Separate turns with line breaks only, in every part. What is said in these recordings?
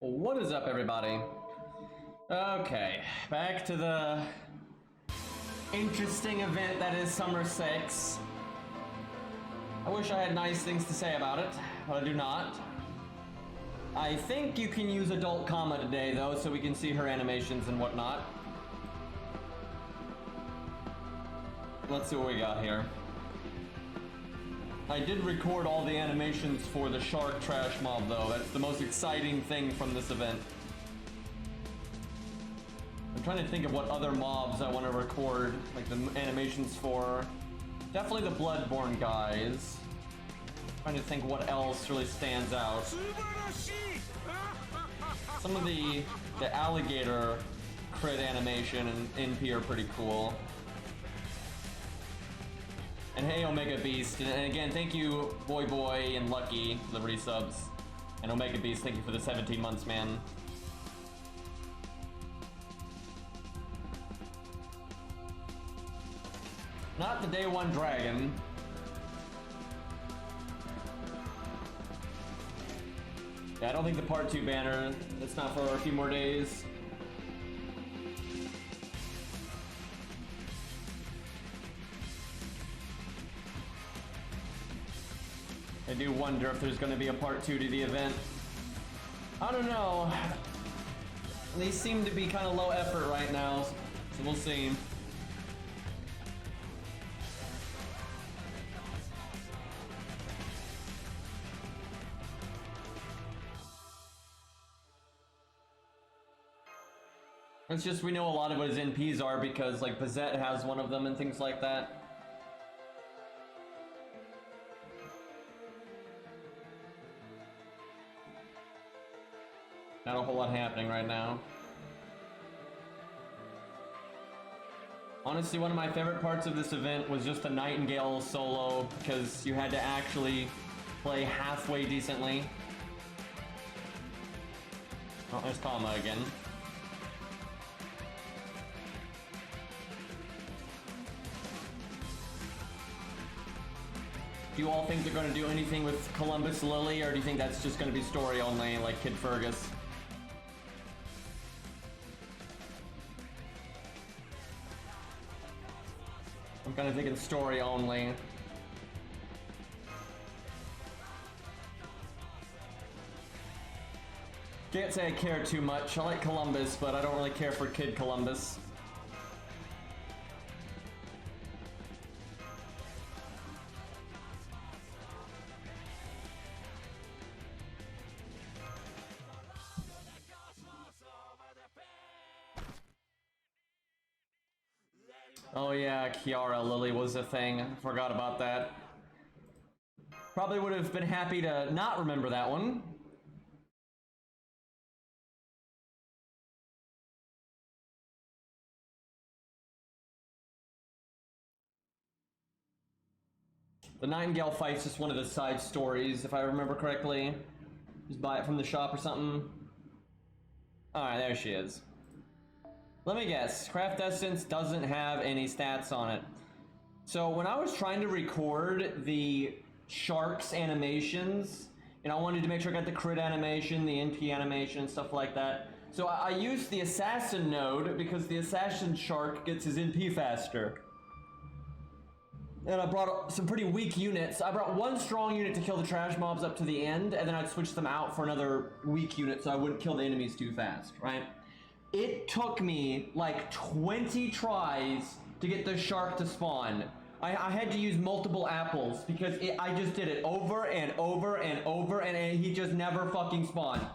What is up, everybody? Okay, back to the interesting event that is Summer 6. I wish I had nice things to say about it, but I do not. I think you can use adult Kama today, though, so we can see her animations and whatnot. Let's see what we got here. I did record all the animations for the shark trash mob, though. That's the most exciting thing from this event. I'm trying to think of what other mobs I want to record, like the animations for. Definitely the Bloodborne guys. Trying to think what else really stands out. Some of the alligator crit animation and NP are pretty cool. And hey, Omega Beast, and again, thank you, Boy and Lucky, for the resubs. And Omega Beast, thank you for the 17 months, man. Not the day one dragon. Yeah, I don't think the part 2 banner, it's not for a few more days. I do wonder if there's going to be a part 2 to the event. I don't know. These seem to be kind of low effort right now, so we'll see. It's just we know a lot of what his NPs are because like Bazette has one of them and things like that. Not a whole lot happening right now. Honestly, one of my favorite parts of this event was just the Nightingale solo, because you had to actually play halfway decently. Oh, there's Kama again. Do you all think they're going to do anything with Columbus Lily, or do you think that's just going to be story only, like Kid Fergus? I'm kind of thinking story only. Can't say I care too much. I like Columbus, but I don't really care for Kid Columbus. Oh yeah, Kiara Lily was a thing. I forgot about that. Probably would have been happy to not remember that one. The Nightingale fight's just one of the side stories, if I remember correctly. Just buy it from the shop or something. Alright, there she is. Let me guess, Craft Essence doesn't have any stats on it. So when I was trying to record the sharks animations, and I wanted to make sure I got the crit animation, the NP animation, and stuff like that. So I used the assassin node because the assassin shark gets his NP faster. And I brought some pretty weak units. I brought one strong unit to kill the trash mobs up to the end, and then I'd switch them out for another weak unit so I wouldn't kill the enemies too fast, right? It took me like 20 tries to get the shark to spawn. I had to use multiple apples because I just did it over and over and over, and he just never fucking spawned.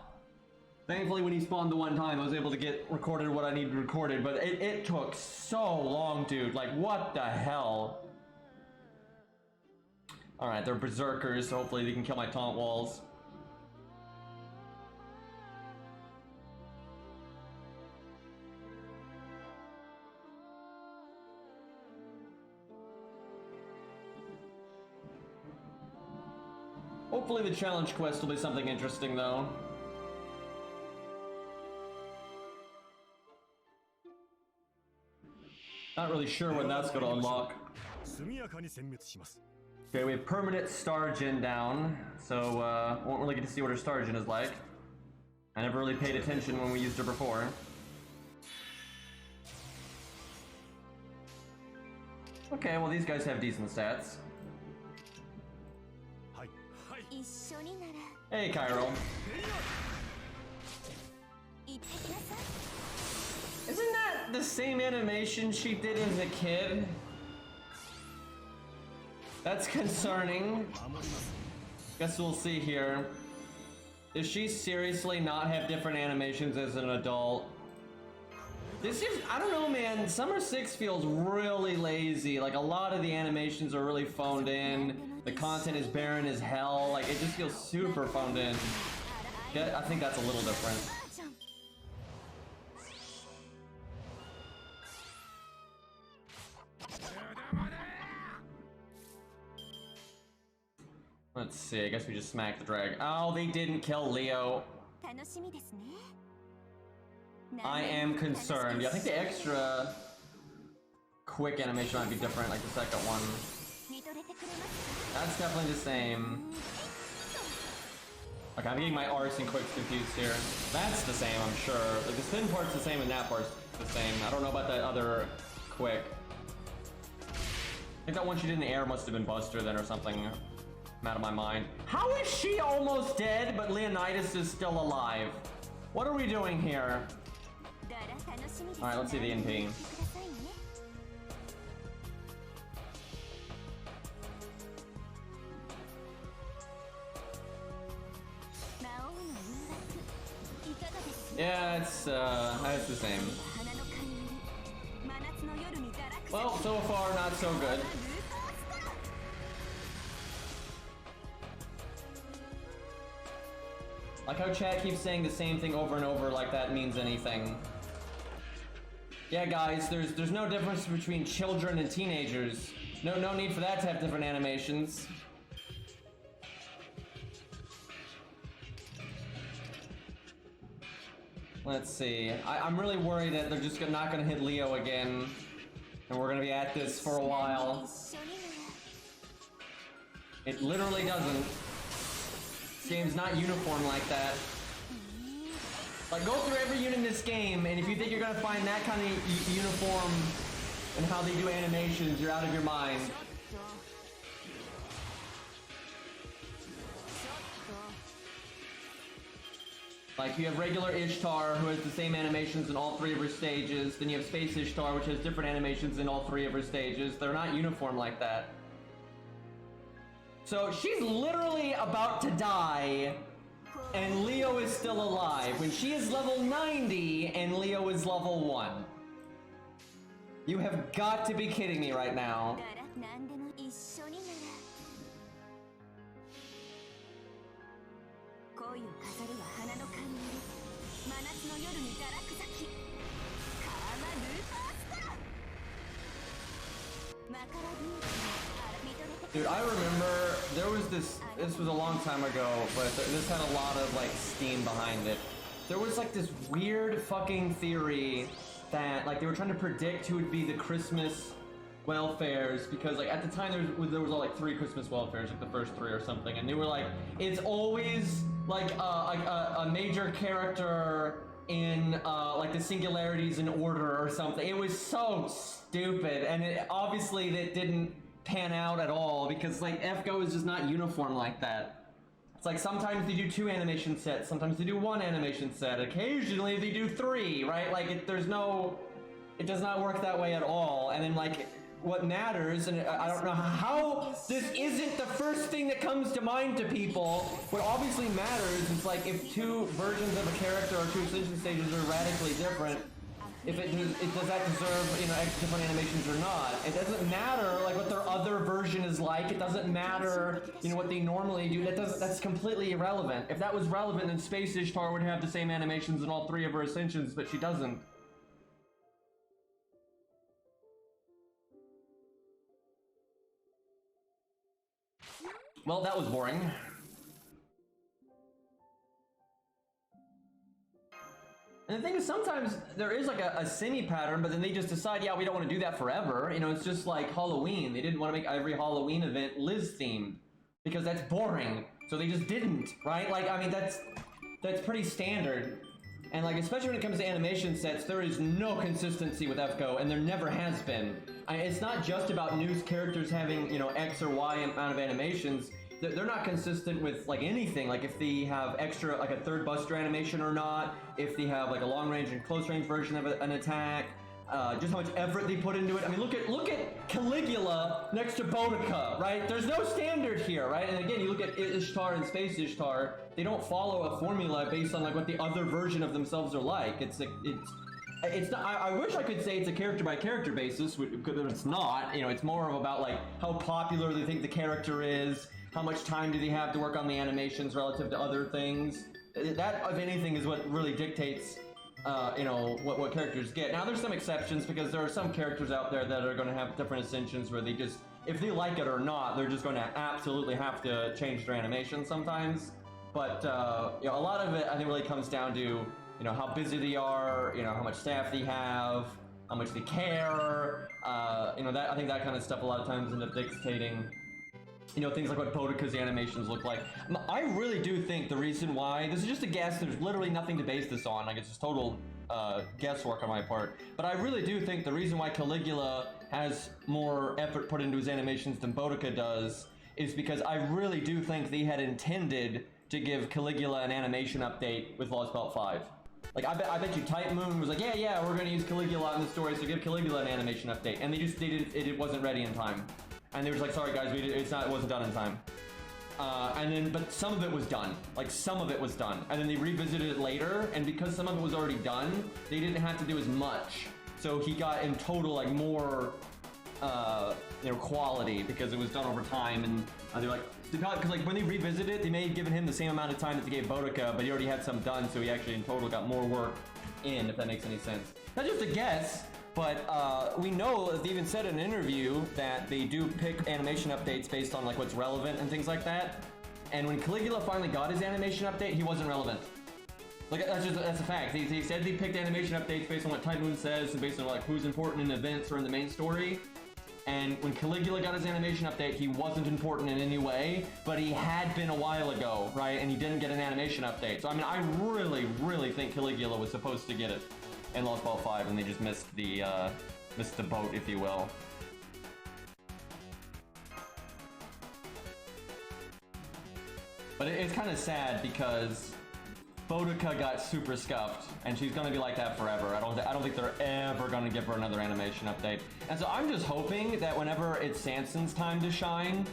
Thankfully, when he spawned the one time, I was able to get recorded what I needed recorded, but it took so long, dude. Like, what the hell? Alright, they're berserkers, so hopefully they can kill my taunt walls. Hopefully the challenge quest will be something interesting, though. Not really sure when that's going to unlock. Okay, we have permanent star gen down, so won't really get to see what her star gen is like. I never really paid attention when we used her before. Okay, well these guys have decent stats. Hey, Cairo. Isn't that the same animation she did as a kid? That's concerning. Guess we'll see here. Does she seriously not have different animations as an adult? This is, I don't know, man. Summer 6 feels really lazy. Like, a lot of the animations are really phoned in. The content is barren as hell. Like, it just feels super phoned in. Yeah, I think that's a little different. Let's see, I guess we just smacked the drag. Oh, they didn't kill Leo. I am concerned. Yeah, I think the extra quick animation might be different, like the second one. That's definitely the same. Okay, I'm getting my arts and quicks confused here. That's the same, I'm sure. Like, the spin part's the same and that part's the same. I don't know about that other quick. I think that one she did in the air must have been Buster then or something. I'm out of my mind. How is she almost dead, but Leonidas is still alive? What are we doing here? Alright, let's see the NP. Yeah, it's the same. Well, so far, not so good. Like how chat keeps saying the same thing over and over like that means anything. Yeah, guys, there's no difference between children and teenagers. No need for that to have different animations. Let's see. I'm really worried that they're just not gonna hit Leo again, and we're gonna be at this for a while. It literally doesn't. This game's not uniform like that. Like, go through every unit in this game, and if you think you're gonna find that kind of uniform in how they do animations, you're out of your mind. Like, you have regular Ishtar, who has the same animations in all three of her stages. Then you have Space Ishtar, which has different animations in all three of her stages. They're not uniform like that. So, she's literally about to die, and Leo is still alive, when she is level 90, and Leo is level 1. You have got to be kidding me right now. Dude, I remember there was this was a long time ago, but this had a lot of like steam behind it. There was like this weird fucking theory that like they were trying to predict who would be the Christmas welfares, because like at the time there was all like 3 Christmas welfares, like the first 3 or something, and they were like, it's always like a major character in like the singularities in order or something. It was so stupid, and obviously that didn't pan out at all, because like FGO is just not uniform like that. It's like sometimes they do 2 animation sets, sometimes they do 1 animation set, occasionally they do 3, right? Like it does not work that way at all. And then like what matters, and I don't know how this isn't the first thing that comes to mind to people, what obviously matters is like if 2 versions of a character or 2 ascension stages are radically different, if does that deserve, you know, different animations or not. It doesn't matter like what their other version is like. It doesn't matter, you know, what they normally do. That's completely irrelevant. If that was relevant, then Space Ishtar would have the same animations in all 3 of her ascensions, but she doesn't. Well, that was boring. And the thing is, sometimes there is like a semi-pattern, but then they just decide, yeah, we don't want to do that forever. You know, it's just like Halloween. They didn't want to make every Halloween event Liz-themed, because that's boring. So they just didn't, right? Like, I mean, that's pretty standard. And like, especially when it comes to animation sets, there is no consistency with FGO, and there never has been. It's not just about new characters having, you know, X or Y amount of animations. They're not consistent with like anything, like if they have extra, like a 3rd Buster animation or not, if they have like a long range and close range version of an attack, just how much effort they put into it. I mean, look at Caligula next to Boudica, right? There's no standard here, right? And again, you look at Ishtar and Space Ishtar, they don't follow a formula based on like what the other version of themselves are like. It's not, I wish I could say it's a character by character basis, but it's not. You know, it's more of about like how popular they think the character is, how much time do they have to work on the animations relative to other things. That, if anything, is what really dictates, you know, what characters get. Now, there's some exceptions, because there are some characters out there that are going to have different ascensions where they just, if they like it or not, they're just going to absolutely have to change their animation sometimes. But, you know, a lot of it, I think, really comes down to, you know, how busy they are, you know, how much staff they have, how much they care, you know, I think that kind of stuff a lot of times ends up dictating, you know, things like what Boudica's animations look like. I really do think the reason why, this is just a guess, there's literally nothing to base this on, like it's just total guesswork on my part, but I really do think the reason why Caligula has more effort put into his animations than Boudica does is because I really do think they had intended to give Caligula an animation update with Lost Belt 5. Like, I bet you Titan Moon was like, yeah, we're gonna use Caligula in the story, so give Caligula an animation update, and they didn't, it wasn't ready in time. And they were just like, sorry guys, it wasn't done in time. But some of it was done. Like, some of it was done. And then they revisited it later, and because some of it was already done, they didn't have to do as much. So he got, in total, like, more, you know, quality, because it was done over time, and they're like, because like, when they revisited it, they may have given him the same amount of time that they gave Boudica, but he already had some done, so he actually, in total, got more work in, if that makes any sense. Not just a guess, but we know, they even said in an interview, that they do pick animation updates based on like what's relevant and things like that. And when Caligula finally got his animation update, he wasn't relevant. Like, that's a fact. He said they picked animation updates based on what Titan Moon says and based on like who's important in events or in the main story. And when Caligula got his animation update, he wasn't important in any way, but he had been a while ago, right? And he didn't get an animation update. So I mean, I really think Caligula was supposed to get it in Lost Ball 5, and they just missed the boat, if you will. But it's kind of sad because Boudica got super scuffed, and she's gonna be like that forever. I don't think they're ever gonna give her another animation update. And so I'm just hoping that whenever it's Sanson's time to shine,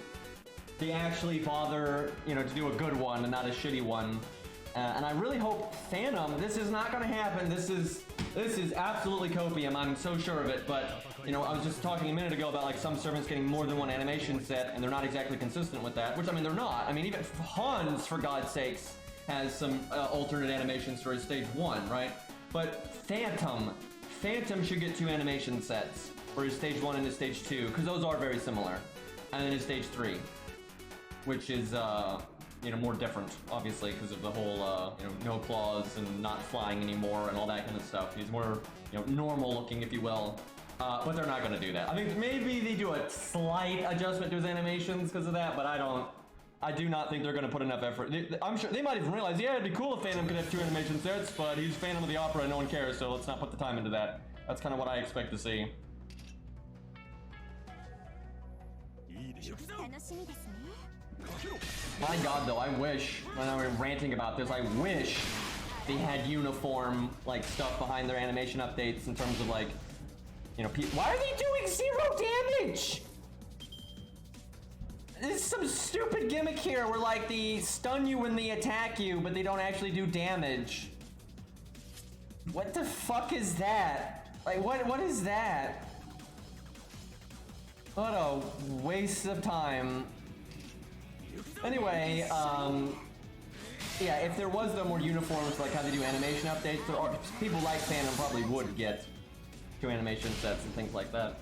they actually bother, you know, to do a good one and not a shitty one. And I really hope Phantom, this is not gonna happen. This is absolutely copium, I'm so sure of it, but, you know, I was just talking a minute ago about, like, some servants getting more than one animation set, and they're not exactly consistent with that, which, I mean, they're not. I mean, even Hans, for God's sakes, has some alternate animations for his stage 1, right? But Phantom should get 2 animation sets for his stage 1 and his stage 2, because those are very similar. and then stage 3, which is you know, more different, obviously, because of the whole you know, no claws and not flying anymore and all that kind of stuff. He's more, you know, normal looking, if you will. But they're not gonna do that. I think maybe they do a slight adjustment to his animations because of that, but I do not think they're gonna put enough effort. I'm sure they might even realize, yeah, it'd be cool if Phantom could have 2 animation sets, but he's Phantom of the Opera and no one cares, so let's not put the time into that. That's kind of what I expect to see. My god, though, I wish, when I was ranting about this, I wish they had uniform, like, stuff behind their animation updates in terms of, like, you know, why are they doing 0 damage? This is some stupid gimmick here where, like, they stun you when they attack you, but they don't actually do damage. What the fuck is that? Like, what is that? What a waste of time. Anyway, yeah, if there was the more uniforms, like how they do animation updates, there are people like Phantom probably would get 2 animation sets and things like that.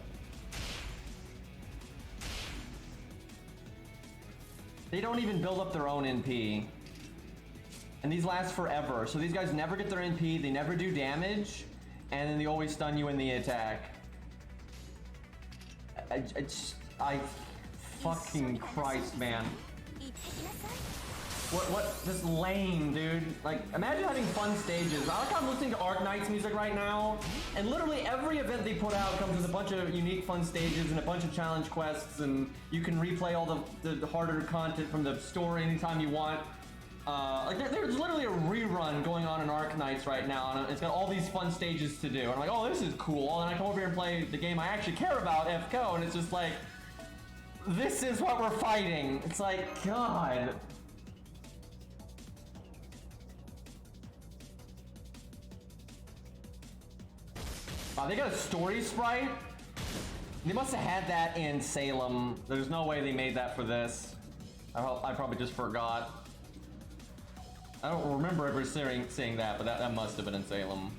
They don't even build up their own NP. And these last forever, so these guys never get their NP, they never do damage, and then they always stun you in the attack. I fucking Christ, man. What, just lame, dude. Like, imagine having fun stages. I like how I'm listening to Arknight's music right now, and literally every event they put out comes with a bunch of unique fun stages and a bunch of challenge quests, and you can replay all the harder content from the story anytime you want. Like, there's literally a rerun going on in Arknight's right now, and it's got all these fun stages to do. And I'm like, oh, this is cool. And I come over here and play the game I actually care about, FGO, and it's just like, this is what we're fighting. It's like, God. Wow, they got a story sprite? They must have had that in Salem. There's no way they made that for this. I probably just forgot. I don't remember ever seeing that, but that must have been in Salem.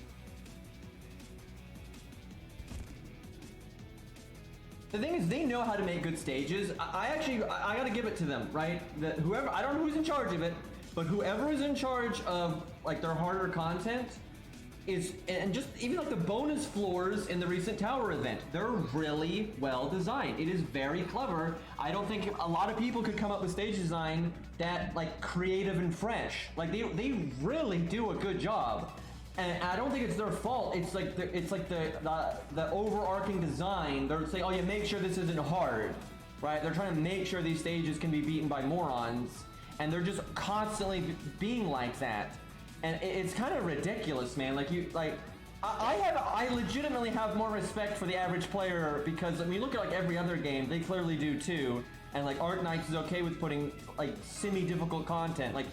The thing is, they know how to make good stages. I gotta give it to them, right? That whoever, I don't know who's in charge of it, but whoever is in charge of, like, their harder content is, and just even like the bonus floors in the recent tower event, they're really well designed. It is very clever. I don't think a lot of people could come up with stage design that, like, creative and fresh. Like, they really do a good job. And I don't think it's their fault. It's like the overarching design. They're saying, oh yeah, make sure this isn't hard, right? They're trying to make sure these stages can be beaten by morons, and they're just constantly being like that. And it's kind of ridiculous, man. I legitimately have more respect for the average player, because when you look at, like, every other game, they clearly do too. And, like, Arknights is okay with putting, like, semi-difficult content. Like,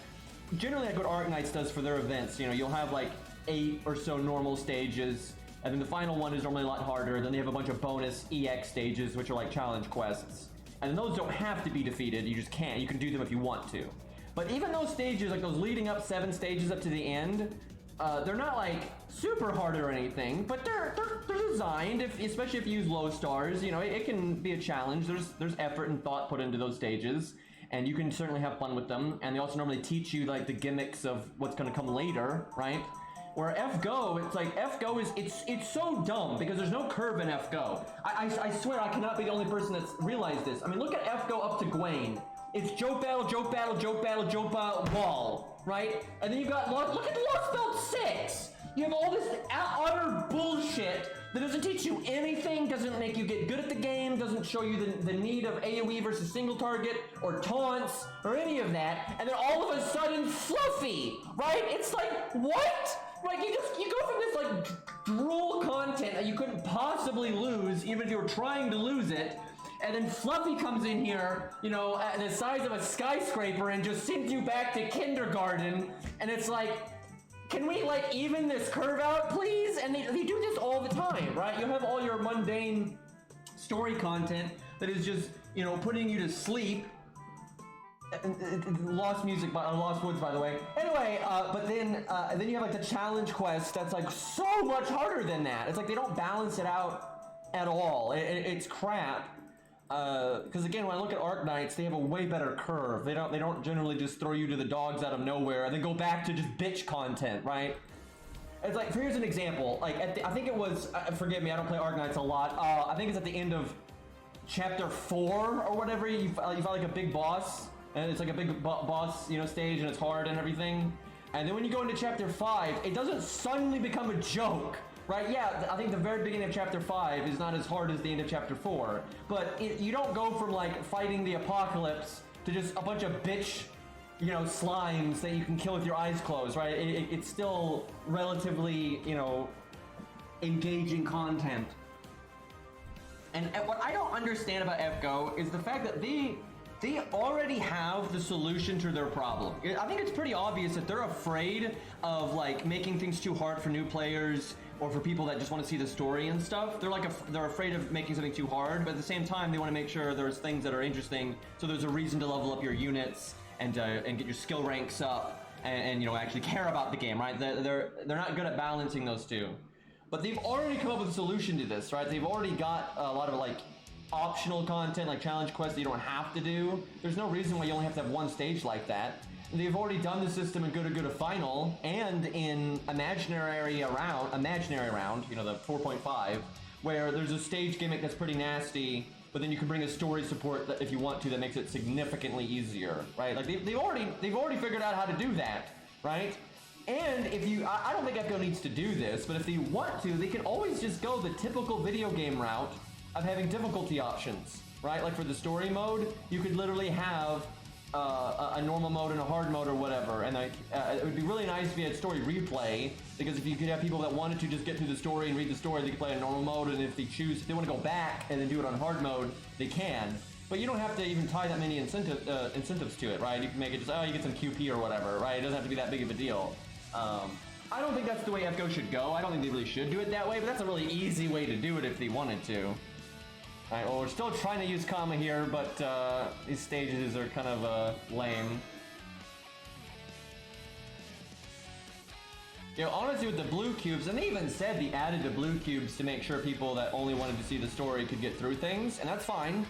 generally, like what Arknights does for their events, you know, you'll have like 8 or so normal stages, and then the final one is normally a lot harder. Then they have a bunch of bonus EX stages, which are like challenge quests. And then those don't have to be defeated, you just can't. You can do them if you want to. But even those stages, like those leading up 7 stages up to the end, they're not like super hard or anything, but they're designed, especially if you use low stars, you know, it can be a challenge. There's effort and thought put into those stages, and you can certainly have fun with them. And they also normally teach you, like, the gimmicks of what's going to come later, right? Where FGO, it's like, FGO is, it's so dumb because there's no curve in FGO. I swear I cannot be the only person that's realized this. I mean, look at FGO up to Gwaine. It's joke battle, joke battle, joke battle, joke battle, wall, right? And then you've got, look at Lost Belt 6! You have all this utter bullshit that doesn't teach you anything, doesn't make you get good at the game, doesn't show you the need of AoE versus single target, or taunts, or any of that, and then all of a sudden, Fluffy, right? It's like, what? Like, you go from this, like, droll content that you couldn't possibly lose, even if you were trying to lose it, and then Fluffy comes in here, you know, at the size of a skyscraper and just sends you back to kindergarten, and it's like, can we, like, even this curve out, please? And they do this all the time, right? You have all your mundane story content that is just, you know, putting you to sleep. Lost music, Lost Woods, by the way. Anyway, but then you have, like, the challenge quest that's, like, so much harder than that. It's like they don't balance it out at all. It's crap. because again, when I look at Arc Knights, they have a way better curve. They don't generally just throw you to the dogs out of nowhere and then go back to just bitch content, right? It's like, here's an example. Like, I think it was, forgive me, I don't play Arc Knights a lot. I think it's at the end of chapter 4 or whatever. You fight like a big boss, and it's like a big boss, you know, stage, and it's hard and everything. And then when you go into chapter 5, it doesn't suddenly become a joke. Right, yeah, I think the very beginning of chapter 5 is not as hard as the end of chapter 4. But you don't go from, like, fighting the apocalypse to just a bunch of bitch, you know, slimes that you can kill with your eyes closed, right? It's still relatively, you know, engaging content. And what I don't understand about FGO is the fact that they already have the solution to their problem. I think it's pretty obvious that they're afraid of, like, making things too hard for new players, or for people that just want to see the story and stuff. They're afraid of making something too hard, but at the same time, they want to make sure there's things that are interesting, so there's a reason to level up your units and get your skill ranks up and you know, actually care about the game, right? They're not good at balancing those two. But they've already come up with a solution to this, right? They've already got a lot of, like, optional content, like challenge quests that you don't have to do. There's no reason why you only have to have one stage like that. They've already done the system in Good to Final and in Imaginary Round, you know, the 4.5, where there's a stage gimmick that's pretty nasty, but then you can bring a story support that, if you want to, that makes it significantly easier, right? Like they've already figured out how to do that, right? And if you, I don't think FGO needs to do this, but if they want to, they can always just go the typical video game route of having difficulty options, right? Like for the story mode, you could literally have a normal mode and a hard mode or whatever, and it would be really nice if you had story replay, because if you could have people that wanted to just get through the story and read the story, they could play a normal mode, and if they want to go back and then do it on hard mode, they can. But you don't have to even tie that many incentives to it, right? You can make it just, oh, you get some QP or whatever, right? It doesn't have to be that big of a deal. I don't think that's the way FGO should go. I don't think they really should do it that way, but that's a really easy way to do it if they wanted to. Alright, well, we're still trying to use Kama here, but these stages are kind of lame. You know, honestly, with the blue cubes, and they even said they added the blue cubes to make sure people that only wanted to see the story could get through things, and that's fine.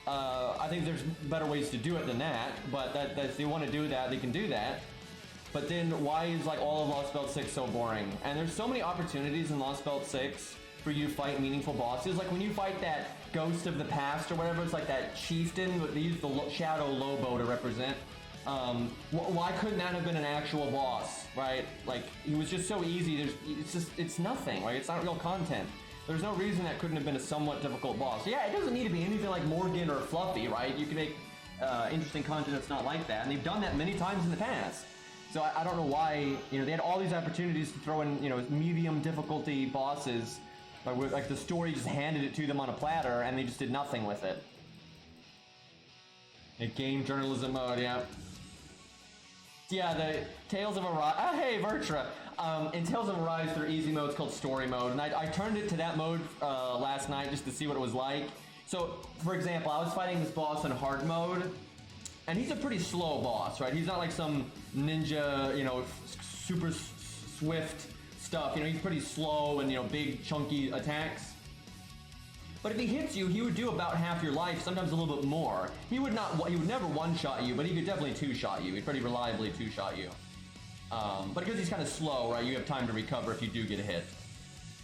I think there's better ways to do it than that, but if they want to do that, they can do that. But then why is, like, all of Lost Belt 6 so boring? And there's so many opportunities in Lost Belt 6 for you to fight meaningful bosses. Like when you fight that Ghost of the Past or whatever, it's like that chieftain, but they use the Shadow Lobo to represent. Why couldn't that have been an actual boss, right? Like, he was just so easy. It's nothing, right? It's not real content. There's no reason that couldn't have been a somewhat difficult boss. Yeah, it doesn't need to be anything like Morgan or Fluffy, right? You can make interesting content that's not like that, and they've done that many times in the past. So I don't know why, you know, they had all these opportunities to throw in, you know, medium difficulty bosses, but like the story just handed it to them on a platter, and they just did nothing with it. A game journalism mode, yeah. Yeah, the Tales of Arise. Oh, hey, Vertra. In Tales of Arise, their easy mode is called Story Mode, and I turned it to that mode last night just to see what it was like. So, for example, I was fighting this boss in hard mode, and he's a pretty slow boss, right? He's not like some ninja, you know, super swift stuff. You know, he's pretty slow and, you know, big chunky attacks. But if he hits you, he would do about half your life, sometimes a little bit more. He would never one-shot you, but he could definitely two-shot you. He'd pretty reliably two-shot you. But because he's kind of slow, right, you have time to recover if you do get a hit.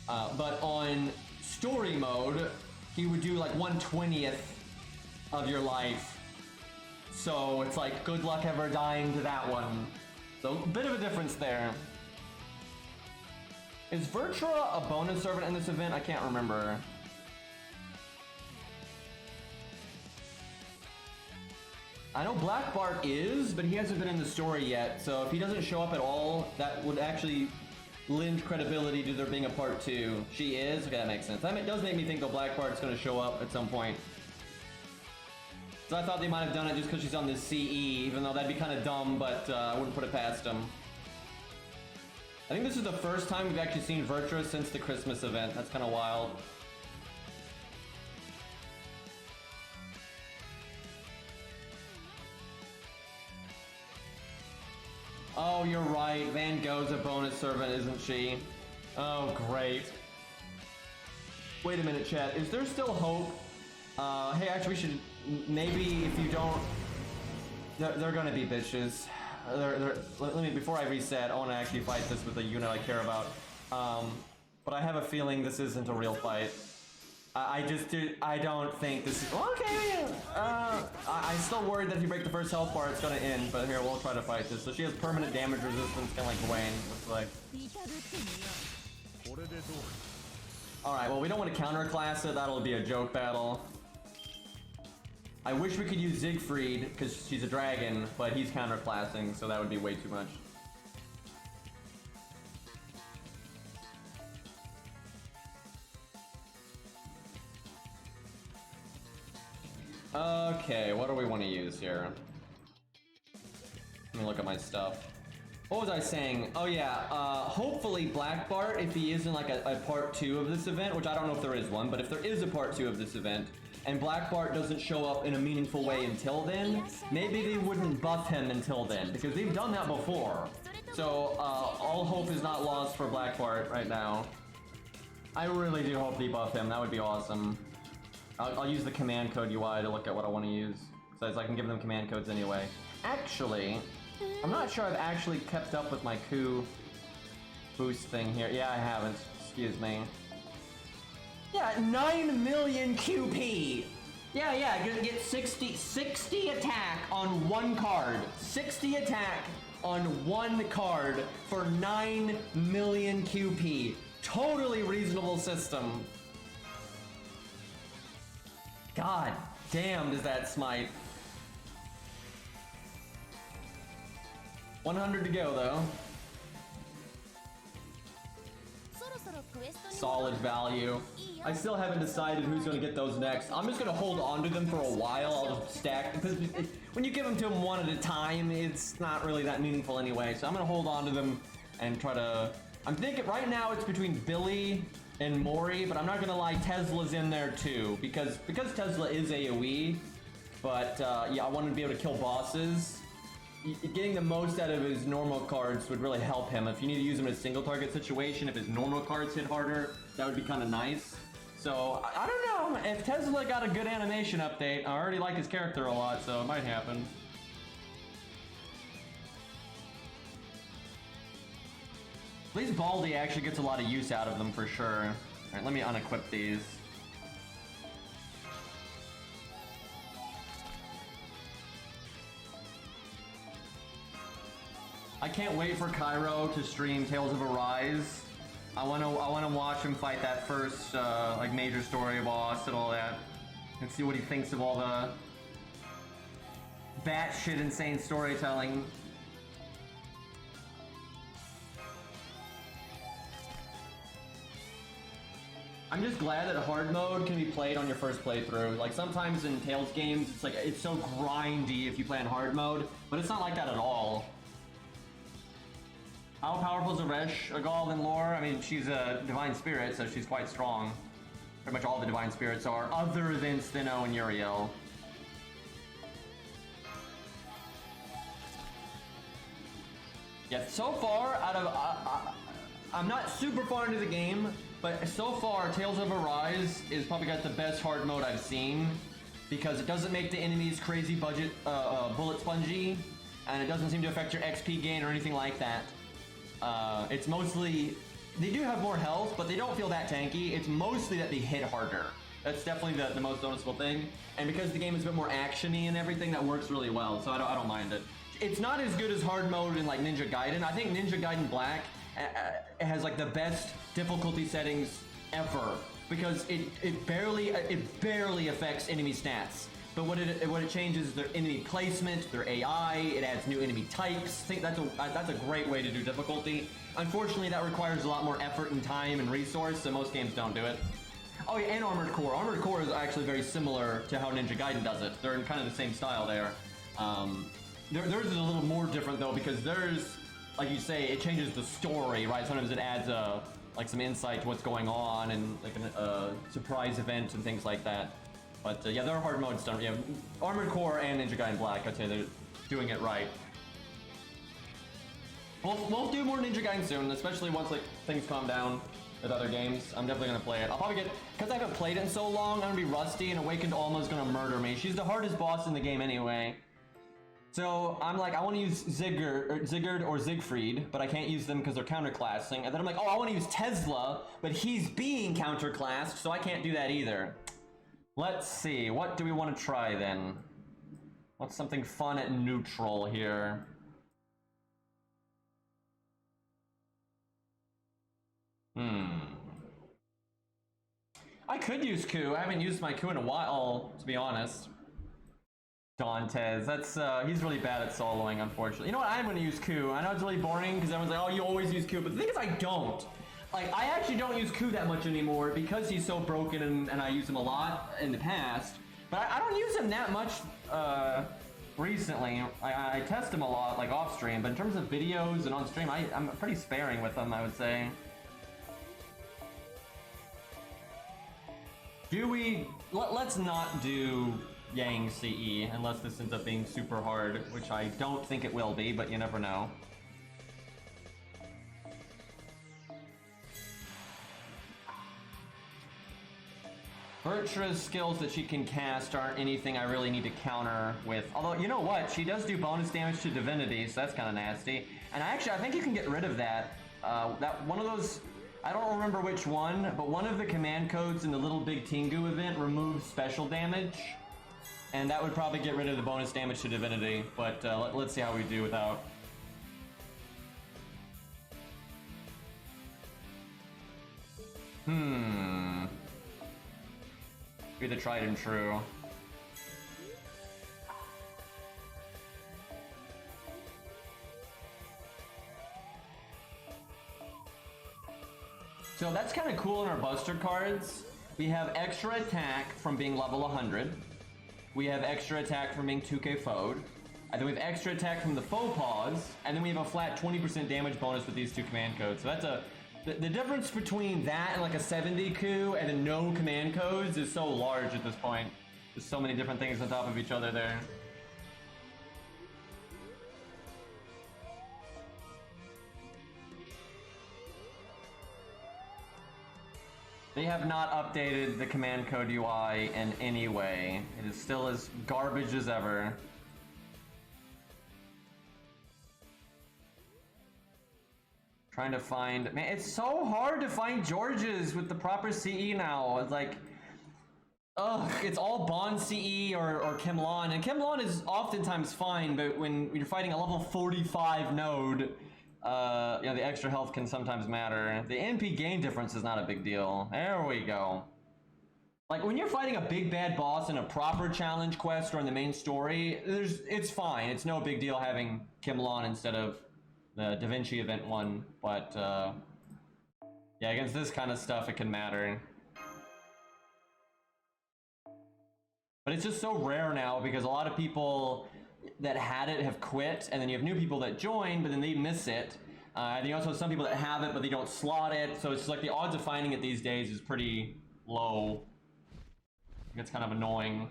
But on story mode, he would do like 1/20th of your life. So it's like, good luck ever dying to that one. So a bit of a difference there. Is Vertra a bonus servant in this event? I can't remember. I know Black Bart is, but he hasn't been in the story yet, so if he doesn't show up at all, that would actually lend credibility to there being a part 2. She is? Okay, that makes sense. That does make me think that Black Bart's going to show up at some point. So I thought they might have done it just because she's on this CE, even though that'd be kind of dumb, but I wouldn't put it past them. I think this is the first time we've actually seen Vertra since the Christmas event. That's kind of wild. Oh, you're right. Van Gogh's a bonus servant, isn't she? Oh, great. Wait a minute, chat. Is there still hope Hey, actually, we should maybe if you don't, they're gonna be bitches. Let me before I reset. I want to actually fight this with a unit I care about. But I have a feeling this isn't a real fight. I don't think this is okay. I'm still worried that if you break the first health bar, it's gonna end. But here, we'll try to fight this. So she has permanent damage resistance, kind of like Dwayne. Looks like. All right. Well, we don't want to counterclass it. That'll be a joke battle. I wish we could use Siegfried because she's a dragon, but he's counterclassing, so that would be way too much. Okay, what do we want to use here? Let me look at my stuff. What was I saying? Oh yeah, hopefully Black Bart, if he is in like a part 2 of this event, which I don't know if there is one, but if there is a part 2 of this event, and Black Bart doesn't show up in a meaningful way until then, maybe they wouldn't buff him until then, because they've done that before. So, all hope is not lost for Black Bart right now. I really do hope they buff him, that would be awesome. I'll use the command code UI to look at what I want to use, because I can give them command codes anyway. Actually, I'm not sure I've actually kept up with my coup boost thing here. Yeah, I haven't, excuse me. Yeah, 9 million QP! Yeah, gonna get 60 attack on one card. 60 attack on one card for 9 million QP. Totally reasonable system. God damn, does that smite. 100 to go, though. Solid value. I still haven't decided who's going to get those next. I'm just going to hold on to them for a while. I'll just stack, because when you give them to them one at a time, it's not really that meaningful anyway. So I'm going to hold on to them and try to... I'm thinking right now it's between Billy and Mori, but I'm not going to lie, Tesla's in there too. Because Tesla is AoE, but yeah, I want to be able to kill bosses. Getting the most out of his normal cards would really help him. If you need to use him in a single target situation, if his normal cards hit harder, that would be kind of nice. So, I don't know. If Tesla got a good animation update, I already like his character a lot, so it might happen. At least Baldy actually gets a lot of use out of them for sure. Alright, let me unequip these. I can't wait for Cairo to stream Tales of Arise. I wanna watch him fight that first like major story boss and all that, and see what he thinks of all the batshit insane storytelling. I'm just glad that hard mode can be played on your first playthrough. Like sometimes in Tales games, it's like it's so grindy if you play in hard mode, but it's not like that at all. How powerful is Aresh Agal in lore? I mean, she's a divine spirit, so she's quite strong. Pretty much all the divine spirits are, other than Steno and Uriel. Yeah, so far, out of... I'm not super far into the game, but so far, Tales of Arise is probably got the best hard mode I've seen, because it doesn't make the enemies crazy budget bullet spongy, and it doesn't seem to affect your XP gain or anything like that. It's mostly, they do have more health, but they don't feel that tanky. It's mostly that they hit harder. That's definitely the most noticeable thing. And because the game is a bit more action-y and everything, that works really well, so I don't mind it. It's not as good as hard mode in like Ninja Gaiden. I think Ninja Gaiden Black has like the best difficulty settings ever, because it barely affects enemy stats. But what it changes is their enemy placement, their AI, it adds new enemy types. I think that's a great way to do difficulty. Unfortunately, that requires a lot more effort and time and resource, so most games don't do it. Oh yeah, and Armored Core. Armored Core is actually very similar to how Ninja Gaiden does it. They're in kind of the same style there. Theirs is a little more different though, because theirs, like you say, it changes the story, right? Sometimes it adds like some insight to what's going on and like a surprise event and things like that. But yeah, their hard mode's done. Yeah, Armored Core and Ninja Gaiden Black, I'd say they're doing it right. We'll do more Ninja Gaiden soon, especially once like things calm down. with other games. I'm definitely gonna play it. I'll probably get, because I haven't played it in so long, I'm gonna be rusty, and Awakened Alma's gonna murder me. She's the hardest boss in the game anyway. So I'm like, I want to use Sigurd or Siegfried, but I can't use them because they're counterclassing. And then I'm like, oh, I want to use Tesla, but he's being counterclassed, so I can't do that either. Let's see, what do we want to try then? What's something fun and neutral here? I could use Ku. I haven't used my Ku in a while, to be honest. Dantes, that's, he's really bad at soloing, unfortunately. You know what, I'm gonna use Ku. I know it's really boring, because everyone's like, oh, you always use Ku, but the thing is, I don't. Like, I actually don't use Ku that much anymore, because he's so broken, and I use him a lot in the past. But I don't use him that much, recently. I test him a lot, like, off-stream, but in terms of videos and on-stream, I'm pretty sparing with him, I would say. Let's not do Yang CE, unless this ends up being super hard, which I don't think it will be, but you never know. Bertra's skills that she can cast aren't anything I really need to counter with. Although, you know what? She does do bonus damage to Divinity, so that's kind of nasty. And I think you can get rid of that. That one of those... I don't remember which one, but one of the command codes in the Little Big Tengu event removes special damage. And that would probably get rid of the bonus damage to Divinity, but let's see how we do without. Be the tried and true. So that's kind of cool in our Buster cards. We have extra attack from being level 100. We have extra attack from being 2k foed. And then we have extra attack from the faux paws. And then we have a flat 20% damage bonus with these two command codes. So that's the difference between that and like a 70 coup and a no command codes is so large at this point. There's so many different things on top of each other there. They have not updated the command code UI in any way. It is still as garbage as ever. Trying to find... Man, it's so hard to find Georges with the proper CE now. It's like... Ugh, it's all Bond CE or Kimlon. And Kimlon is oftentimes fine, but when you're fighting a level 45 node... you know, the extra health can sometimes matter. The NP gain difference is not a big deal. There we go. Like, when you're fighting a big bad boss in a proper challenge quest or in the main story, it's fine. It's no big deal having Kimlon instead of the Da Vinci event one. But, yeah, against this kind of stuff, it can matter. But it's just so rare now because a lot of people that had it have quit, and then you have new people that join, but then they miss it. And you also have some people that have it, but they don't slot it. So it's like the odds of finding it these days is pretty low. It's kind of annoying.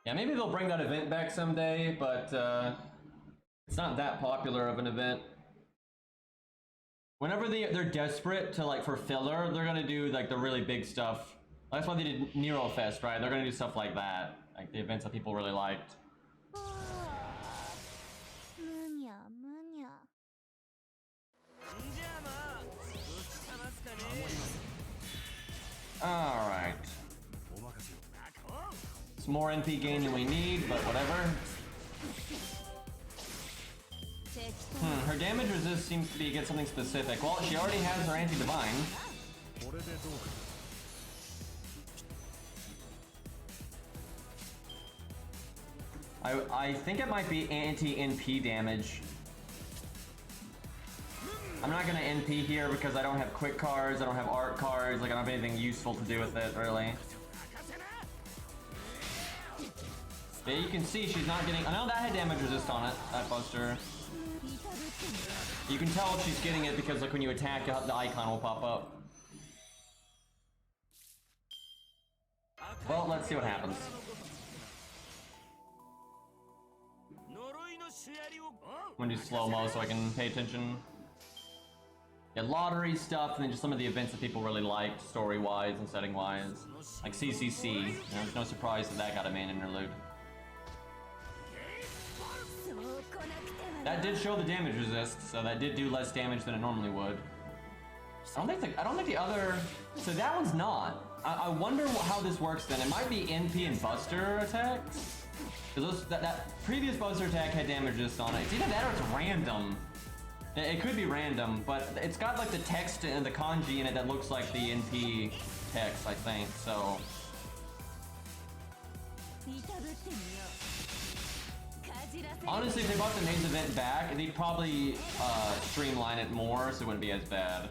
Yeah, maybe they'll bring that event back someday, but it's not that popular of an event. Whenever they're desperate to, like, for filler, they're gonna do like the really big stuff. That's why they did Nero Fest, right? They're gonna do stuff like that, like the events that people really liked. All right. It's more NP gain than we need, but whatever. Her damage resist seems to be against something specific. Well, she already has her anti-divine. I think it might be anti-NP damage. I'm not gonna NP here because I don't have quick cards, I don't have art cards, like I don't have anything useful to do with it, really. Yeah, you can see she's not getting... I know that had damage resist on it, that buster. You can tell she's getting it because like when you attack, the icon will pop up. Well, let's see what happens. I'm gonna do slow-mo so I can pay attention. Yeah, lottery stuff, and then just some of the events that people really liked, story-wise and setting-wise. Like CCC, you know, there's no surprise that got a main interlude. That did show the damage resist, so that did do less damage than it normally would. I don't think the other... So that one's not. I wonder how this works then. It might be NP and Buster attacks. Because that previous Buster attack had damage resist on it. It's either that or it's random. It could be random, but it's got like the text and the kanji in it that looks like the NP text, I think, so... Honestly, if they brought the main event back, they'd probably streamline it more so it wouldn't be as bad.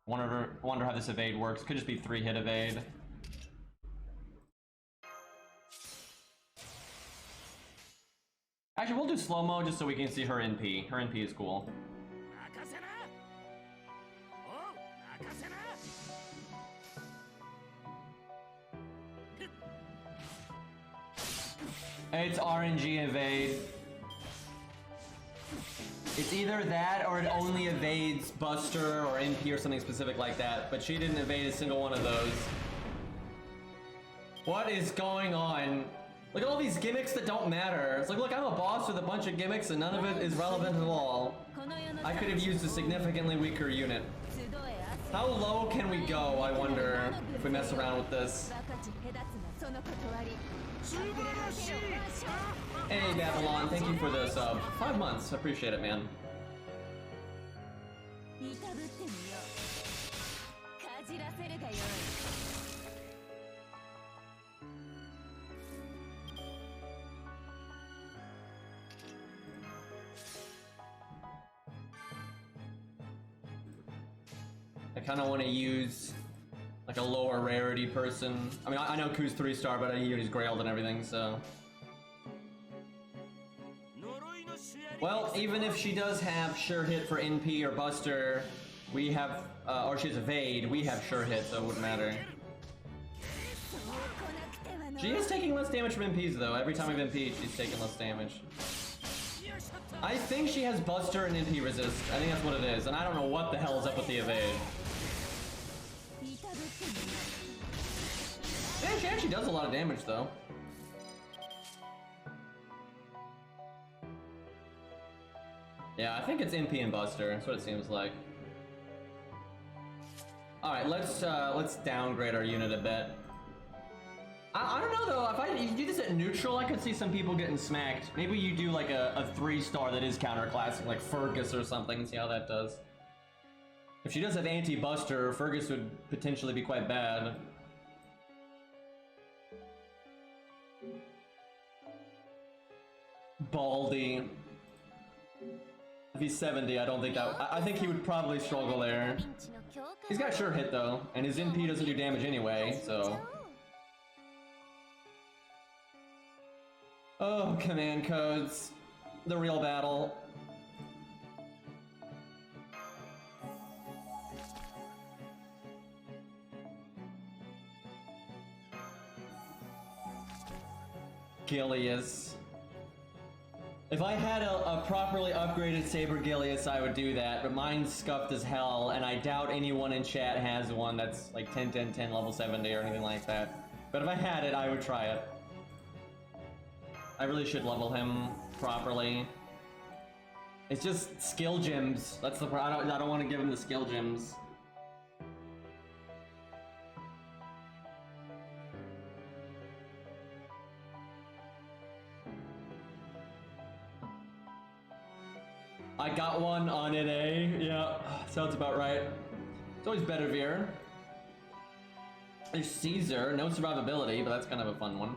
Wonder how this evade works. Could just be 3-hit evade. Actually, we'll do slow-mo just so we can see her NP. Her NP is cool. It's RNG evade. It's either that or it only evades Buster or NP or something specific like that, but she didn't evade a single one of those. What is going on? Look at all these gimmicks that don't matter. It's like, look, I'm a boss with a bunch of gimmicks and none of it is relevant at all. I could have used a significantly weaker unit. How low can we go, I wonder, if we mess around with this? Hey Babylon, thank you for the sub. 5 months, I appreciate it, man. I kind of want to use like a lower rarity person. I mean, I know Ku's 3-star, but I use Grailed and everything, so. Well, even if she does have sure hit for NP or Buster, we have, or she has evade, we have sure hit, so it wouldn't matter. She is taking less damage from NPs though. Every time we've NP'd, she's taking less damage. I think she has Buster and NP resist. I think that's what it is, and I don't know what the hell is up with the evade. Yeah, she actually does a lot of damage though. Yeah, I think it's NP and Buster. That's what it seems like. All right, let's downgrade our unit a bit. I don't know though. If you do this at neutral, I could see some people getting smacked. Maybe you do like a 3-star that is counterclassic, like Fergus or something, and see how that does. If she does have anti-Buster, Fergus would potentially be quite bad. Baldy. If he's 70, I don't think that... I think he would probably struggle there. He's got sure hit though, and his NP doesn't do damage anyway, so... Oh, command codes. The real battle. Gilius. If I had a properly upgraded Saber Gilius, I would do that, but mine's scuffed as hell, and I doubt anyone in chat has one that's like 10, 10, 10, level 70 or anything like that. But if I had it, I would try it. I really should level him properly. It's just skill gems. That's the problem. I don't want to give him the skill gems. I got one on NA. Yeah, sounds about right. It's always Bedivere. There's Caesar, no survivability, but that's kind of a fun one.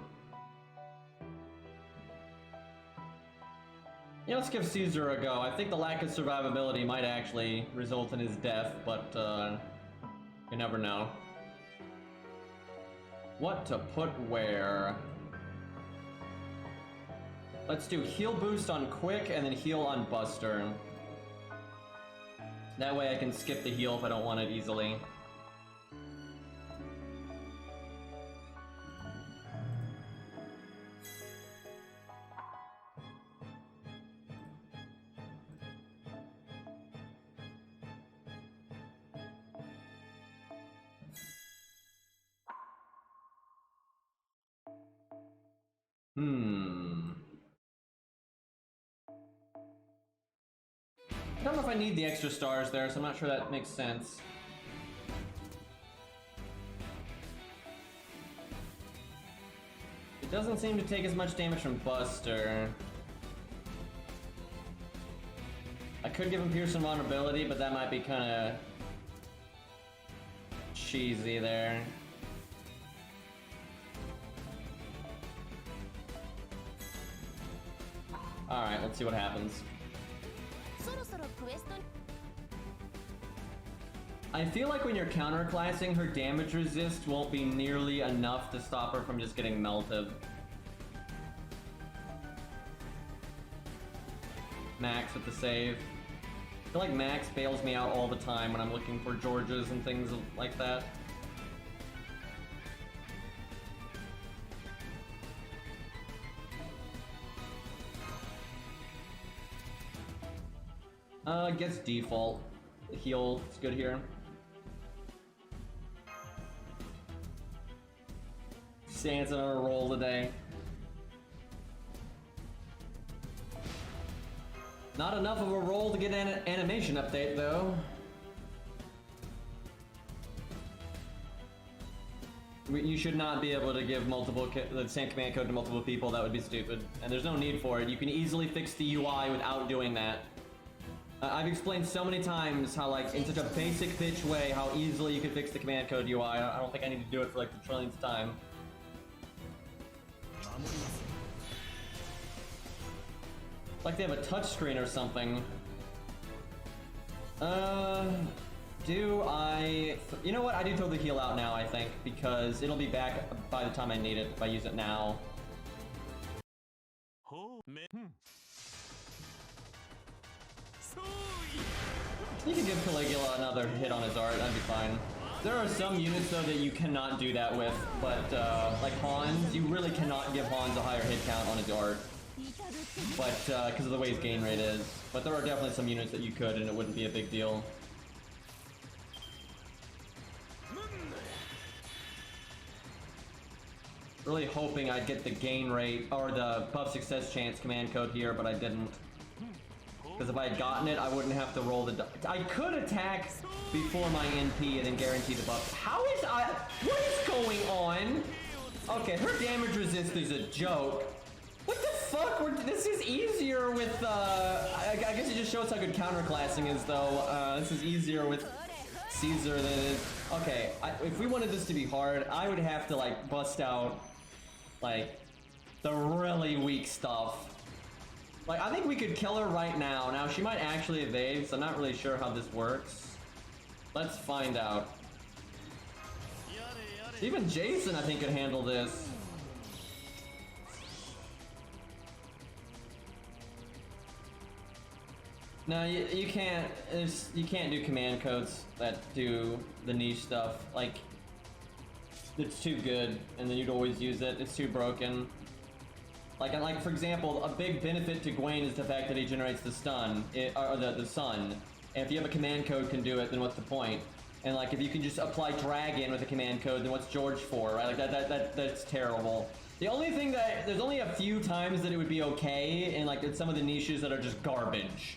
Yeah, let's give Caesar a go. I think the lack of survivability might actually result in his death, but you never know. What to put where? Let's do heal boost on Quick and then heal on Buster. That way I can skip the heal if I don't want it easily. I don't know if I need the extra stars there, so I'm not sure that makes sense. It doesn't seem to take as much damage from Buster. I could give him Pierce and Vulnerability, but that might be kind of cheesy there. Alright, let's see what happens. I feel like when you're counterclassing, her damage resist won't be nearly enough to stop her from just getting melted. Max with the save. I feel like Max bails me out all the time when I'm looking for Georges and things like that. I guess default. The heal is good here. Sans on a roll today. Not enough of a roll to get an animation update though. You should not be able to give the same command code to multiple people. That would be stupid. And there's no need for it. You can easily fix the UI without doing that. I've explained so many times how, like, in such a basic bitch way, how easily you can fix the command code UI. I don't think I need to do it for, like, the trillionth time. Like they have a touchscreen or something. Do I... You know what? I do throw the heal out now, I think, because it'll be back by the time I need it if I use it now. You can give Caligula another hit on his art, that'd be fine. There are some units though that you cannot do that with, but like Hans, you really cannot give Hans a higher hit count on his art. But because of the way his gain rate is. But there are definitely some units that you could and it wouldn't be a big deal. Really hoping I'd get the gain rate or the buff success chance command code here, but I didn't. Because if I had gotten it, I wouldn't have to roll the... I could attack before my NP and then guarantee the buff. What is going on? Okay, her damage resist is a joke. What the fuck? This is easier with, I guess it just shows how good counterclassing is, though. This is easier with Caesar than it is... Okay, if we wanted this to be hard, I would have to, like, bust out, like, the really weak stuff. Like, I think we could kill her right now. Now, she might actually evade, so I'm not really sure how this works. Let's find out. Even Jason, I think, could handle this. No, you can't. You can't do command codes that do the niche stuff. Like, it's too good, and then you'd always use it. It's too broken. Like for example, a big benefit to Gwaine is the fact that he generates the stun, or the sun. And if you have a command code can do it, then what's the point? And like if you can just apply Dragon with a command code, then what's George for, right? Like that's terrible. The only thing there's only a few times that it would be okay, and like in some of the niches that are just garbage,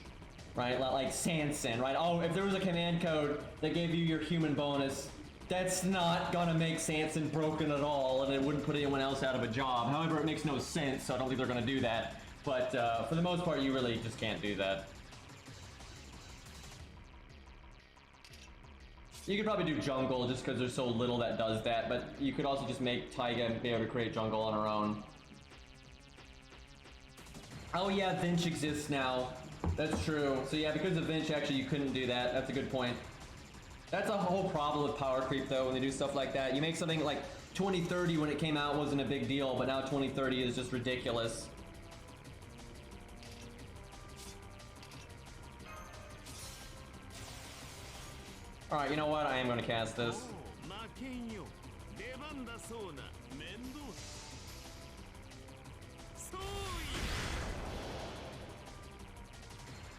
right? Like Sanson, right? Oh, if there was a command code that gave you your human bonus, that's not gonna make Sanson broken at all, and it wouldn't put anyone else out of a job. However, it makes no sense, so I don't think they're gonna do that. But for the most part, you really just can't do that. You could probably do jungle just because there's so little that does that, but you could also just make Taiga and be able to create jungle on her own. Oh yeah, Vinch exists now. That's true. So yeah, because of Vinch, actually, you couldn't do that. That's a good point. That's a whole problem with power creep though when they do stuff like that. You make something like 2030 when it came out wasn't a big deal, but now 2030 is just ridiculous. Alright, you know what? I am going to cast this.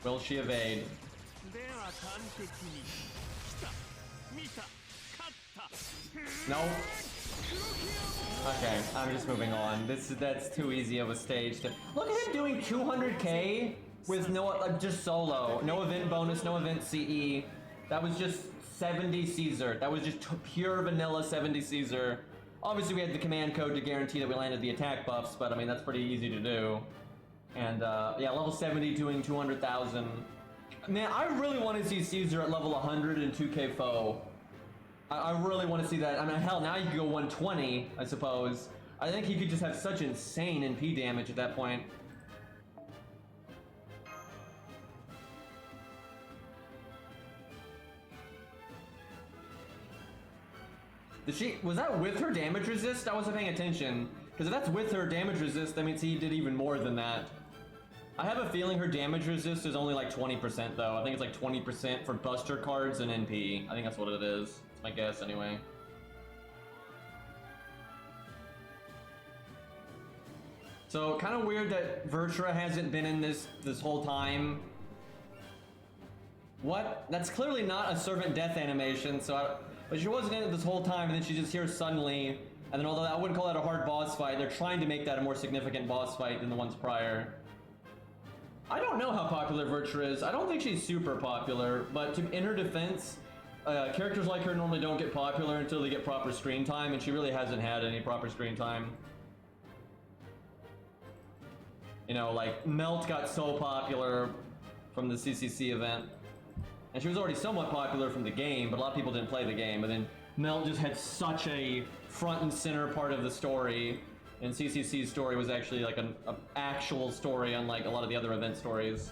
Will she evade? No. Okay, I'm just moving on. That's too easy of a stage to look at him doing 200k with no just solo, no event bonus, no event CE. That was just 70 Caesar. That was just pure vanilla 70 Caesar. Obviously, we had the command code to guarantee that we landed the attack buffs, but I mean that's pretty easy to do. And yeah, level 70 doing 200,000. Man, I really want to see Caesar at level 100 and 2k foe. I really want to see that. I mean, hell, now you could go 120, I suppose. I think he could just have such insane NP damage at that point. Was that with her damage resist? I wasn't paying attention. Because if that's with her damage resist, that means he did even more than that. I have a feeling her damage resist is only like 20% though. I think it's like 20% for Buster cards and NP. I think that's what it is. It's my guess anyway. So kind of weird that Virtua hasn't been in this whole time. What? That's clearly not a servant death animation, but she wasn't in it this whole time, and then she just here suddenly. And then although I wouldn't call that a hard boss fight, they're trying to make that a more significant boss fight than the ones prior. I don't know how popular Virtua is. I don't think she's super popular, but in her defense, characters like her normally don't get popular until they get proper screen time, and she really hasn't had any proper screen time. You know, like, Melt got so popular from the CCC event, and she was already somewhat popular from the game, but a lot of people didn't play the game, and then Melt just had such a front and center part of the story, and CCC's story was actually like an actual story, unlike a lot of the other event stories.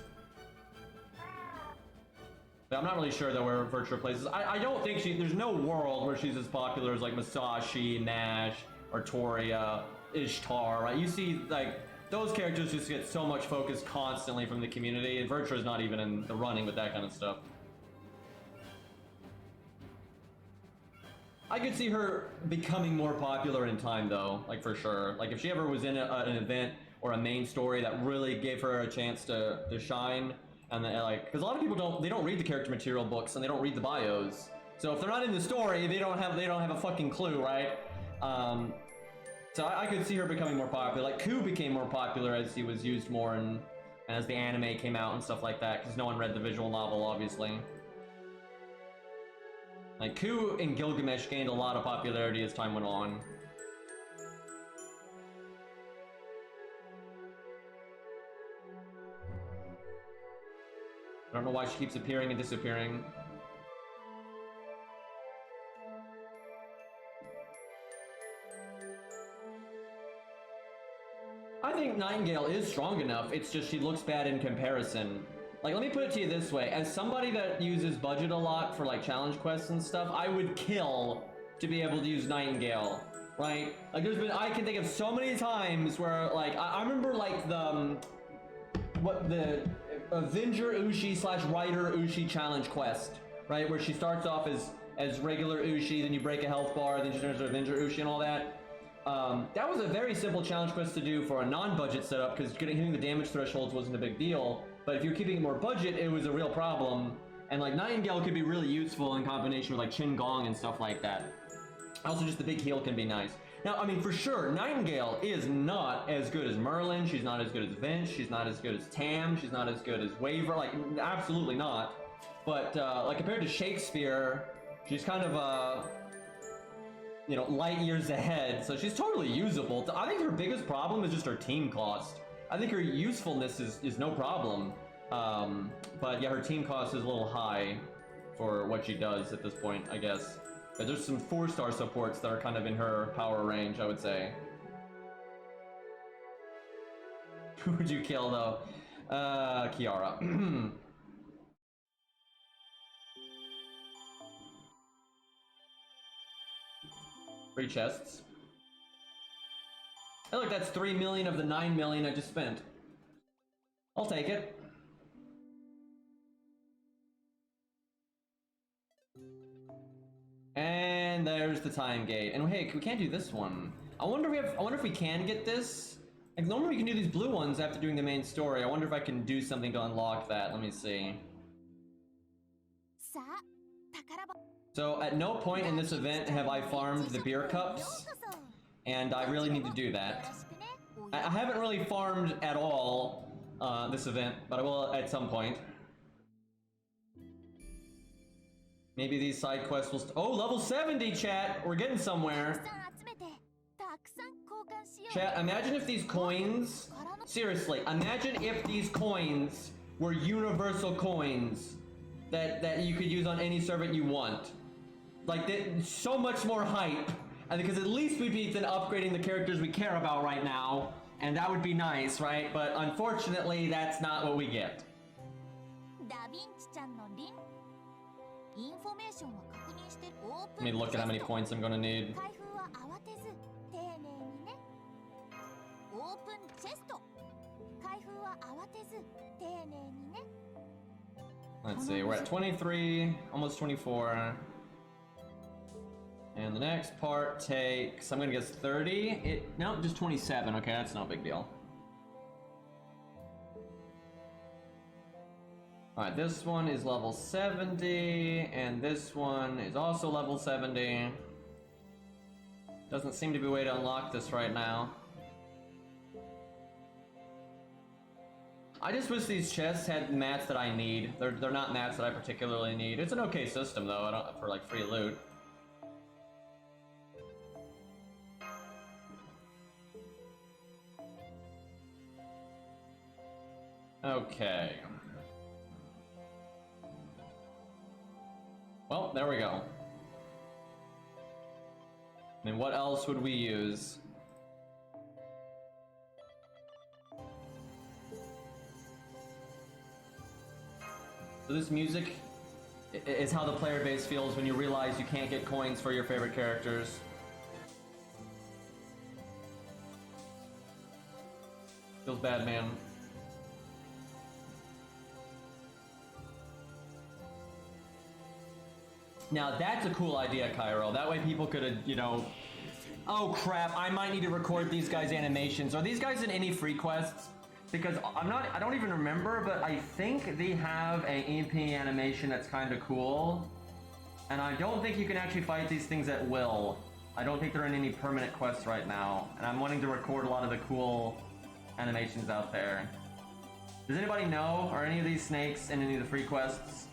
But I'm not really sure though where Virtua places. I don't think there's no world where she's as popular as like Masashi, Nash, or Toria, Ishtar, right? You see like, those characters just get so much focus constantly from the community, and Virtua's not even in the running with that kind of stuff. I could see her becoming more popular in time though, like for sure. Like if she ever was in an event or a main story that really gave her a chance to shine, and then like, because a lot of people don't read the character material books and they don't read the bios. So if they're not in the story, they don't have a fucking clue, right? So I could see her becoming more popular. Like Ku became more popular as he was used more and as the anime came out and stuff like that, because no one read the visual novel, obviously. Like, Ku and Gilgamesh gained a lot of popularity as time went on. I don't know why she keeps appearing and disappearing. I think Nightingale is strong enough, it's just she looks bad in comparison. Like, let me put it to you this way. As somebody that uses budget a lot for, like, challenge quests and stuff, I would kill to be able to use Nightingale, right? Like, I can think of so many times where, like, I remember, like, the Avenger Ushi / Rider Ushi challenge quest, right? Where she starts off as regular Ushi, then you break a health bar, then she turns to Avenger Ushi and all that. That was a very simple challenge quest to do for a non-budget setup, because hitting the damage thresholds wasn't a big deal. But if you're keeping it more budget, it was a real problem. And like Nightingale could be really useful in combination with like Qin Gong and stuff like that. Also, just the big heal can be nice. Now, I mean, for sure, Nightingale is not as good as Merlin. She's not as good as Vince. She's not as good as Tam. She's not as good as Waver. Like, absolutely not. But like compared to Shakespeare, she's kind of you know, light years ahead. So she's totally usable. I think her biggest problem is just her team cost. I think her usefulness is no problem, but yeah, her team cost is a little high for what she does at this point, I guess. But there's some 4-star supports that are kind of in her power range, I would say. Who would you kill, though? Kiara. 3 chests. Hey, look, that's 3 million of the 9 million I just spent. I'll take it. And there's the time gate. And hey, we can't do this one. I wonder if we can get this. Like, normally we can do these blue ones after doing the main story. I wonder if I can do something to unlock that. Let me see. So at no point in this event have I farmed the beer cups, and I really need to do that. I haven't really farmed at all this event, but I will at some point. Maybe these side quests will oh, level 70, chat! We're getting somewhere. Chat, imagine if these coins... Seriously, imagine if these coins were universal coins that you could use on any servant you want. Like, so much more hype. And because at least we'd be then upgrading the characters we care about right now, and that would be nice, right? But unfortunately, that's not what we get. Let me look at how many points I'm gonna need. Let's see, we're at 23, almost 24. And the next part takes, I'm gonna guess 30. No, just 27. Okay, that's no big deal. Alright, this one is level 70, and this one is also level 70. Doesn't seem to be a way to unlock this right now. I just wish these chests had mats that I need. They're not mats that I particularly need. It's an okay system though, for like free loot. Okay. Well, there we go. I mean, what else would we use? So this music is how the player base feels when you realize you can't get coins for your favorite characters. Feels bad, man. Now that's a cool idea, Cairo. That way people could, you know... Oh crap, I might need to record these guys' animations. Are these guys in any free quests? Because I don't even remember, but I think they have an EP animation that's kind of cool. And I don't think you can actually fight these things at will. I don't think they're in any permanent quests right now. And I'm wanting to record a lot of the cool animations out there. Does anybody know? Are any of these snakes in any of the free quests?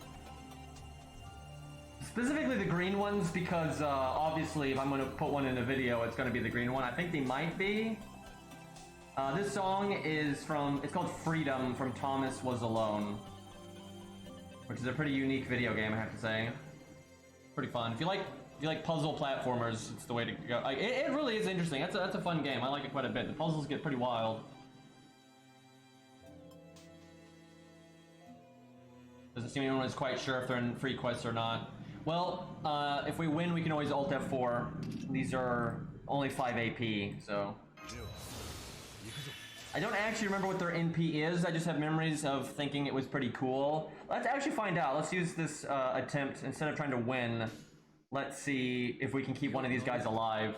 Specifically the green ones, because obviously if I'm going to put one in a video, it's going to be the green one. I think they might be. This song is from, it's called Freedom from Thomas Was Alone, which is a pretty unique video game, I have to say. Pretty fun. If you like puzzle platformers, it's the way to go. Like, it really is interesting. That's a fun game. I like it quite a bit. The puzzles get pretty wild. Doesn't seem anyone is quite sure if they're in free quests or not. Well, if we win, we can always Alt F4. These are only 5 AP, so... I don't actually remember what their NP is. I just have memories of thinking it was pretty cool. Let's actually find out. Let's use this attempt, instead of trying to win, let's see if we can keep one of these guys alive.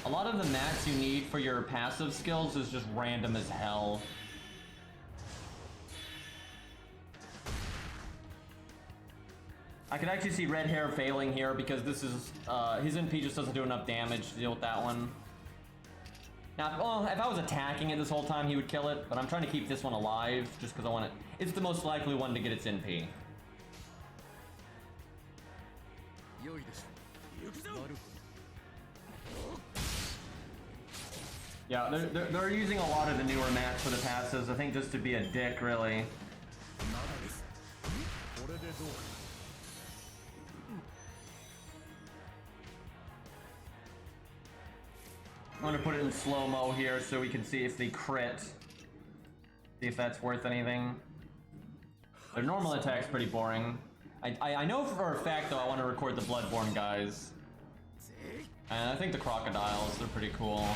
A lot of the mats you need for your passive skills is just random as hell. I could actually see Red Hair failing here because this is, his NP just doesn't do enough damage to deal with that one. Now, well, if I was attacking it this whole time, he would kill it, but I'm trying to keep this one alive just because I want it. It's the most likely one to get its NP. Yeah, they're using a lot of the newer mats for the passives, I think just to be a dick, really. I'm gonna put it in slow-mo here so we can see if they crit. See if that's worth anything. Their normal attack's pretty boring. I know for a fact, though, I want to record the Bloodborne guys. And I think the crocodiles, they're pretty cool.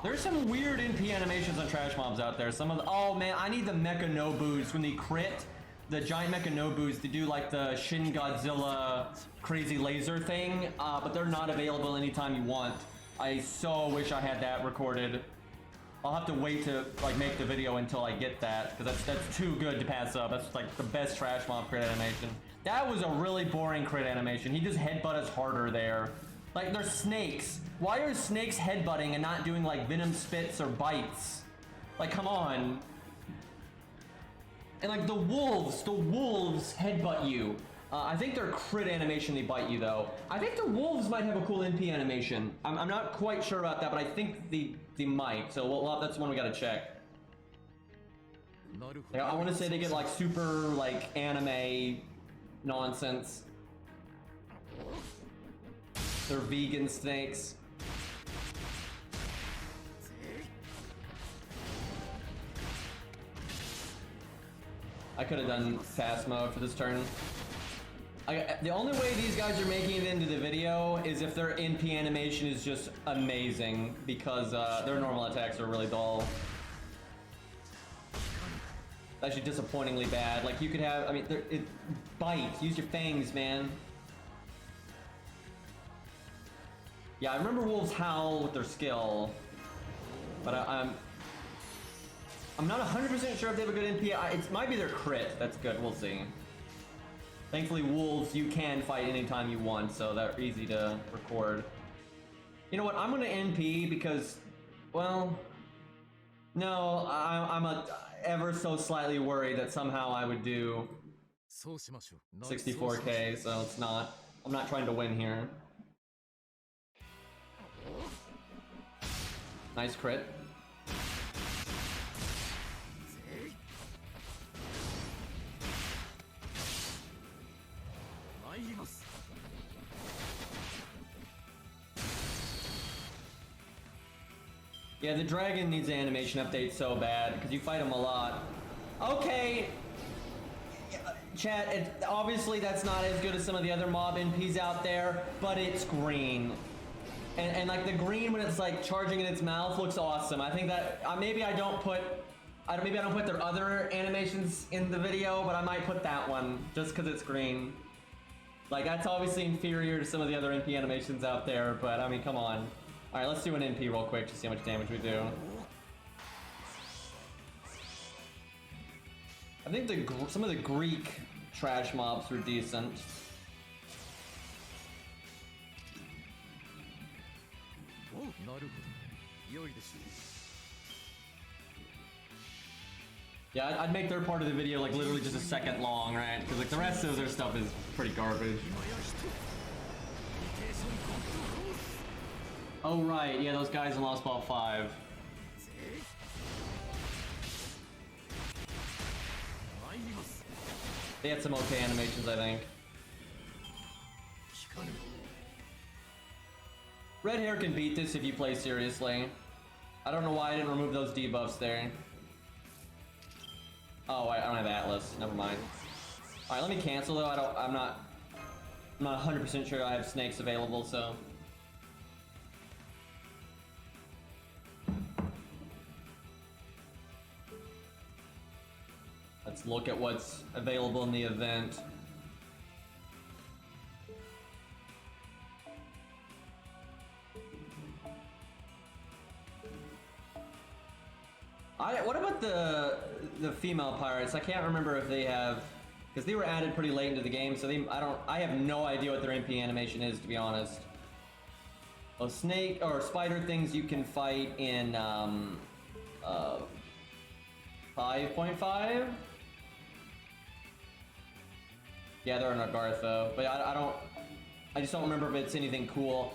There's some weird NP animations on trash mobs out there. Some of the, oh man, I need the Mecha Nobus. When they crit, the giant Mecha Nobus, they do like the Shin Godzilla crazy laser thing, but they're not available anytime you want. I so wish I had that recorded. I'll have to wait to like make the video until I get that, because that's too good to pass up. That's like the best trash mob crit animation. That was a really boring crit animation. He just headbutt us harder there. Like, they're snakes. Why are snakes headbutting and not doing like venom spits or bites? Like, come on. And like the wolves headbutt you. I think their crit animation, they bite you though. I think the wolves might have a cool NP animation. I'm not quite sure about that, but I think they might. So that's one we gotta check. Yeah, I want to say they get like super like anime nonsense. They're vegan snakes. I could have done fast mode for this turn. The only way these guys are making it into the video is if their NP animation is just amazing, because their normal attacks are really dull. It's actually disappointingly bad. Like, you could have, I mean, it bites. Use your fangs, man. Yeah, I remember wolves howl with their skill, but I'm not 100% sure if they have a good NP. It might be their crit. That's good. We'll see. Thankfully, wolves you can fight anytime you want, so they're easy to record. You know what? I'm gonna NP because, well, no, I'm ever so slightly worried that somehow I would do 64k, so it's not. I'm not trying to win here. Nice crit. Yeah, the dragon needs an animation update so bad, because you fight him a lot. Okay! Chat, obviously that's not as good as some of the other mob NPs out there, but it's green. And like the green when it's like charging in its mouth looks awesome. I think that, maybe I don't put their other animations in the video, but I might put that one, just because it's green. Like, that's obviously inferior to some of the other NP animations out there, but I mean, come on. Alright, let's do an NP real quick to see how much damage we do. I think some of the Greek trash mobs were decent. Yeah, I'd make their part of the video like literally just a second long, right? Because like the rest of their stuff is pretty garbage. Oh right, yeah, those guys in Lost Ball 5. They had some okay animations, I think. Red hair can beat this if you play seriously. I don't know why I didn't remove those debuffs there. Oh, I don't have Atlas. Never mind. All right, let me cancel though. I'm not 100% sure I have snakes available, so. Let's look at what's available in the event. What about the female pirates? I can't remember if they have, because they were added pretty late into the game, so I have no idea what their NP animation is, to be honest. Oh, snake or spider things you can fight in 5.5. Yeah, they're in Agartha, but I just don't remember if it's anything cool.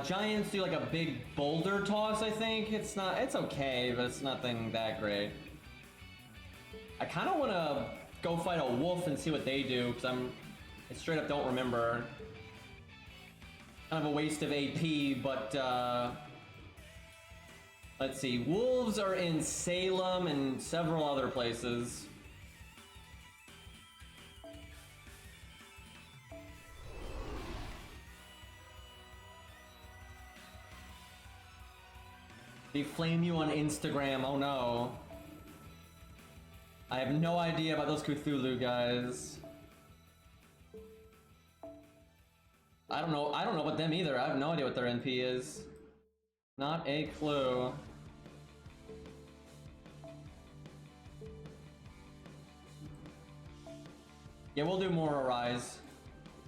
Giants do like a big boulder toss, I think. It's okay, but it's nothing that great. I kind of want to go fight a wolf and see what they do, because I straight up don't remember. Kind of a waste of AP, but let's see. Wolves are in Salem and several other places. They flame you on Instagram, oh no. I have no idea about those Cthulhu guys. I don't know about them either. I have no idea what their NP is. Not a clue. Yeah, we'll do more Arise.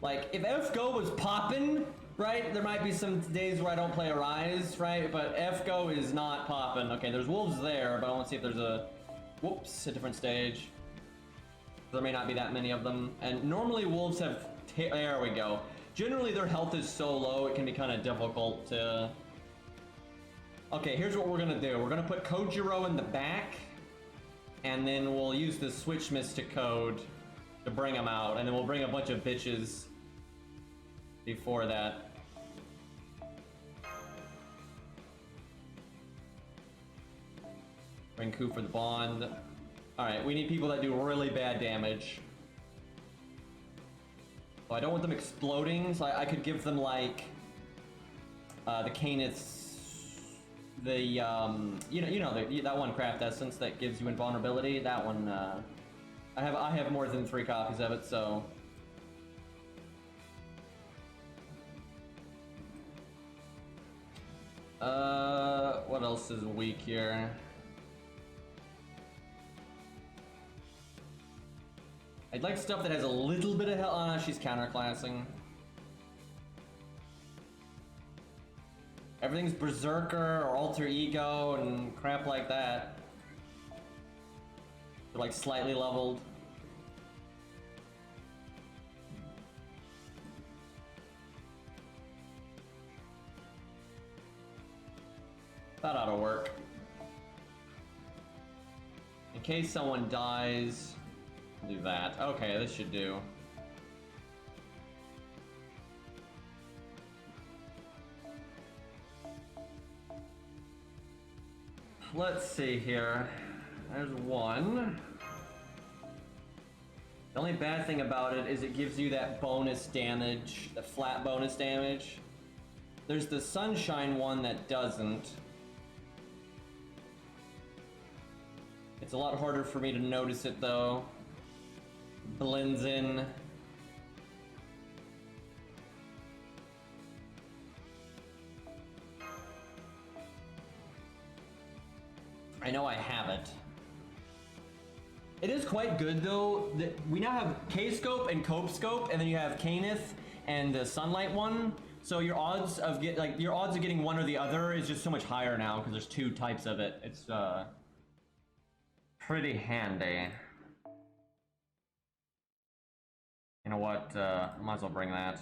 Like, if FGO was poppin', right, there might be some days where I don't play Arise, right? But FGO is not poppin'. Okay, there's wolves there, but I want to see if there's a... Whoops, a different stage. There may not be that many of them. And normally wolves have... There we go. Generally, their health is so low, it can be kind of difficult to... Okay, here's what we're gonna do. We're gonna put Kojiro in the back, and then we'll use the Switch Mystic Code to bring them out, and then we'll bring a bunch of bitches before that. Bring Ku for the bond. Alright, we need people that do really bad damage. So I don't want them exploding, so I could give them like the Canis, the you know that one craft essence that gives you invulnerability. That one I have more than 3 copies of it, so what else is weak here? I'd like stuff that has a little bit of health. Oh, no, she's counterclassing. Everything's Berserker or Alter Ego and crap like that. They're like slightly leveled. That ought to work. In case someone dies, do that. Okay, this should do. Let's see here. There's one. The only bad thing about it is it gives you that bonus damage, the flat bonus damage. There's the Sunshine one that doesn't. It's a lot harder for me to notice it though. Blends in. I know I have it. It is quite good though. We now have K-Scope and Cope Scope, and then you have Canith and the Sunlight one. So your odds of getting one or the other is just so much higher now because there's 2 types of it. It's pretty handy. You know what? Might as well bring that.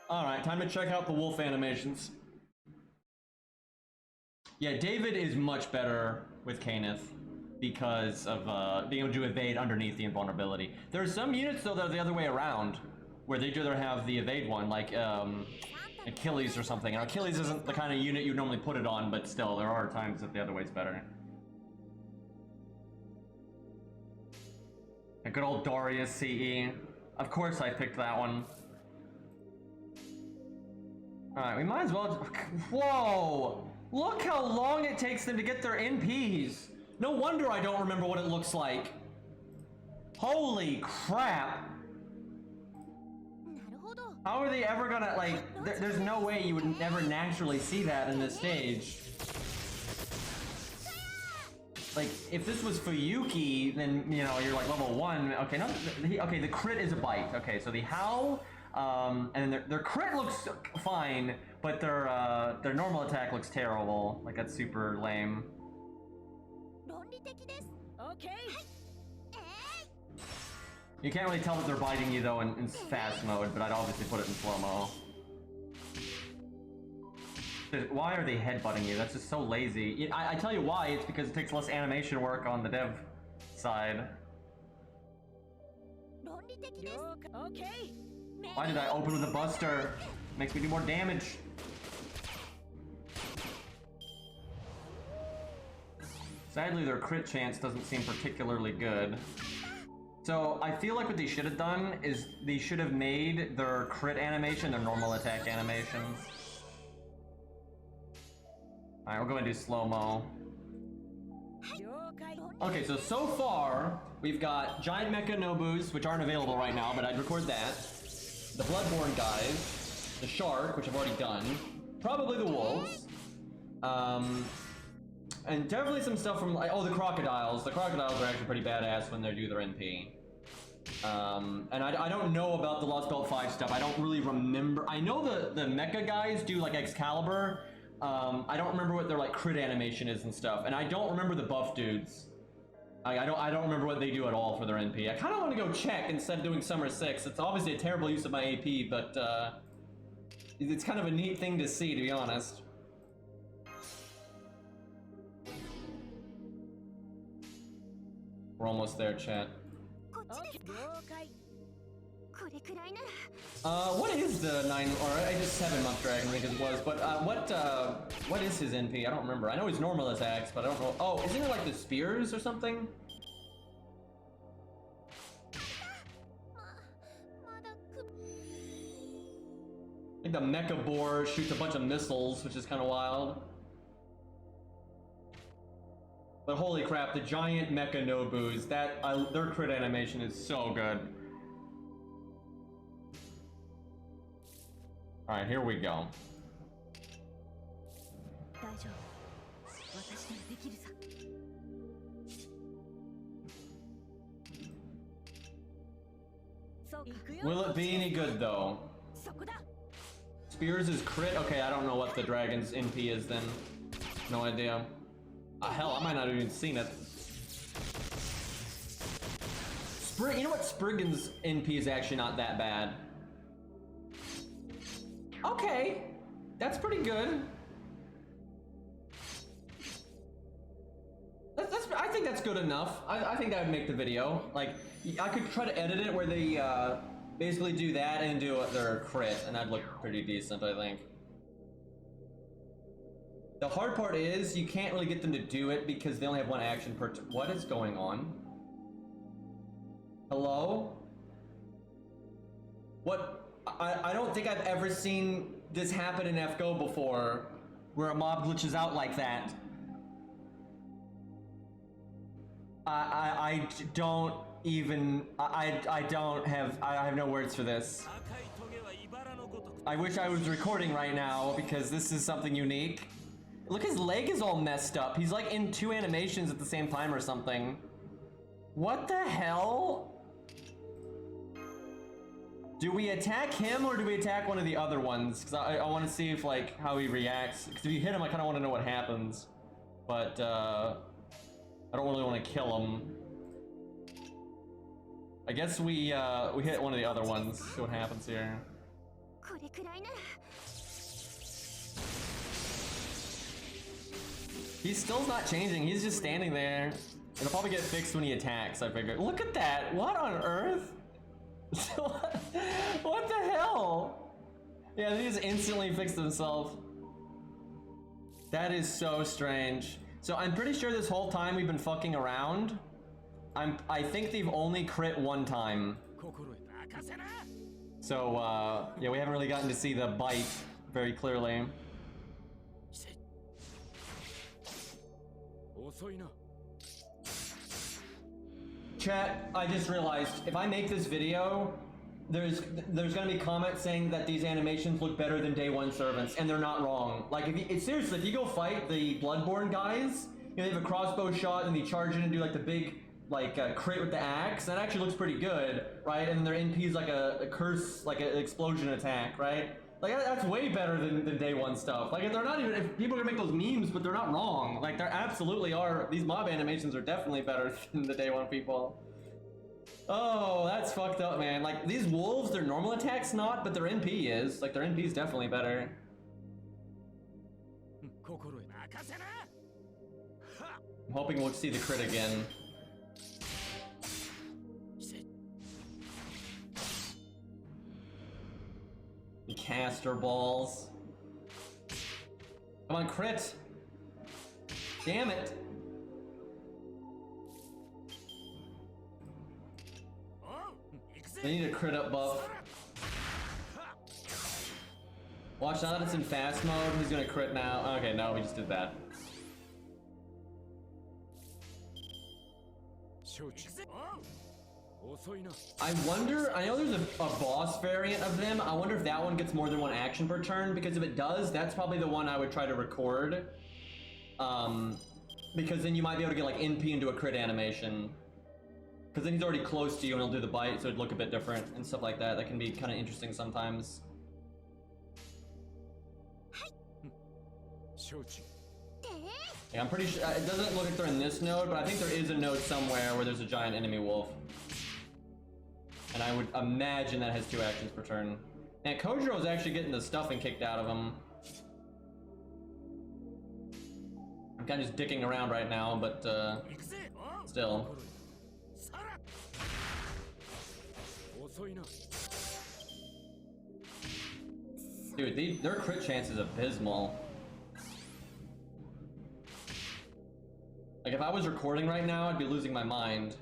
Alright, time to check out the wolf animations. Yeah, David is much better with Canith because of being able to evade underneath the invulnerability. There are some units though that are the other way around, where they either have the evade one, like Achilles or something. And Achilles isn't the kind of unit you normally put it on, but still, there are times that the other way's better. A good old Darius CE. Of course I picked that one. Alright, we might as well... Whoa! Look how long it takes them to get their NPs! No wonder I don't remember what it looks like. Holy crap! How are they ever gonna, like... There's no way you would never naturally see that in this stage. Like, if this was Fuyuki, then, you know, you're like level 1. Okay, no, okay, the crit is a bite. Okay, so the Howl... and then their crit looks fine, but their normal attack looks terrible. Like, that's super lame.
Okay.
You can't really tell that they're biting you though in fast mode, but I'd obviously put it in slow-mo. Why are they headbutting you? That's just so lazy. I tell you why, it's because it takes less animation work on the dev side.
Okay.
Why did I open with a buster? Makes me do more damage. Sadly, their crit chance doesn't seem particularly good. So I feel like what they should have done is they should have made their crit animation their normal attack animations. Alright, we'll go and do slow-mo. Okay, so far, we've got Giant Mecha Nobus, which aren't available right now, but I'd record that. The Bloodborne guys. The Shark, which I've already done. Probably the Wolves. And definitely some stuff from, like, oh, the Crocodiles. The Crocodiles are actually pretty badass when they do their NP. And I don't know about the Lost Belt 5 stuff. I don't really remember. I know the Mecha guys do, like, Excalibur. I don't remember what their, like, crit animation is and stuff. And I don't remember the buff dudes. I don't remember what they do at all for their NP. I kind of want to go check instead of doing Summer 6. It's obviously a terrible use of my AP, but it's kind of a neat thing to see, to be honest. We're almost there, chat. What is the 9 or I just 7-month dragon? I think it was, but what is his NP? I don't remember. I know his normal attacks, but I don't know. Oh, isn't it like the spears or something? I think the Mecha Boar shoots a bunch of missiles, which is kind of wild. But holy crap, the giant Mecha Nobus, their crit animation is so good. Alright, here we go. Will it be any good though? Spears is crit? Okay, I don't know what the dragon's NP is then. No idea. Hell, I might not have even seen it. You know what? Spriggan's NP is actually not that bad. Okay, that's pretty good. I think that's good enough. I think that would make the video. Like, I could try to edit it where they basically do that and do their crit, and that'd look pretty decent, I think. The hard part is you can't really get them to do it because they only have one action per turn. What is going on? Hello? What? I don't think I've ever seen this happen in FGO before, where a mob glitches out like that. I don't even, I have no words for this. I wish I was recording right now because this is something unique. Look, his leg is all messed up. He's like in 2 animations at the same time or something. What the hell? Do we attack him or do we attack one of the other ones? Because I want to see if, like, how he reacts. Because if you hit him, I kind of want to know what happens. But I don't really want to kill him. I guess we hit one of the other ones. See what happens here. He's still not changing. He's just standing there. It'll probably get fixed when he attacks, I figure. Look at that. What on earth? What the hell? Yeah, he just instantly fixed himself. That is so strange. So I'm pretty sure this whole time we've been fucking around. I think they've only crit 1 time. So yeah, we haven't really gotten to see the bite very clearly. Chat, I just realized if I make this video, there's gonna be comments saying that these animations look better than Day 1 servants, and they're not wrong. Like, seriously, if you go fight the Bloodborne guys, you know, they have a crossbow shot and they charge in and do like the big crit with the axe. That actually looks pretty good, right? And their NP is like a curse, like an explosion attack, right? Like, that's way better than Day 1 stuff. Like, they're not even, if people are gonna make those memes, but they're not wrong. Like, there absolutely are, these mob animations are definitely better than the Day 1 people. Oh, that's fucked up, man. Like, these wolves, their normal attack's not, but their NP is. Like, their NP is definitely better. I'm hoping we'll see the crit again. The caster balls. Come on, crit! Damn it! They need a crit up buff. Watch, now that it's in fast mode, he's gonna crit now. Okay, no, we just did that. I wonder, I know there's a boss variant of them. I wonder if that one gets more than one action per turn, because if it does, that's probably the one I would try to record. Because then you might be able to get like NP into a crit animation. Because then he's already close to you and he'll do the bite, so it'd look a bit different and stuff like that. That can be kind of interesting sometimes. Yeah, I'm pretty sure, it doesn't look like they're in this node, but I think there is a node somewhere where there's a giant enemy wolf. And I would imagine that has 2 actions per turn. And Kojiro's actually getting the stuffing kicked out of him. I'm kind of just dicking around right now, but still. Dude, their crit chance is abysmal. Like, if I was recording right now, I'd be losing my mind.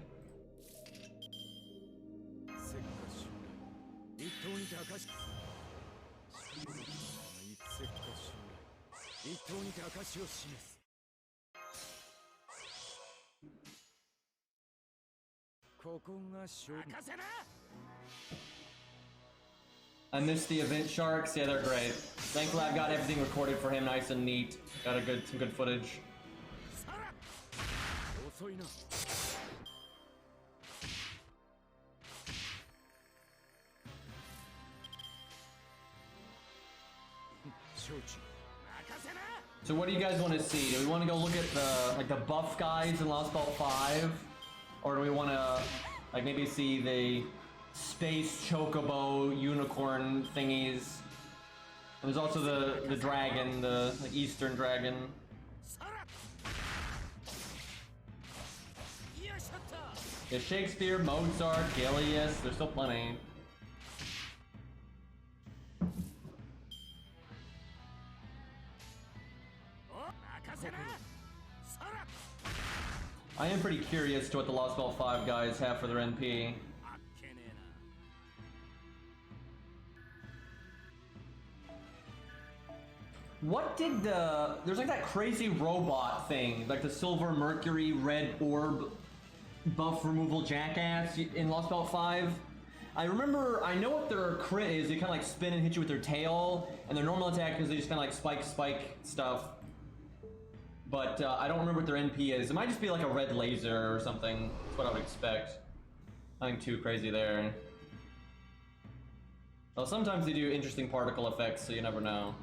I missed the event sharks. Yeah, they're great. Thankfully, I've got everything recorded for him, nice and neat. Got some good footage. So what do you guys want to see? Do we want to go look at the buff guys in Lost Belt 5? Or do we want to like maybe see the space chocobo unicorn thingies? And there's also the dragon, the like eastern dragon. Yeah, Shakespeare, Mozart, Gillius, there's still plenty. I am pretty curious to what the Lost Belt 5 guys have for their NP. What did there's like that crazy robot thing, like the silver mercury red orb buff removal jackass in Lost Belt 5. I know what their crit is. They kind of like spin and hit you with their tail, and their normal attack is they just kind of like spike stuff. But I don't remember what their NP is. It might just be like a red laser or something. That's what I would expect. Nothing too crazy there. Well, sometimes they do interesting particle effects, so you never know.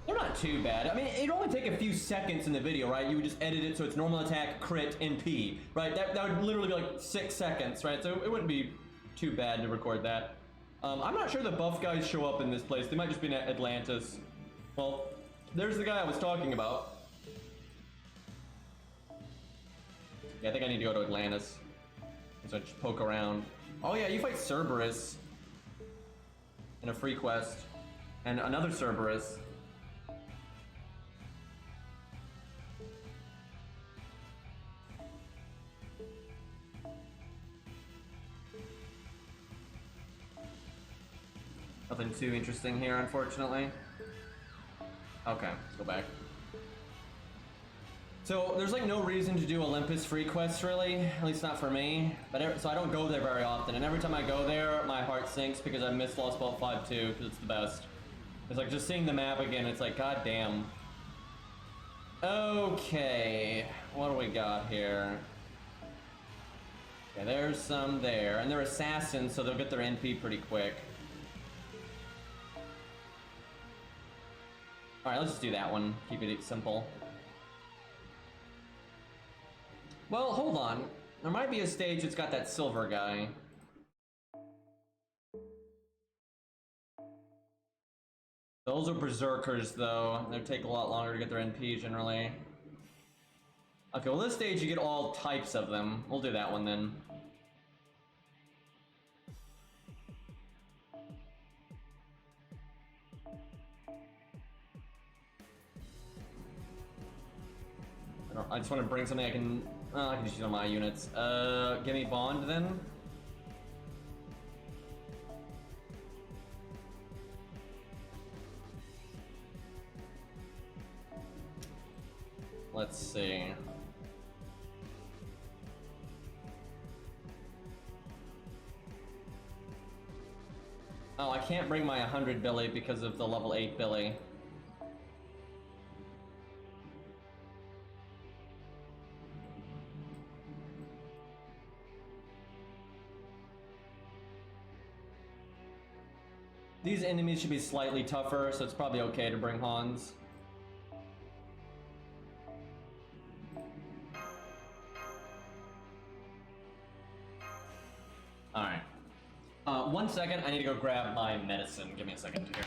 They're not too bad. I mean, it'd only take a few seconds in the video, right? You would just edit it so it's normal attack, crit, NP, right? That would literally be like 6 seconds, right? So it wouldn't be too bad to record that. I'm not sure the buff guys show up in this place. They might just be in Atlantis. Well, there's the guy I was talking about. Yeah, I think I need to go to Atlantis. So just poke around. Oh yeah, you fight Cerberus in a free quest. And another Cerberus. Nothing too interesting here, unfortunately. Okay, let's go back. So there's like no reason to do Olympus free quests really, at least not for me. But so I don't go there very often, and every time I go there, my heart sinks because I miss Lost Belt 5 too, because it's the best. It's like just seeing the map again. It's like, god damn. Okay, what do we got here? Okay, there's some there, and they're assassins, so they'll get their NP pretty quick. All right, let's just do that one. Keep it simple. Well, hold on. There might be a stage that's got that silver guy. Those are berserkers, though. They take a lot longer to get their NP, generally. Okay, well, this stage you get all types of them. We'll do that one, then. I just want to bring something I can just use on my units. Give me Bond then. Let's see. Oh, I can't bring my 100 Billy because of the level 8 Billy. These enemies should be slightly tougher, so it's probably okay to bring Hans. Alright. 1 second, I need to go grab my medicine. Give me a second here.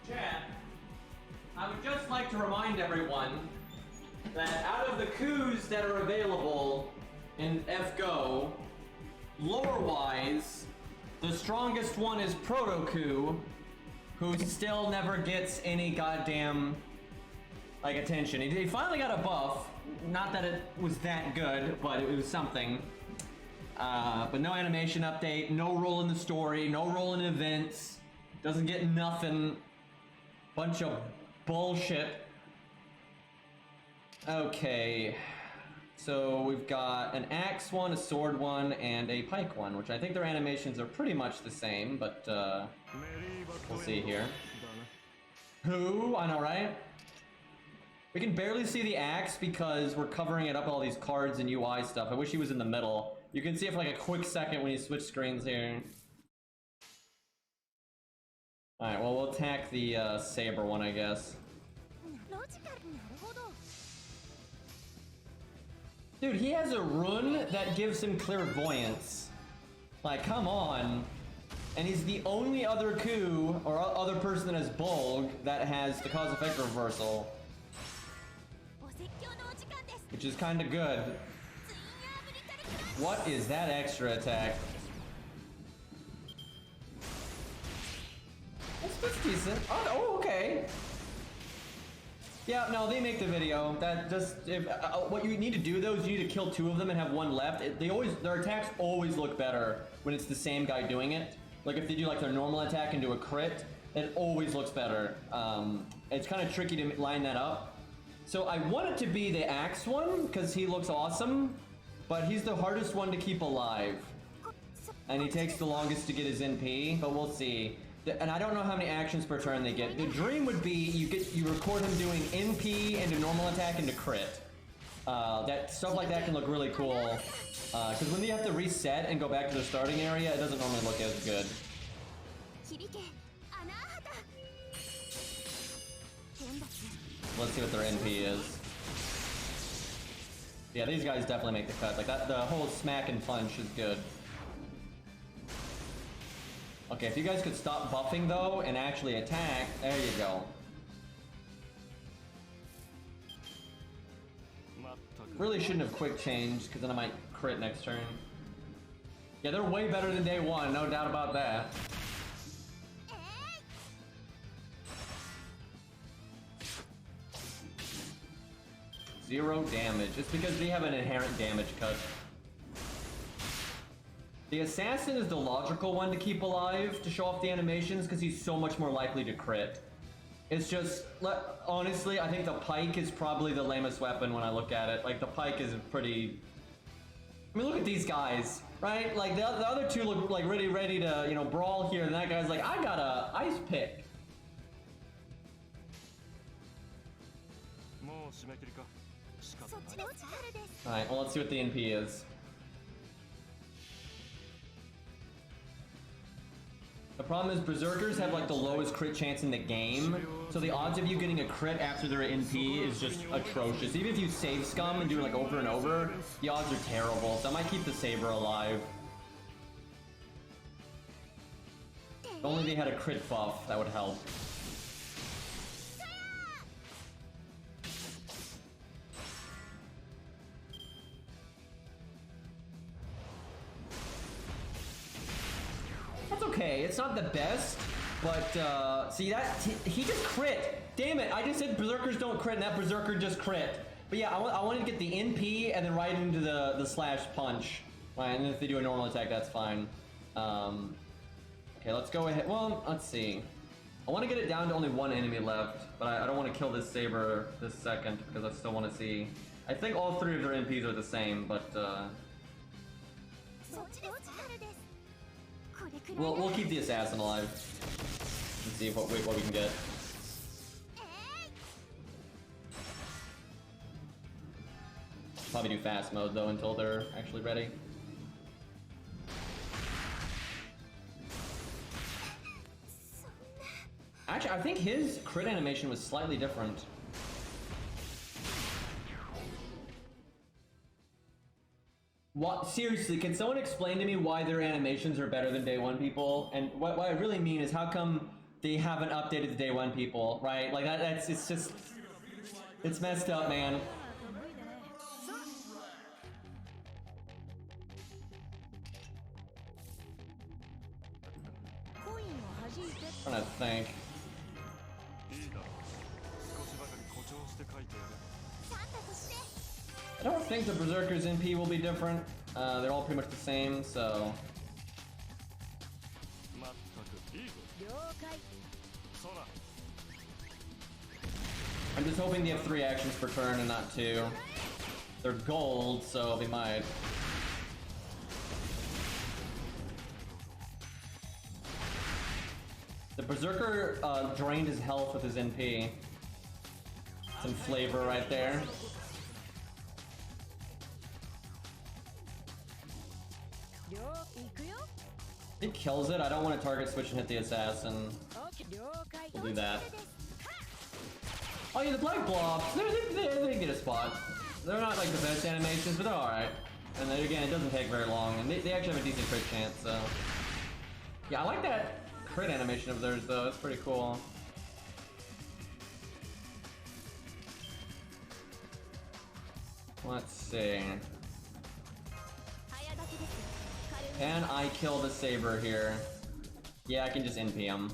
Chat, I would just like to remind everyone that out of the coups that are available in FGO, lore-wise, the strongest one is Proto-Coup, who still never gets any goddamn, like, attention. He finally got a buff. Not that it was that good, but it was something. But no animation update, no role in the story, no role in events, doesn't get nothing. Bunch of bullshit. Okay, so we've got an axe one, a sword one, and a pike one, which I think their animations are pretty much the same, but we'll see here. Who? I know, right? We can barely see the axe because we're covering it up with all these cards and UI stuff. I wish he was in the middle. You can see it for like a quick second when you switch screens here. Alright, well, we'll attack the saber one, I guess. Dude, he has a rune that gives him clairvoyance. Like, come on. And he's the only other coup, or other person that has Bulg, that has the cause effect reversal. Which is kinda good. What is that extra attack? That's decent. Oh, okay. Yeah, no, they make the video. That just what you need to do though is you need to kill 2 of them and have 1 left. Their attacks always look better when it's the same guy doing it. Like if they do like their normal attack and do a crit, it always looks better. It's kind of tricky to line that up. So I want it to be the axe one because he looks awesome, but he's the hardest one to keep alive, and he takes the longest to get his NP. But we'll see. And I don't know how many actions per turn they get. The dream would be you record him doing NP into normal attack into crit. That stuff like that can look really cool. Because when you have to reset and go back to the starting area, it doesn't normally look as good. Let's see what their NP is. Yeah, these guys definitely make the cut. Like that, the whole smack and punch is good. Okay, if you guys could stop buffing though and actually attack, there you go. Really shouldn't have quick changed because then I might crit next turn. Yeah, they're way better than day 1, no doubt about that. Zero damage. It's because they have an inherent damage cut. The assassin is the logical one to keep alive to show off the animations because he's so much more likely to crit. It's just, honestly, I think the pike is probably the lamest weapon when I look at it. Like, the pike is pretty... I mean, look at these guys, right? Like, the other two look like really ready to, you know, brawl here, and that guy's like, I got a ice pick. Alright, well, let's see what the NP is. The problem is Berserkers have like the lowest crit chance in the game, so the odds of you getting a crit after their NP is just atrocious. Even if you save scum and do it like over and over, the odds are terrible, so I might keep the Saber alive. If only they had a crit buff, that would help. That's okay, it's not the best, but see that, he just crit. Damn it, I just said Berserkers don't crit and that Berserker just crit. But yeah, I wanted to get the NP and then right into the slash punch. Right, and then if they do a normal attack, that's fine. Okay, let's go ahead. Well, let's see. I want to get it down to only one enemy left, but I don't want to kill this Saber this second because I still want to see. I think all three of their NPs are the same, but we'll keep the assassin alive and see what we can get. Probably do fast mode though until they're actually ready. Actually, I think his crit animation was slightly different. What? Seriously, can someone explain to me why their animations are better than day one people? And what I really mean is how come they haven't updated the day one people, right? Like it's just, it's messed up, man. I'm trying to think. I don't think the Berserker's NP will be different. They're all pretty much the same, so... I'm just hoping they have 3 actions per turn and not 2. They're gold, so they might. The Berserker drained his health with his NP. Some flavor right there. He kills it. I don't want to target switch and hit the assassin. We'll do that. Oh yeah, the black blobs. They get a spot. They're not like the best animations, but they're alright. And then again, it doesn't take very long, and they actually have a decent crit chance, so... Yeah, I like that crit animation of theirs though, it's pretty cool. Let's see. Can I kill the Saber here? Yeah, I can just NP him.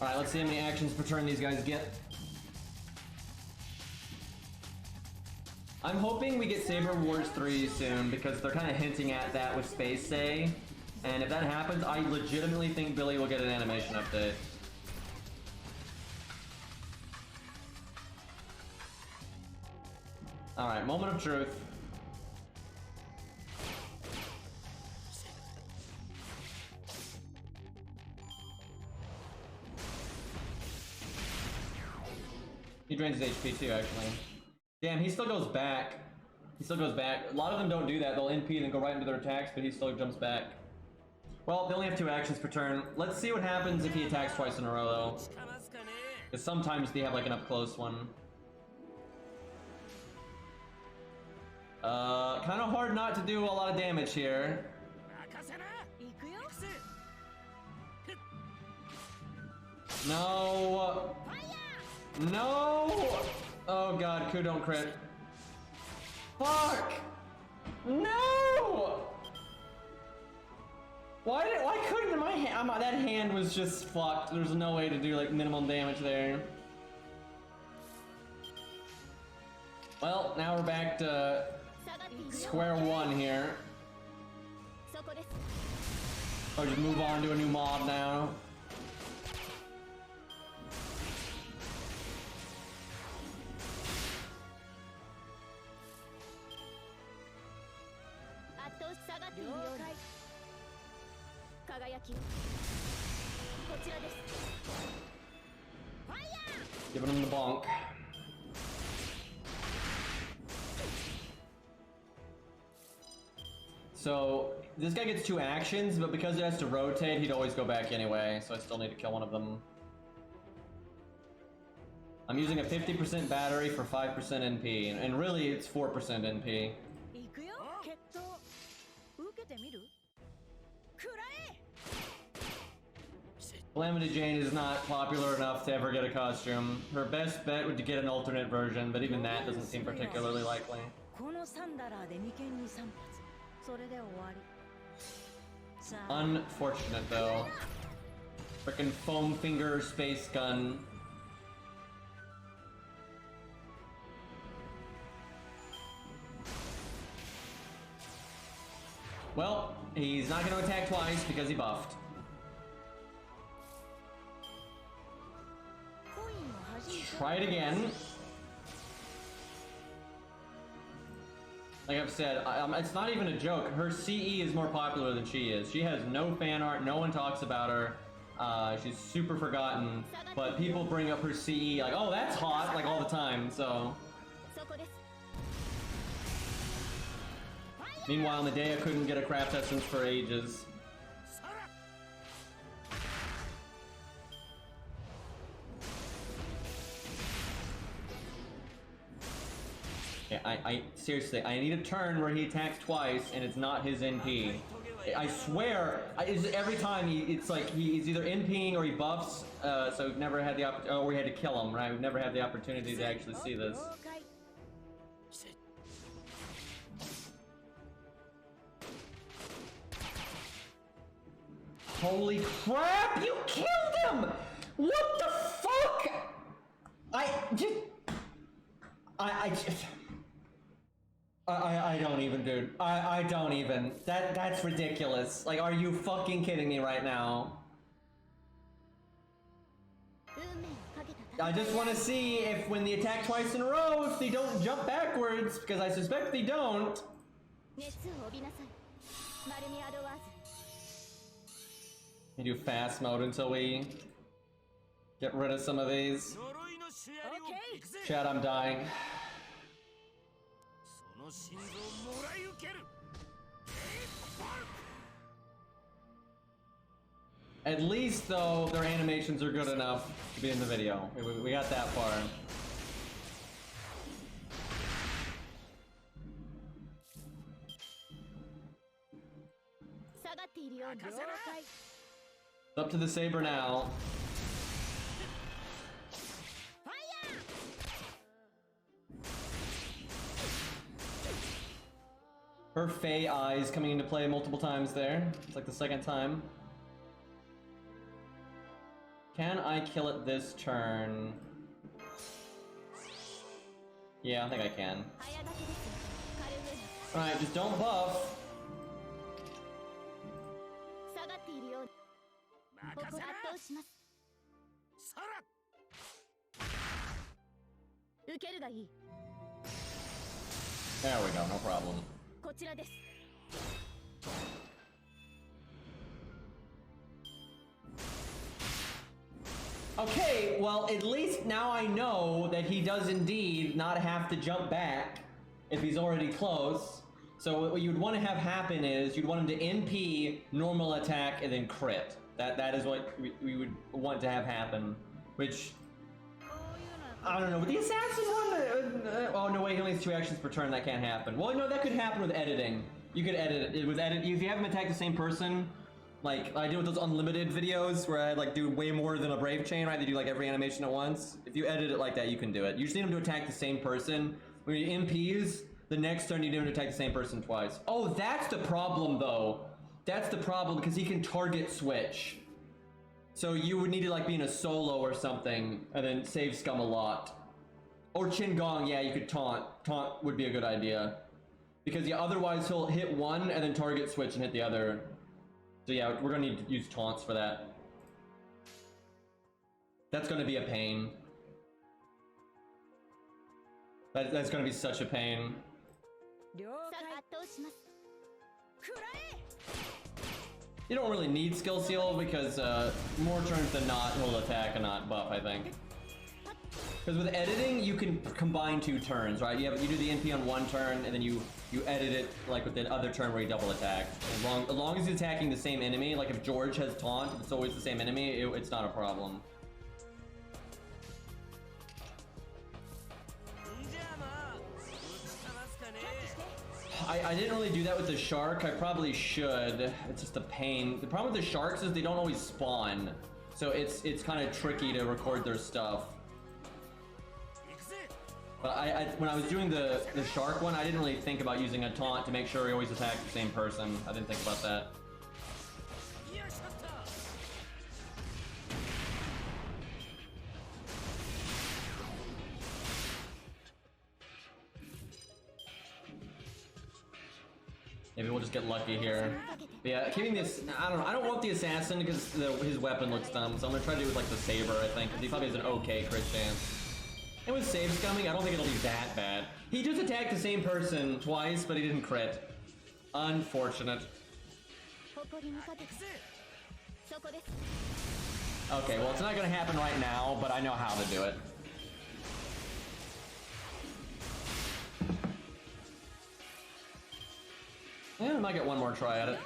Alright, let's see how many actions per turn these guys get. I'm hoping we get Saber Wars 3 soon, because they're kind of hinting at that with Space Say. And if that happens, I legitimately think Billy will get an animation update. Alright, moment of truth. He drains his HP too, actually. Damn, he still goes back. He still goes back. A lot of them don't do that. They'll NP and then go right into their attacks, but he still jumps back. Well, they only have 2 actions per turn. Let's see what happens if he attacks twice in a row, though. Because sometimes they have like an up-close one. Kind of hard not to do a lot of damage here. No! No! Oh god, Ku don't crit. Fuck! No! Why couldn't my hand? That hand was just fucked. There's no way to do like minimum damage there. Well, now we're back to square one here. Or just move on to a new mod now. Giving him the bonk. So, this guy gets 2 actions, but because it has to rotate, he'd always go back anyway, so I still need to kill one of them. I'm using a 50% battery for 5% NP, and really it's 4% NP. Calamity Jane is not popular enough to ever get a costume. Her best bet would be to get an alternate version, but even that doesn't seem particularly likely. Unfortunate though. Frickin' foam finger space gun. Well, he's not gonna attack twice because he buffed. Try it again. Like I've said, it's not even a joke. Her CE is more popular than she is. She has no fan art, no one talks about her. She's super forgotten, but people bring up her CE like, oh, that's hot, like all the time, so. Meanwhile, Medea couldn't get a craft essence for ages. Yeah, I seriously, I need a turn where he attacks twice and it's not his NP. I swear, every time it's like he's either NPing or he buffs, so we've never had the opportunity, or we had to kill him, right? We've never had the opportunity to actually see this. Holy crap, you killed him! What the fuck? I don't even, dude. I don't even. That's ridiculous. Like, are you fucking kidding me right now? I just want to see if when they attack twice in a row, if they don't jump backwards, because I suspect they don't. We do fast mode until we get rid of some of these.
Okay.
Chad, I'm dying. At least, though, their animations are good enough to be in the video. We got that far. It's up to the Saber now. Her Fey eyes coming into play multiple times there. It's like the second time. Can I kill it this turn? Yeah, I think I can. Alright, just don't buff. There we go, no problem. Okay, well, at least now I know that he does indeed not have to jump back if he's already close. So what you'd want to have happen is you'd want him to NP, normal attack, and then crit. That is what we would want to have happen, which I don't know. With the assassin one, oh no, wait, he only has 2 actions per turn. That can't happen. Well, no, that could happen with editing. You could edit it with edit. If you have him attack the same person, like I did with those unlimited videos where I like do way more than a brave chain, right? They do like every animation at once. If you edit it like that, you can do it. You just need him to attack the same person. When he MPs, the next turn you need him to attack the same person twice. Oh, that's the problem though. That's the problem because he can target switch. So you would need to like be in a solo or something and then save scum a lot. Or Qingong, yeah, you could taunt. Taunt would be a good idea. Because yeah, otherwise he'll hit one and then target switch and hit the other. So yeah, we're gonna need to use taunts for that. That's gonna be a pain. That's gonna be such a pain. You don't really need skill seal because more turns than not he'll attack and not buff, I think. Because with editing, you can combine 2 turns, right? You do the NP on 1 turn, and then you edit it like with the other turn where you double attack. As long as he's attacking the same enemy, like if George has taunt, it's always the same enemy, it's not a problem. I didn't really do that with the shark. I probably should. It's just a pain. The problem with the sharks is they don't always spawn, so it's kind of tricky to record their stuff. But when I was doing the shark one, I didn't really think about using a taunt to make sure he always attacked the same person. I didn't think about that. Maybe we'll just get lucky here. But yeah, keeping this, I don't know. I don't want the assassin because his weapon looks dumb, so I'm gonna try to do it with like the saber, I think, because he probably has an okay crit chance. And with saves coming, I don't think it'll be that bad. He just attacked the same person twice, but he didn't crit. Unfortunate. Okay, well, it's not gonna happen right now, but I know how to do it. Yeah, I might get one more try at it.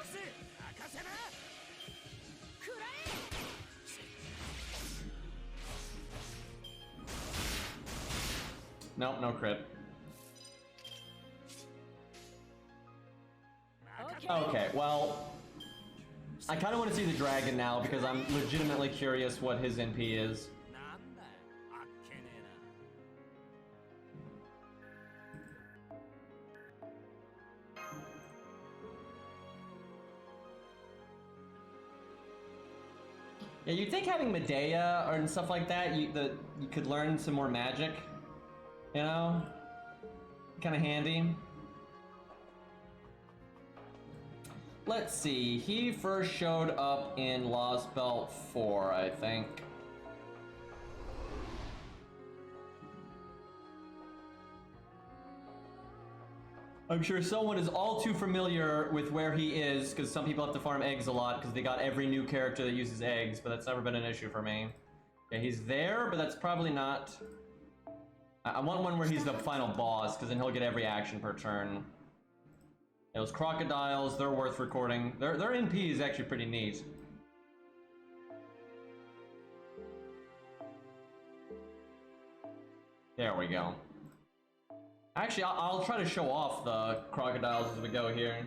Nope, no crit. Okay, well, I kind of want to see the dragon now because I'm legitimately curious what his NP is. Yeah, you'd think having Medea or and stuff like that, you could learn some more magic. You know? Kind of handy. Let's see. He first showed up in Lost Belt 4, I think. I'm sure someone is all too familiar with where he is, because some people have to farm eggs a lot because they got every new character that uses eggs, but that's never been an issue for me. Okay, he's there, but that's probably not... I want one where he's the final boss, because then he'll get every action per turn. Those crocodiles, they're worth recording. Their NP is actually pretty neat. There we go. Actually, I'll try to show off the crocodiles as we go here.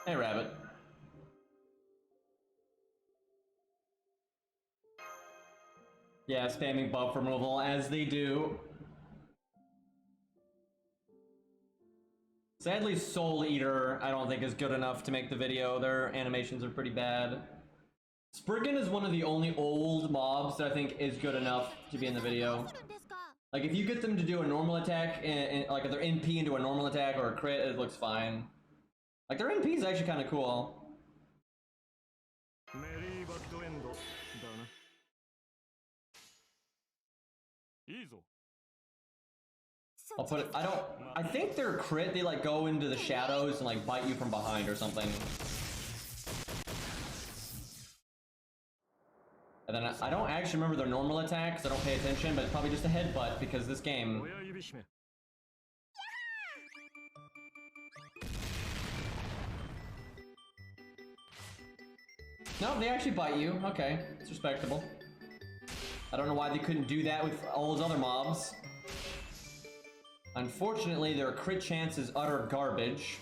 Hey, Rabbit. Yeah, spamming buff removal as they do. Sadly, Soul Eater, I don't think is good enough to make the video. Their animations are pretty bad. Spriggan is one of the only old mobs that I think is good enough to be in the video. Like, if you get them to do a normal attack, and like if their NP into a normal attack or a crit, it looks fine. Like, their NP is actually kind of cool. I'll put it, I think they're crit, they like go into the shadows and like bite you from behind or something. And then I don't actually remember their normal attacks, I don't pay attention, but it's probably just a headbutt because this game. No, they actually bite you. Okay, it's respectable. I don't know why they couldn't do that with all those other mobs. Unfortunately, their crit chance is utter garbage.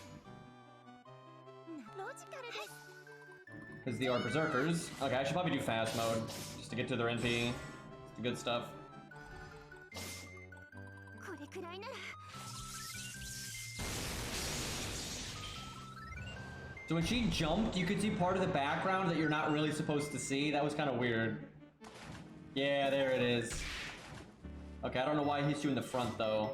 Because they are berserkers. Okay, I should probably do fast mode, just to get to their NP. It's the good stuff. So when she jumped, you could see part of the background that you're not really supposed to see. That was kind of weird. Yeah, there it is. Okay, I don't know why he's doing the front, though.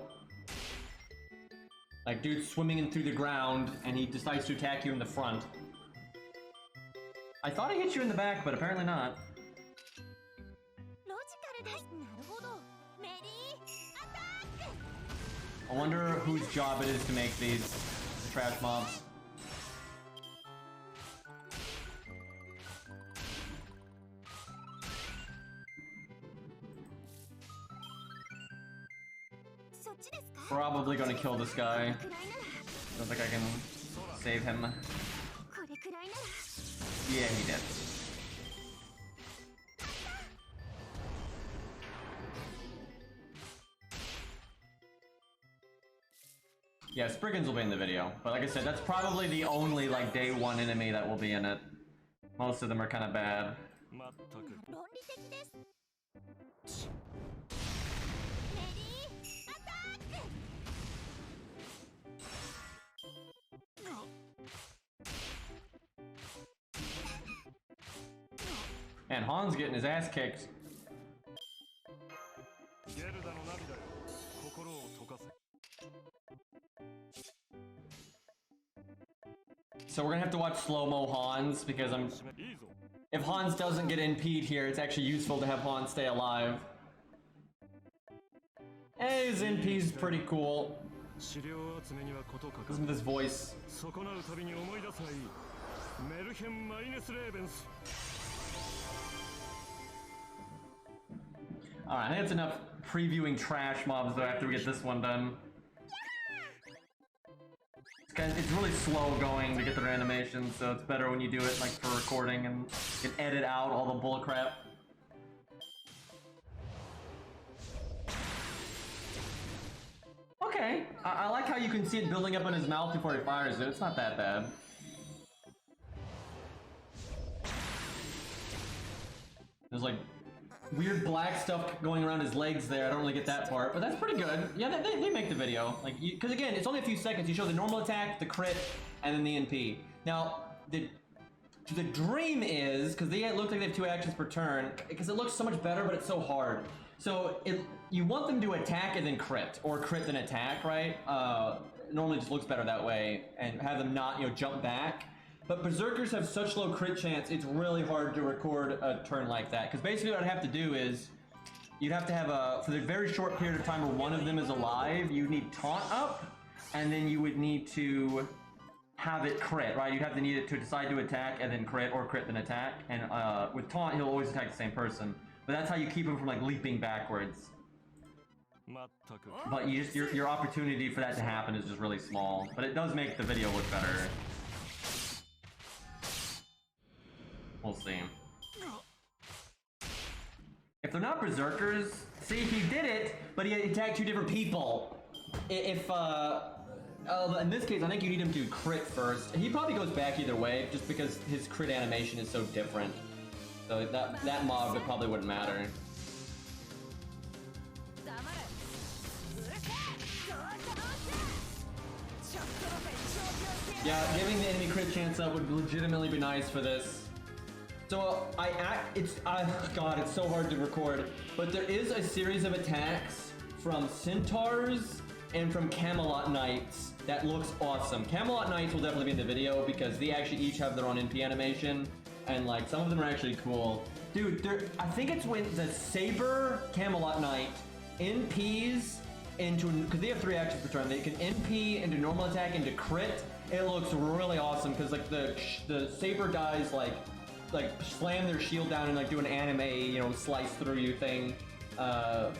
Like, dude's swimming in through the ground, and he decides to attack you in the front. I thought I hit you in the back, but apparently not. I wonder whose job it is to make these trash mobs. Probably gonna kill this guy. Don't think I can save him. Yeah, he did. Yeah, Spriggans will be in the video, but like I said, that's probably the only like day one enemy that will be in it. Most of them are kind of bad. And Han's getting his ass kicked. So we're gonna have to watch slow-mo Hans because if Hans doesn't get NP'd here, it's actually useful to have Hans stay alive. Hey, his NP's pretty cool. Listen to this voice. Alright, I think it's enough previewing trash mobs though after we get this one done. It's really slow going to get their animations, so it's better when you do it like for recording and you can edit out all the bullcrap. Okay, I like how you can see it building up in his mouth before he fires it. It's not that bad. There's like weird black stuff going around his legs there. I don't really get that part, but that's pretty good. Yeah, they make the video. Like, because again, it's only a few seconds. You show the normal attack, the crit, and then the NP. Now, the dream is, because they look like they have 2 actions per turn, because it looks so much better, but it's so hard. So, you want them to attack and then crit, or crit then attack, right? Normally it just looks better that way, and have them not, jump back. But Berserkers have such low crit chance, it's really hard to record a turn like that. Because basically what I'd have to do is, you'd have to have for the very short period of time where one of them is alive, you need taunt up, and then you would need to have it crit, right? You'd have to need it to decide to attack and then crit, or crit then attack. And with taunt, he'll always attack the same person. But that's how you keep him from like leaping backwards. But your opportunity for that to happen is just really small. But it does make the video look better. We'll see. If they're not Berserkers, see, he did it, but he attacked 2 different people. If, in this case, I think you need him to crit first. He probably goes back either way, just because his crit animation is so different. So that mob, it probably wouldn't matter. Yeah, giving the enemy crit chance up would legitimately be nice for this. So God, it's so hard to record, but there is a series of attacks from Centaurs and from Camelot Knights that looks awesome. Camelot Knights will definitely be in the video because they actually each have their own NP animation, and like some of them are actually cool. Dude, I think it's when the Saber Camelot Knight NPs into, because they have 3 actions per turn, they can NP into normal attack into crit. It looks really awesome because like the Saber guys like slam their shield down and like do an anime, slice through you thing. And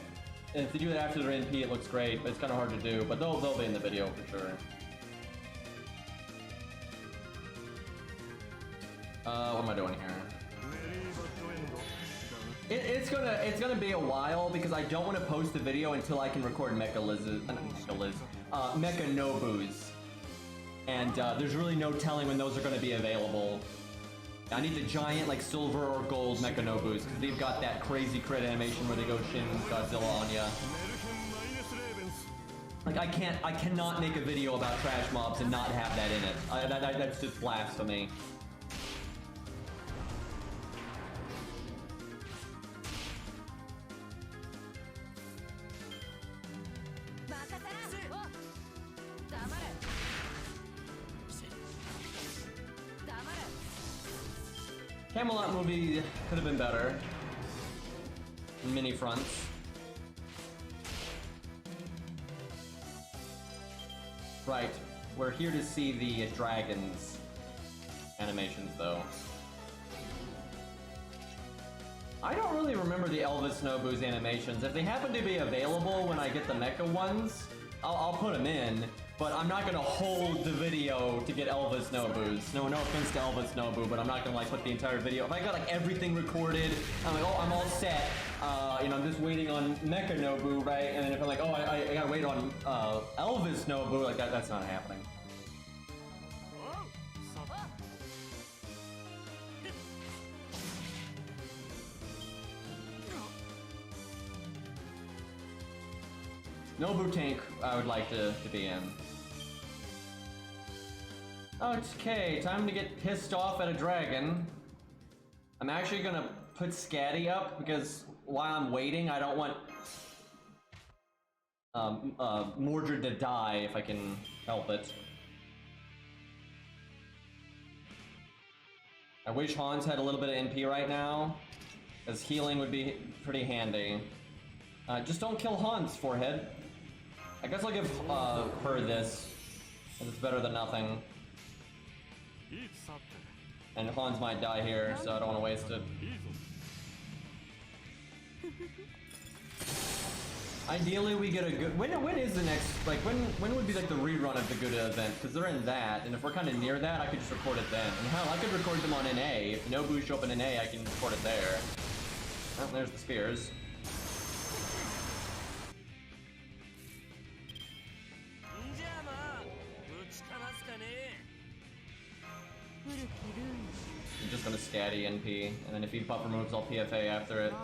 if they do that after their NP, it looks great, but it's kind of hard to do. But they'll be in the video for sure. What am I doing here? It's gonna be a while because I don't want to post the video until I can record Mecha Nobus. And there's really no telling when those are going to be available. I need the giant, like, silver or gold Mechanobus, because they've got that crazy crit animation where they go Shin Godzilla on ya. Like, I cannot make a video about trash mobs and not have that in it. That's just blasphemy. Camelot movie could have been better. Mini fronts. Right, we're here to see the dragons animations though. I don't really remember the Elvis Nobu's animations. If they happen to be available when I get the mecha ones, I'll put them in, but I'm not gonna hold the video to get Elvis Nobu's. No offense to Elvis Nobu, but I'm not gonna like put the entire video. If I got like everything recorded, I'm like, oh, I'm all set. You know, I'm just waiting on Mecha Nobu, right? And then if I'm like, oh, I gotta wait on Elvis Nobu, like that's not happening. Nobu tank I would like to be in. Okay, time to get pissed off at a dragon. I'm actually gonna put Scatty up because while I'm waiting, I don't want Mordred to die if I can help it. I wish Hans had a little bit of NP right now, as healing would be pretty handy. Just don't kill Hans, Forehead. I guess I'll give her this, because it's better than nothing. And Hans might die here, so I don't want to waste it. Ideally, we get a good... When is the next... Like, when would be like the rerun of the good event? Because they're in that, and if we're kind of near that, I could just record it then. And hell, I could record them on NA. If Nobu show up in NA, I can record it there. Oh, there's the spears. I'm just gonna scatty NP, and then if he buffer moves, I'll PFA after it.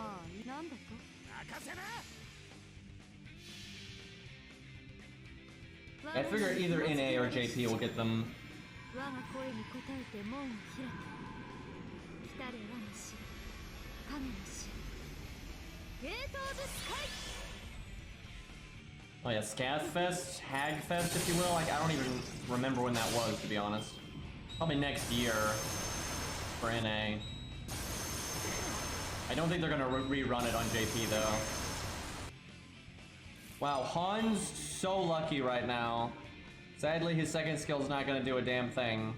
I figure either NA or JP will get them. Oh yeah, Scathfest, Hagfest, if you will. Like, I don't even remember when that was, to be honest. Probably next year for NA. I don't think they're gonna rerun it on JP though. Wow, Han's so lucky right now. Sadly, his second skill's not gonna do a damn thing.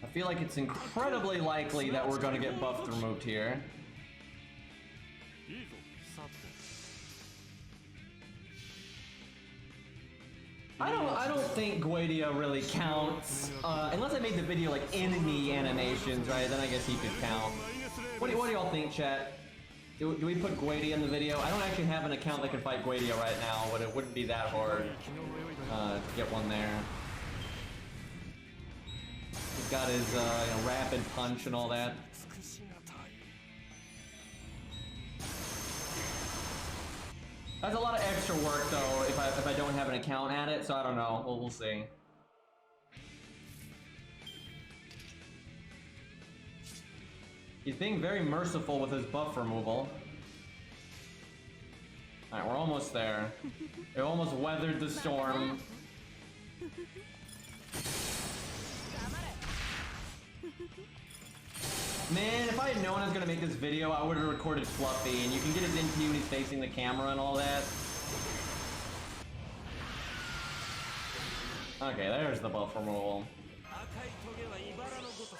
I feel like it's incredibly likely that we're gonna get buffed removed here. I don't think Guadia really counts, unless I made the video like enemy animations, right? Then I guess he could count. What do y'all think, chat? Do we put Guadia in the video? I don't actually have an account that can fight Guadia right now, but it wouldn't be that hard to get one there. He's got his you know, rapid punch and all that. That's a lot of extra work though if I don't have an account at it, so I don't know. We'll see. He's being very merciful with his buff removal. Alright, we're almost there. We almost weathered the storm. Man, if I had known I was gonna make this video, I would have recorded Fluffy, and you can get his NP when he's facing the camera and all that. Okay, there's the buff removal.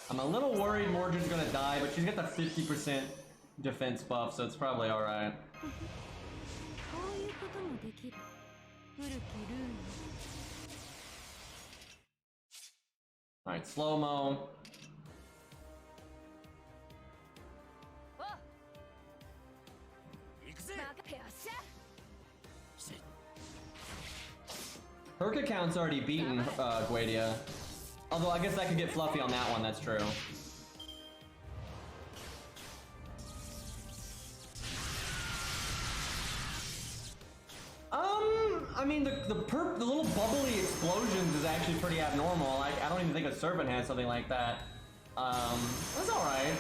I'm a little worried Mordred's gonna die, but she's got the 50% defense buff, so it's probably alright. Alright, slow-mo. Herc account's already beaten Guadia. Although I guess I could get Fluffy on that one, that's true. I mean, the little bubbly explosions is actually pretty abnormal. I don't even think a Servant had something like that. That's alright.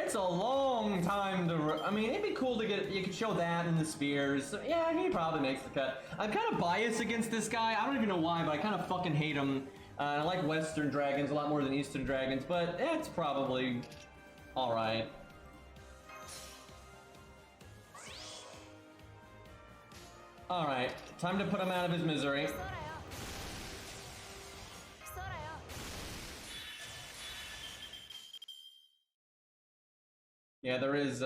it's a long time to. I mean, it'd be cool to get. You could show that in the spears. So, yeah, he probably makes the cut. I'm kind of biased against this guy. I don't even know why, but I kind of fucking hate him. I like Western dragons a lot more than Eastern dragons, but it's probably all right. All right, time to put him out of his misery. Yeah, there is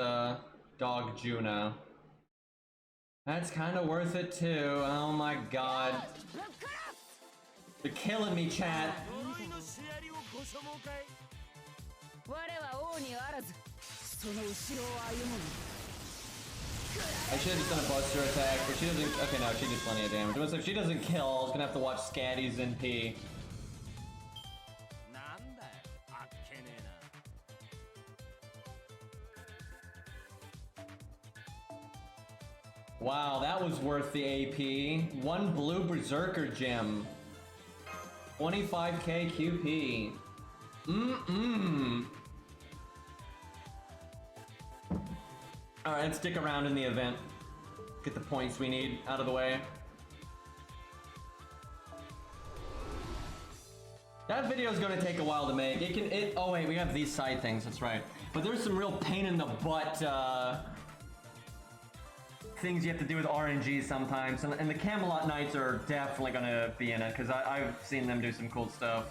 Dog Juna. That's kind of worth it too. Oh my god. You're killing me, chat. I should have just done a buster attack, but she doesn't. Okay, no, she did plenty of damage. So if she doesn't kill, I was gonna have to watch Scatty's NP. Wow, that was worth the AP. One blue Berserker gem. 25k QP. Alright, let's stick around in the event. Get the points we need out of the way. That video is going to take a while to make. Oh wait, we have these side things, that's right. But there's some real pain in the butt things you have to do with RNG sometimes. And the Camelot Knights are definitely going to be in it, because I've seen them do some cool stuff.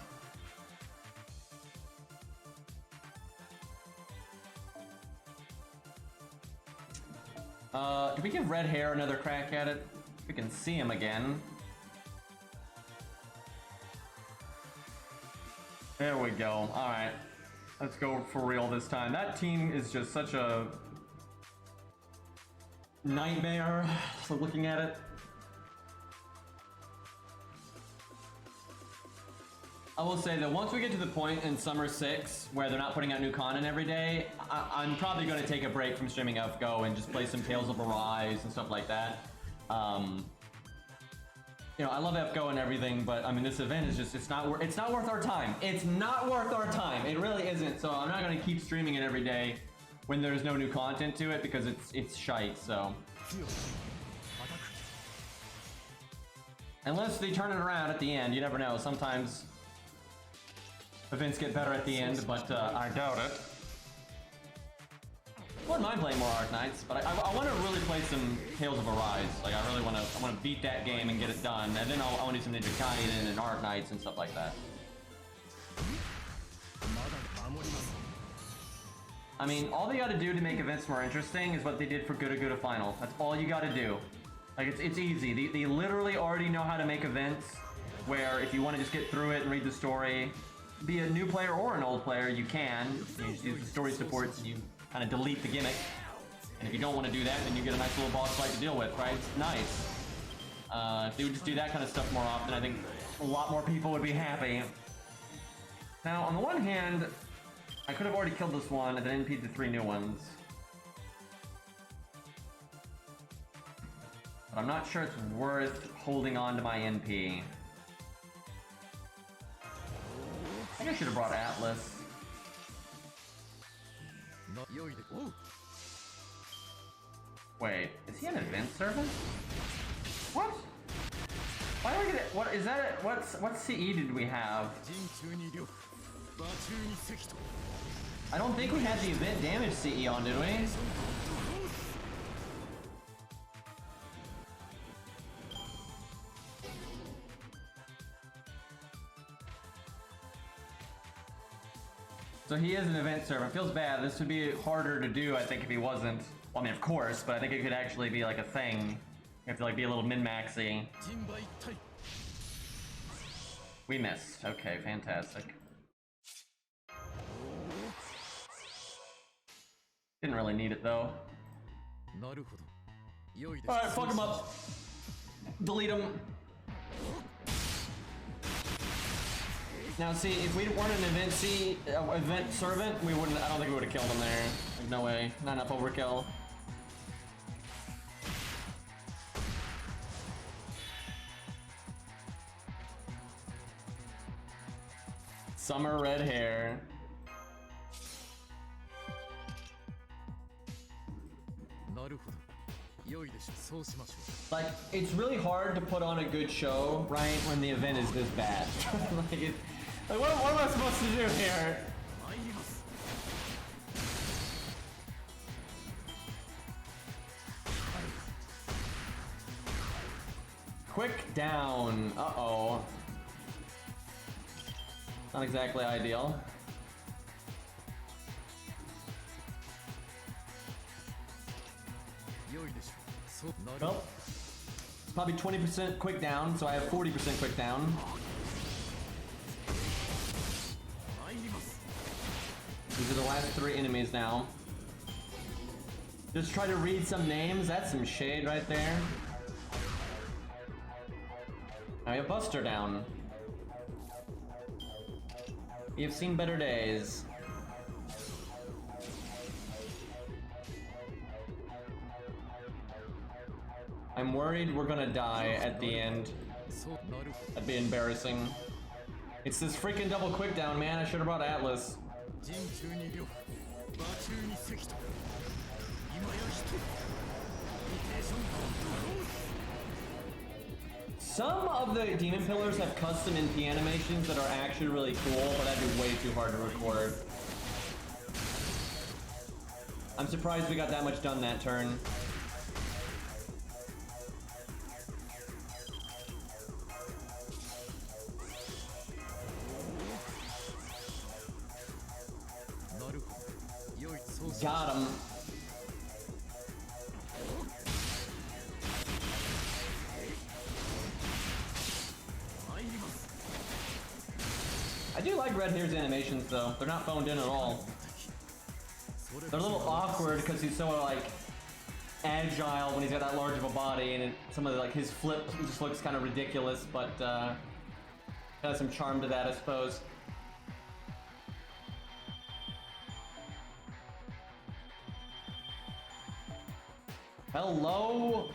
Do we give Red Hair another crack at it? We can see him again. There we go. Alright. Let's go for real this time. That team is just such a nightmare, so looking at it. I will say that once we get to the point in Summer 6 where they're not putting out new content every day, I'm probably going to take a break from streaming FGO and just play some Tales of Arise and stuff like that. You know, I love FGO and everything, but I mean, this event is just, it's not worth our time. It's not worth our time. It really isn't. So I'm not going to keep streaming it every day when there's no new content to it, because it's shite, so. Unless they turn it around at the end, you never know. Sometimes events get better at the end, but I doubt it. I wouldn't mind playing more Arknights, but I want to really play some Tales of Arise. Like, I really want to beat that game and get it done, and then I want to do some Ninja Gaiden and Arknights and stuff like that. I mean, all they got to do to make events more interesting is what they did for Good Good Final. That's all you got to do. Like, it's easy. They literally already know how to make events where if you want to just get through it and read the story, be a new player or an old player, you can. You just use the story supports and you kind of delete the gimmick. And if you don't want to do that, then you get a nice little boss fight to deal with, right? It's nice. If they would just do that kind of stuff more often, I think a lot more people would be happy. Now, on the one hand, I could have already killed this one and then NP'd the 3 new ones. But I'm not sure it's worth holding on to my NP. I think I should have brought Atlas. Wait, is he an event servant? What? Why do I get it? What is that? What CE did we have? I don't think we had the event damage CE on, did we? So he is an event servant. Feels bad. This would be harder to do, I think, if he wasn't. Well, I mean, of course, but I think it could actually be like a thing. You have to like be a little min-maxy. We missed. Okay, fantastic. Didn't really need it though. Alright, fuck him up. Delete him. Now see, if we weren't an event servant, we wouldn't. I don't think we would have killed him there. There's no way. Not enough overkill. Summer red hair. Like, it's really hard to put on a good show, right, when the event is this bad. Like, what am I supposed to do here? Quick down. Uh-oh. Not exactly ideal. Well, it's probably 20% quick down, so I have 40% quick down. These are the last 3 enemies now. Just try to read some names. That's some shade right there. Now we have Buster down. You've seen better days. I'm worried we're gonna die at the end. That'd be embarrassing. It's this freaking double quick down, man. I should have brought Atlas. Some of the demon pillars have custom NP animations that are actually really cool, but that'd be way too hard to record. I'm surprised we got that much done that turn. Got him. I do like Red Hair's animations though. They're not phoned in at all. They're a little awkward because he's so like agile when he's got that large of a body, and some of the, like his flip just looks kind of ridiculous, but has some charm to that, I suppose. Hello?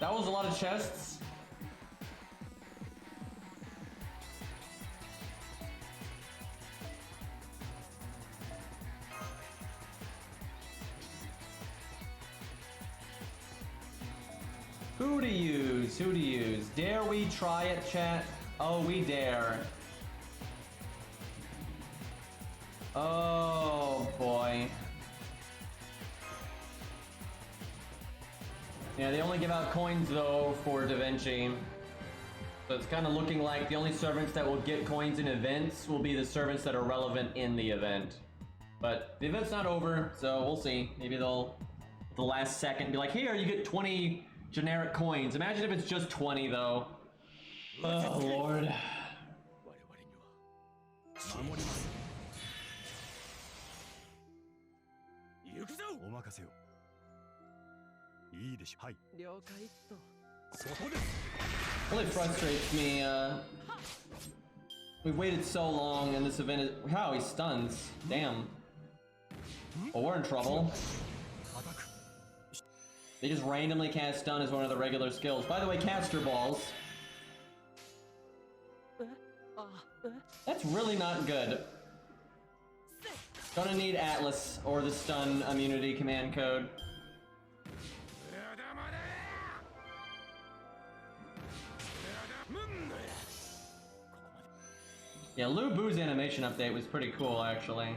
That was a lot of chests. Who to use? Who to use? Dare we try it, chat? Oh, we dare. Oh, boy. Yeah, they only give out coins, though, for Da Vinci. So it's kind of looking like the only servants that will get coins in events will be the servants that are relevant in the event. But the event's not over, so we'll see. Maybe they'll, at the last second, be like, here, you get 20 generic coins. Imagine if it's just 20, though. Oh, Lord. Really frustrates me, we waited so long and this event is... Wow, he stuns. Damn. Well, we're in trouble. They just randomly cast stun as one of the regular skills. By the way, caster balls. That's really not good. Gonna need Atlas or the stun immunity command code. Yeah, Lu Bu's animation update was pretty cool, actually.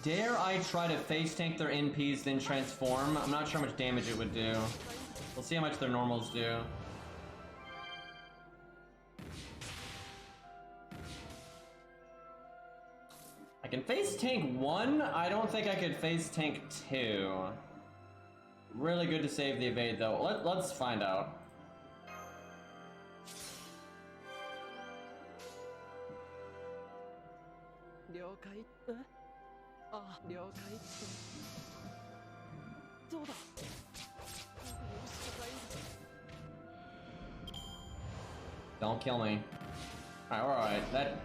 Dare I try to face tank their NPs, then transform? I'm not sure how much damage it would do. We'll see how much their normals do. I can face tank 1. I don't think I could face tank 2. Really good to save the evade, though. Let's find out. Don't kill me. Alright, that...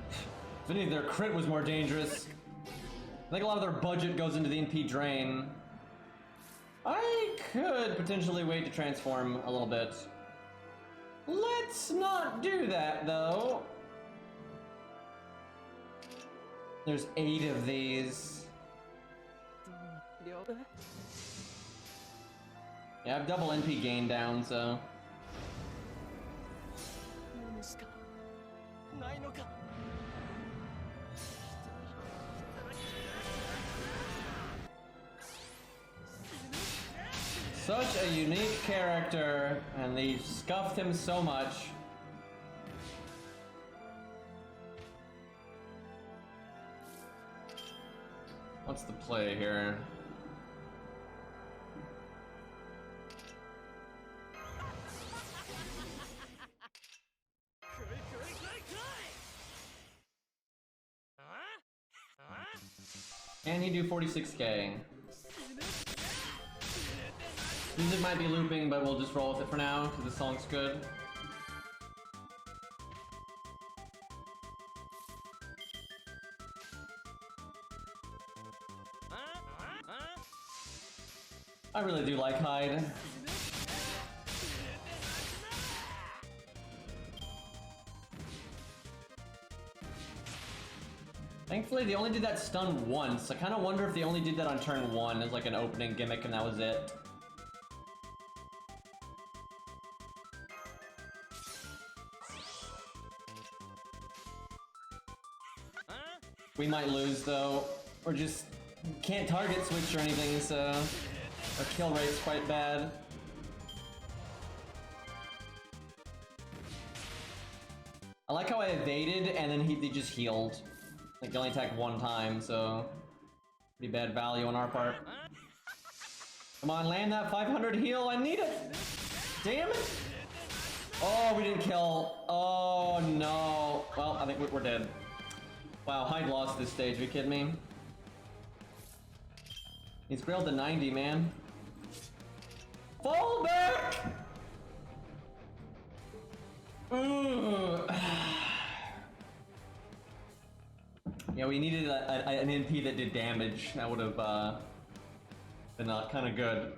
If any of their crit was more dangerous. I think a lot of their budget goes into the NP drain. I could potentially wait to transform a little bit. Let's not do that, though. There's 8 of these. Yeah, I have double NP gain down, so. Such a unique character, and they scuffed him so much. What's the play here? Can he do 46k? Music might be looping, but we'll just roll with it for now, because the song's good. I really do like Hyde. Thankfully, they only did that stun once. I kind of wonder if they only did that on turn 1 as like an opening gimmick and that was it. We might lose though. Or just can't target switch or anything, so our kill rate's quite bad. I like how I evaded and then he just healed. Like he only attacked 1 time, so pretty bad value on our part. Come on, land that 500 heal. I need it. Damn it. Oh, we didn't kill. Oh no. Well, I think we're dead. Wow, Hyde lost this stage. Are you kidding me? He's grilled to 90, man. Fall back! Ooh. Yeah, we needed an NP that did damage. That would have been kind of good.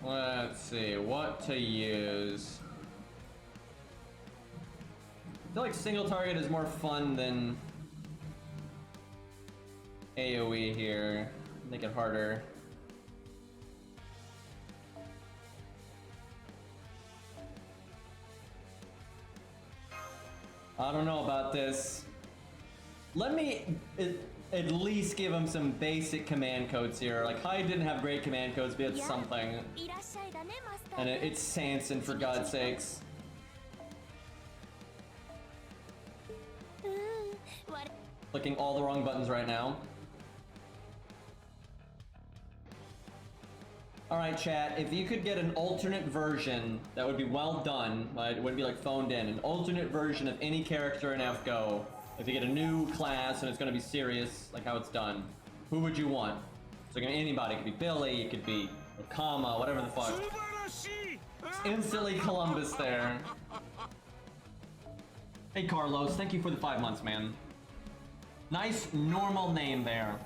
Let's see, what to use. I feel like single target is more fun than AoE here. Make it harder. I don't know about this. Let me at least give him some basic command codes here. Like, Hyde didn't have great command codes, but it's something. And it's Sanson, for God's sakes. Clicking all the wrong buttons right now. Alright, chat, if you could get an alternate version, that would be well done, right? It wouldn't be like phoned in. An alternate version of any character in FGO. If you get a new class and it's gonna be serious, like how it's done, who would you want? So anybody, it could be Billy, it could be Kama, whatever the fuck. It's instantly Columbus there. Hey Carlos, thank you for the 5 months, man. Nice normal name there.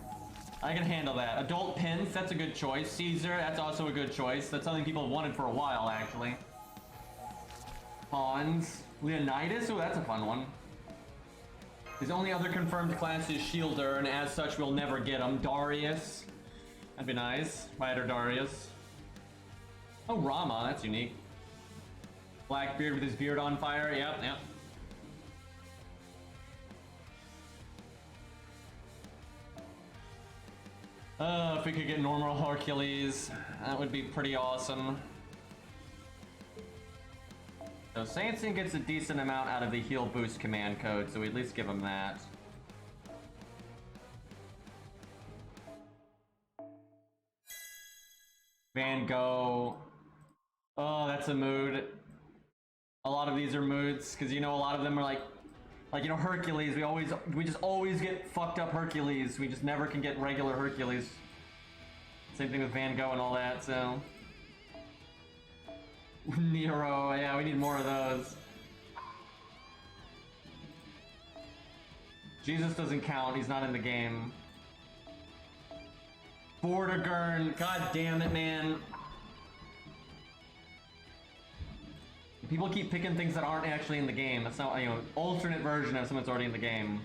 I can handle that. Adult Pins, that's a good choice. Caesar, that's also a good choice. That's something people have wanted for a while, actually. Hans. Leonidas, oh, that's a fun one. His only other confirmed class is Shielder, and as such, we'll never get him. Darius. That'd be nice. Rider Darius. Oh, Rama, that's unique. Blackbeard with his beard on fire, yep, yep. If we could get normal Hercules, that would be pretty awesome. So Sanson gets a decent amount out of the heal boost command code, so we at least give him that. Van Gogh. Oh, that's a mood. A lot of these are moods, because you know a lot of them are like you know, Hercules, we just always get fucked up Hercules. We just never can get regular Hercules. Same thing with Van Gogh and all that, so. Nero, yeah, we need more of those. Jesus doesn't count, he's not in the game. Vortigern, god damn it, man. People keep picking things that aren't actually in the game. That's not, you know, alternate version of something that's already in the game.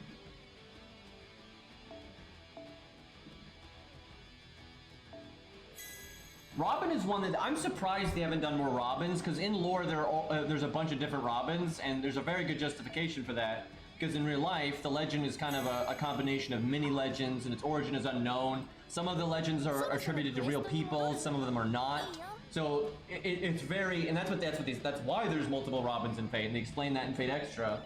Robin is one that I'm surprised they haven't done more Robins, because in lore there's a bunch of different Robins, and there's a very good justification for that. Because in real life, the legend is kind of a combination of many legends, and its origin is unknown. Some of the legends are attributed to real people, some of them are not. So it's very, and that's why there's multiple Robins in Fate, and they explain that in Fate Extra.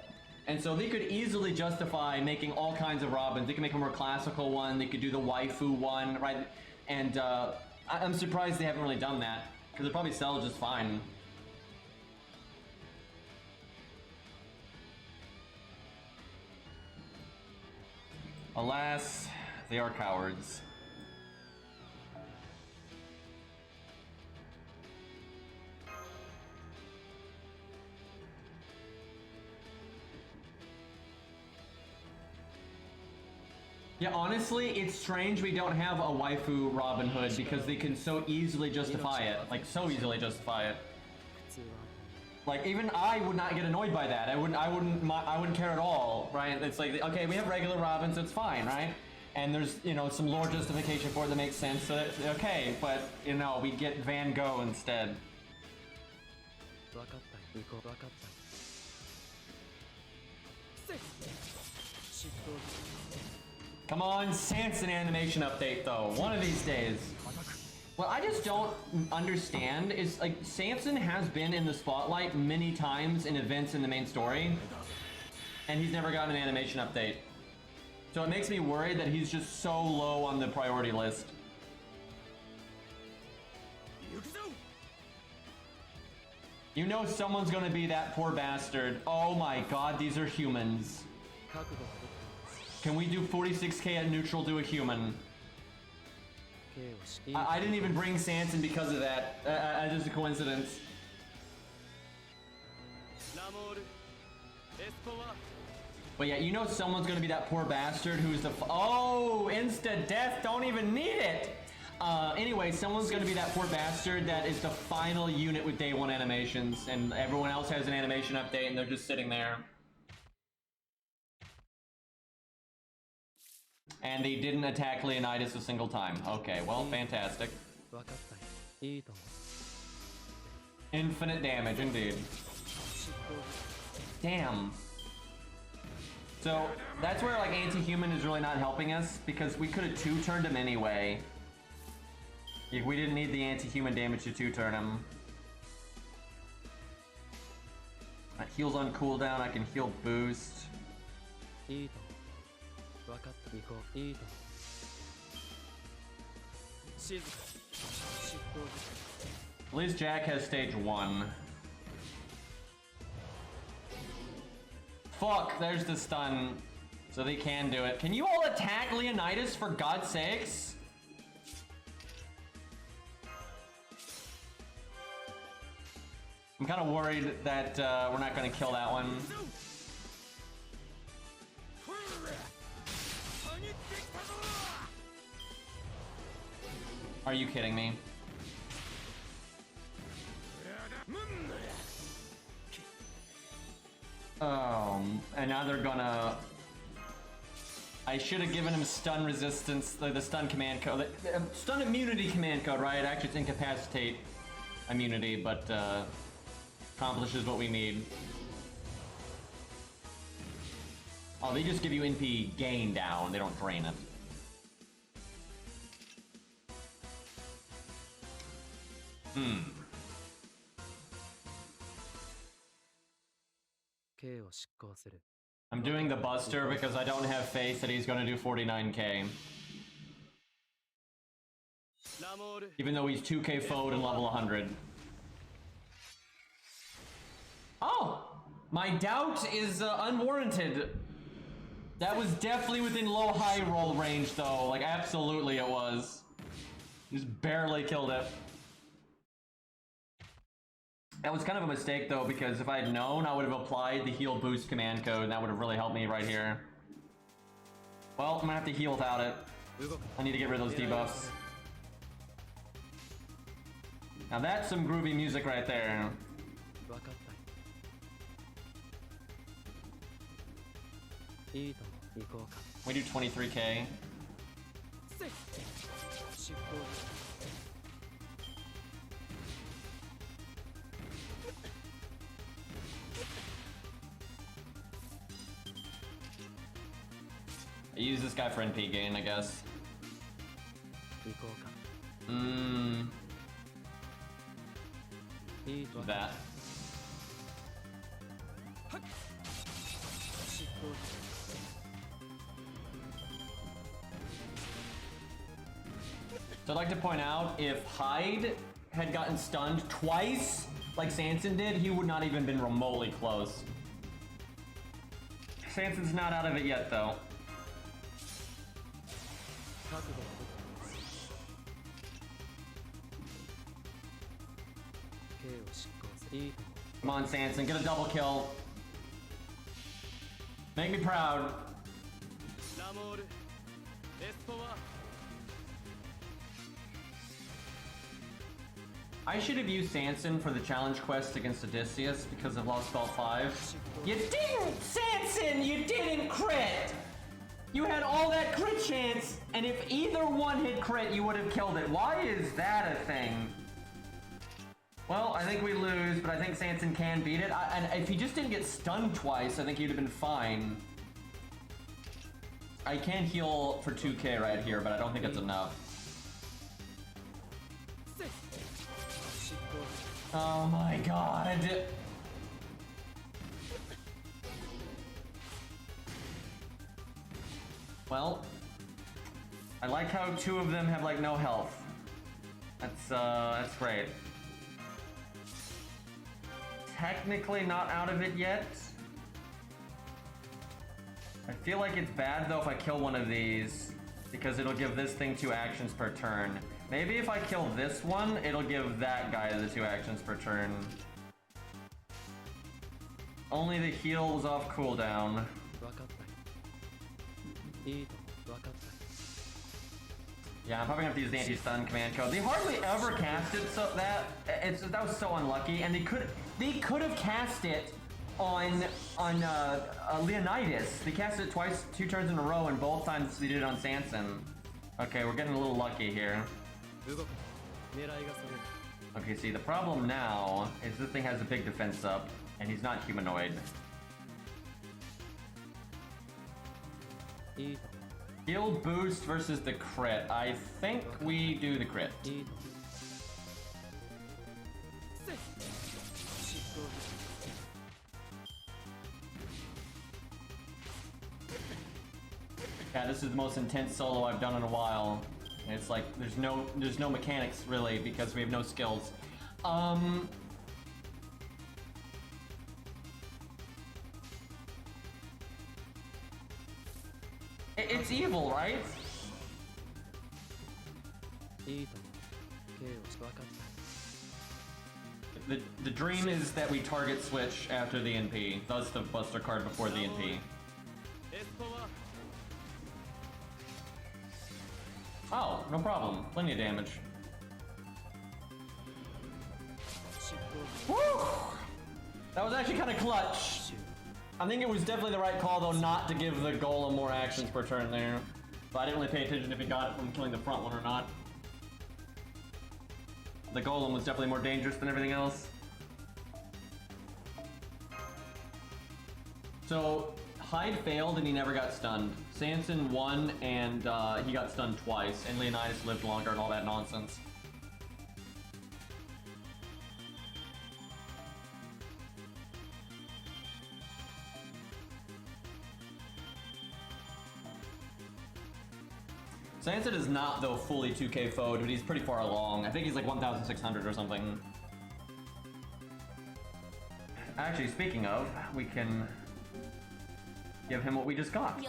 And so they could easily justify making all kinds of Robins. They could make a more classical one, they could do the waifu one, right? And I'm surprised they haven't really done that, because they probably sell just fine. Alas, they are cowards. Yeah, honestly, it's strange we don't have a waifu Robin Hood, because they can so easily justify it. Like, so easily justify it. Like, even I would not get annoyed by that. I wouldn't care at all, right? It's like, okay, we have regular Robins, so it's fine, right? And there's, you know, some lore justification for it that makes sense, so that's okay, but, you know, we get Van Gogh instead. Come on, Sanson animation update, though. One of these days. What I just don't understand is, like, Sanson has been in the spotlight many times in events in the main story, and he's never gotten an animation update. So it makes me worried that he's just so low on the priority list. You know someone's gonna be that poor bastard. Oh my god, these are humans. Can we do 46k at neutral to a human? I didn't even bring Sanson because of that. Just a coincidence. But yeah, you know someone's gonna be that poor bastard who's the oh, insta-death, don't even need it! Anyway, someone's gonna be that poor bastard that is the final unit with day one animations, and everyone else has an animation update and they're just sitting there. And they didn't attack Leonidas a single time. Okay, well, fantastic. Infinite damage, indeed. Damn. So, that's where, like, anti-human is really not helping us, because we could have two-turned him anyway. We didn't need the anti-human damage to two-turn him. That heals on cooldown, I can heal boost. At least Jack has stage 1. Fuck, there's the stun. So they can do it. Can you all attack Leonidas for God's sakes? I'm kind of worried that we're not going to kill that one. Are you kidding me? And now they're gonna... I should have given him stun resistance, the stun command code. Stun immunity command code, right? Actually, it's incapacitate immunity, but accomplishes what we need. Oh, they just give you NP gain down, they don't drain it. I'm doing the Buster because I don't have faith that he's going to do 49k. Even though he's 2k forward and level 100. Oh! My doubt is unwarranted. That was definitely within low-high roll range, though. Like, absolutely it was. Just barely killed it. That was kind of a mistake, though, because if I had known, I would have applied the heal boost command code, and that would have really helped me right here. Well, I'm gonna have to heal without it. I need to get rid of those debuffs. Now that's some groovy music right there. We do 23k. I use this guy for NP gain, I guess. That. So I'd like to point out, if Hyde had gotten stunned twice, like Sanson did, he would not even been remotely close. Sanson's not out of it yet, though. Come on, Sanson, get a double kill. Make me proud. I should have used Sanson for the challenge quest against Odysseus because of Lost Spell 5. You didn't, Sanson! You didn't crit! You had all that crit chance, and if either one hit crit, you would have killed it. Why is that a thing? Well, I think we lose, but I think Sanson can beat it. And if he just didn't get stunned twice, I think he'd have been fine. I can heal for 2k right here, but I don't think it's enough. Oh my god. Well, I like how two of them have like no health. That's great. Technically not out of it yet. I feel like it's bad though if I kill one of these, because it'll give this thing 2 actions per turn. Maybe if I kill this one, it'll give that guy the 2 actions per turn. Only the heal was off cooldown. Yeah, I'm probably gonna have to use the anti-stun command code. They hardly ever cast it, so that was so unlucky. And they could have cast it on Leonidas. They cast it twice, 2 turns in a row, and both times they did it on Sanson. Okay, we're getting a little lucky here. Okay, see, the problem now is this thing has a big defense up, and he's not humanoid. Heal boost versus the crit. I think we do the crit. Yeah, this is the most intense solo I've done in a while. It's like there's no mechanics really because we have no skills. It's evil, right? The dream is that we target switch after the NP. Thus the Buster card before the NP. Oh, no problem. Plenty of damage. Woo! That was actually kind of clutch. I think it was definitely the right call, though, not to give the golem more actions per turn there. But I didn't really pay attention if he got it from killing the front one or not. The golem was definitely more dangerous than everything else. So, Hyde failed and he never got stunned. Sanson won and he got stunned twice, and Leonidas lived longer and all that nonsense. Sanson is not, though, fully 2k foed, but he's pretty far along. I think he's like 1,600 or something. Actually, speaking of, we can give him what we just got.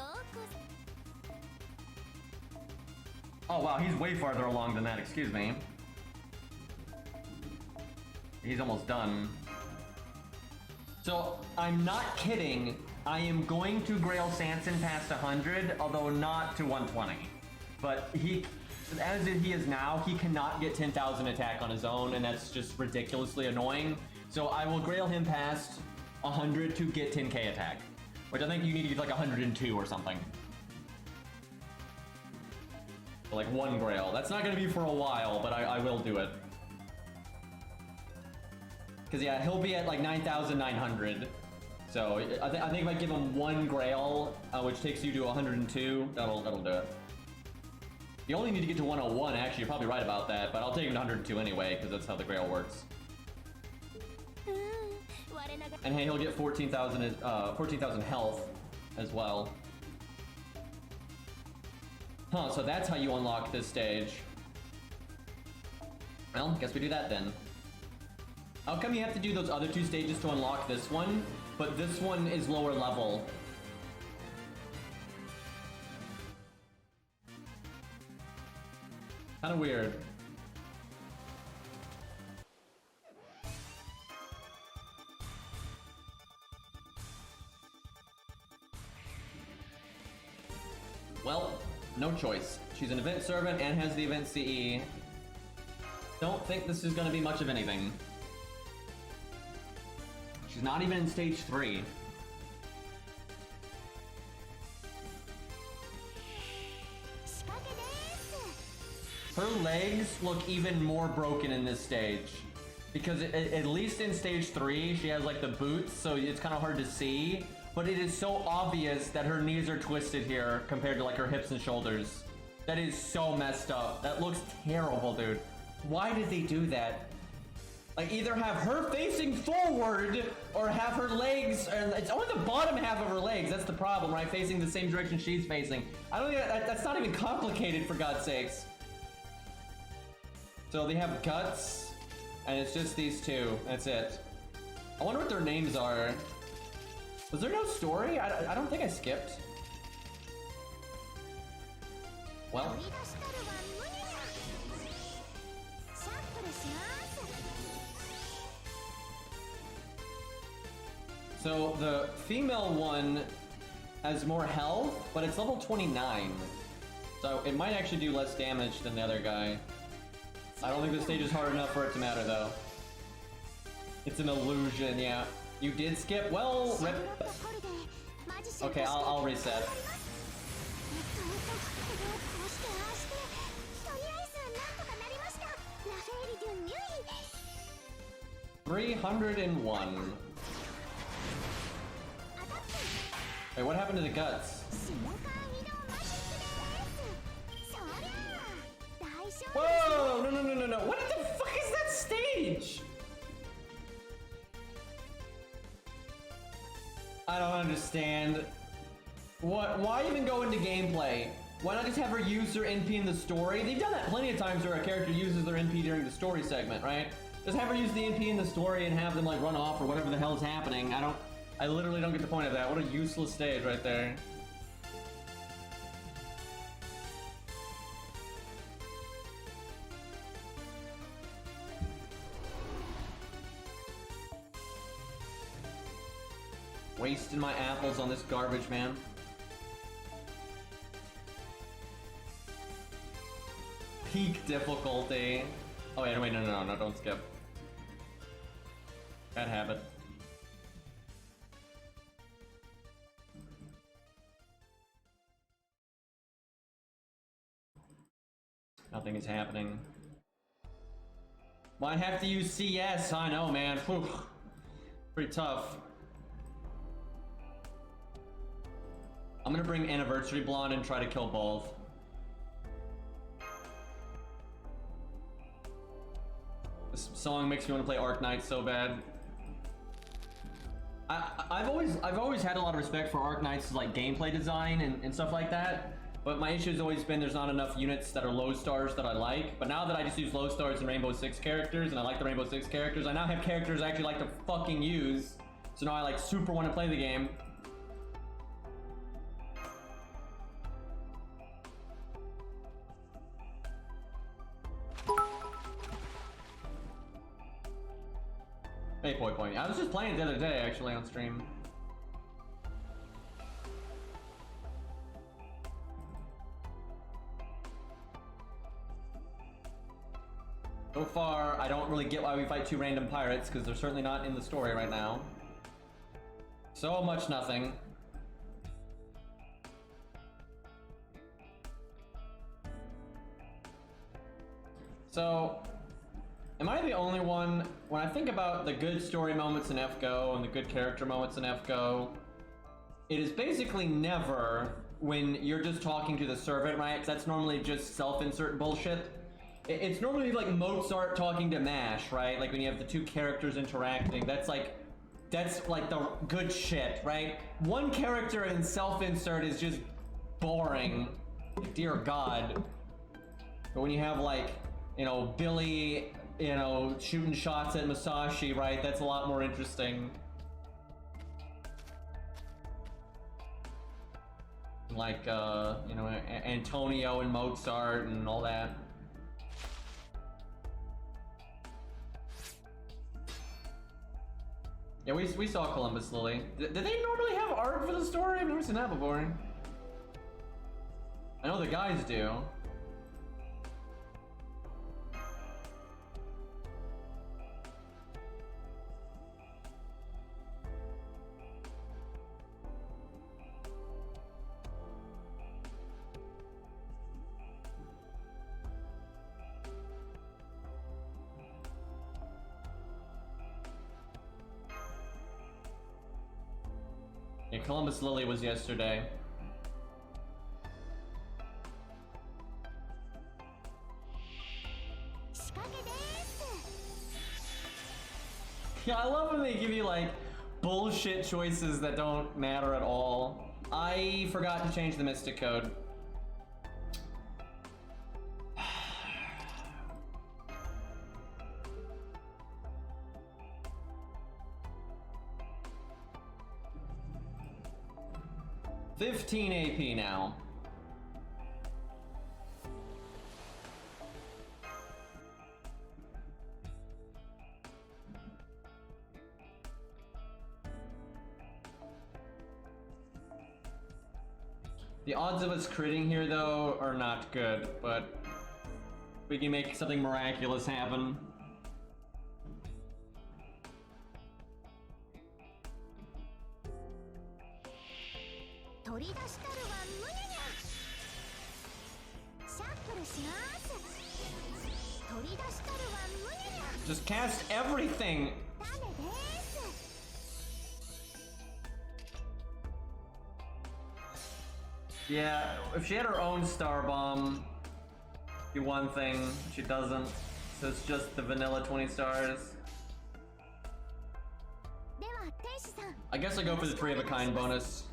Oh wow, he's way farther along than that, excuse me. He's almost done. So, I'm not kidding. I am going to Grail Sanson past 100, although not to 120. But as he is now, he cannot get 10,000 attack on his own, and that's just ridiculously annoying. So I will Grail him past 100 to get 10k attack, which I think you need to get like 102 or something. So like one Grail. That's not going to be for a while, but I will do it. Because yeah, he'll be at like 9,900. So I think if I give him one Grail, which takes you to 102, that'll do it. You only need to get to 101, actually, you're probably right about that, but I'll take him to 102 anyway, because that's how the Grail works. And hey, he'll get 14,000 health as well. Huh, so that's how you unlock this stage. Well, guess we do that then. How come you have to do those other two stages to unlock this one, but this one is lower level? Kinda weird. Well, no choice. She's an event servant and has the event CE. Don't think this is gonna be much of anything. She's not even in stage 3. Her legs look even more broken in this stage. Because at least in stage 3, she has like the boots, so it's kind of hard to see. But it is so obvious that her knees are twisted here compared to like her hips and shoulders. That is so messed up. That looks terrible, dude. Why did they do that? Like either have her facing forward or have her legs, and it's only the bottom half of her legs, that's the problem, right? Facing the same direction she's facing. I don't think that's not even complicated, for God's sakes. So they have guts, and it's just these two, that's it. I wonder what their names are. Was there no story? I don't think I skipped. Well. So the female one has more health, but it's level 29. So it might actually do less damage than the other guy. I don't think the stage is hard enough for it to matter though. It's an illusion, yeah. You did skip? Well, rip. Okay, I'll reset. 301. Wait, what happened to the guts? Whoa! No. What the fuck is that stage? I don't understand. What? Why even go into gameplay? Why not just have her use her NP in the story? They've done that plenty of times where a character uses their NP during the story segment, right? Just have her use the NP in the story and have them like run off or whatever the hell is happening. I literally don't get the point of that. What a useless stage right there. Wasting my apples on this garbage, man. Peak difficulty. Oh wait, no, don't skip. Bad habit. Nothing is happening. Well, I have to use CS, I know, man. Whew. Pretty tough. I'm gonna bring Anniversary Blonde and try to kill both. This song makes me want to play Arc Knight so bad. I've always had a lot of respect for Arc Knight's like gameplay design and stuff like that. But my issue has always been there's not enough units that are low stars that I like. But now that I just use low stars and Rainbow Six characters, and I like the Rainbow Six characters, I now have characters I actually like to fucking use. So now I like super want to play the game. Hey, point. I was just playing it the other day, actually, on stream. So far, I don't really get why we fight two random pirates, because they're certainly not in the story right now. So much nothing. So, am I the only one, when I think about the good story moments in FGO and the good character moments in FGO, it is basically never when you're just talking to the servant, right? 'Cause that's normally just self-insert bullshit. It's normally like Mozart talking to Mash, right? Like when you have the two characters interacting, that's like the good shit, right? One character in self-insert is just boring. Dear God. But when you have like, you know, Billy, you know, shooting shots at Masashi, right? That's a lot more interesting. Like, you know, Antonio and Mozart and all that. Yeah, we saw Columbus Lily. Did they normally have art for the story? I've never seen that before. I know the guys do. Yeah, Columbus Lily was yesterday. Yeah, I love when they give you like bullshit choices that don't matter at all. I forgot to change the Mystic Code. $15 AP now. The odds of us critting here, though, are not good, but we can make something miraculous happen. Just cast everything! Yeah, if she had her own star bomb, be one thing. She doesn't, so it's just the vanilla 20 stars. I guess I go for the 3 of a kind bonus.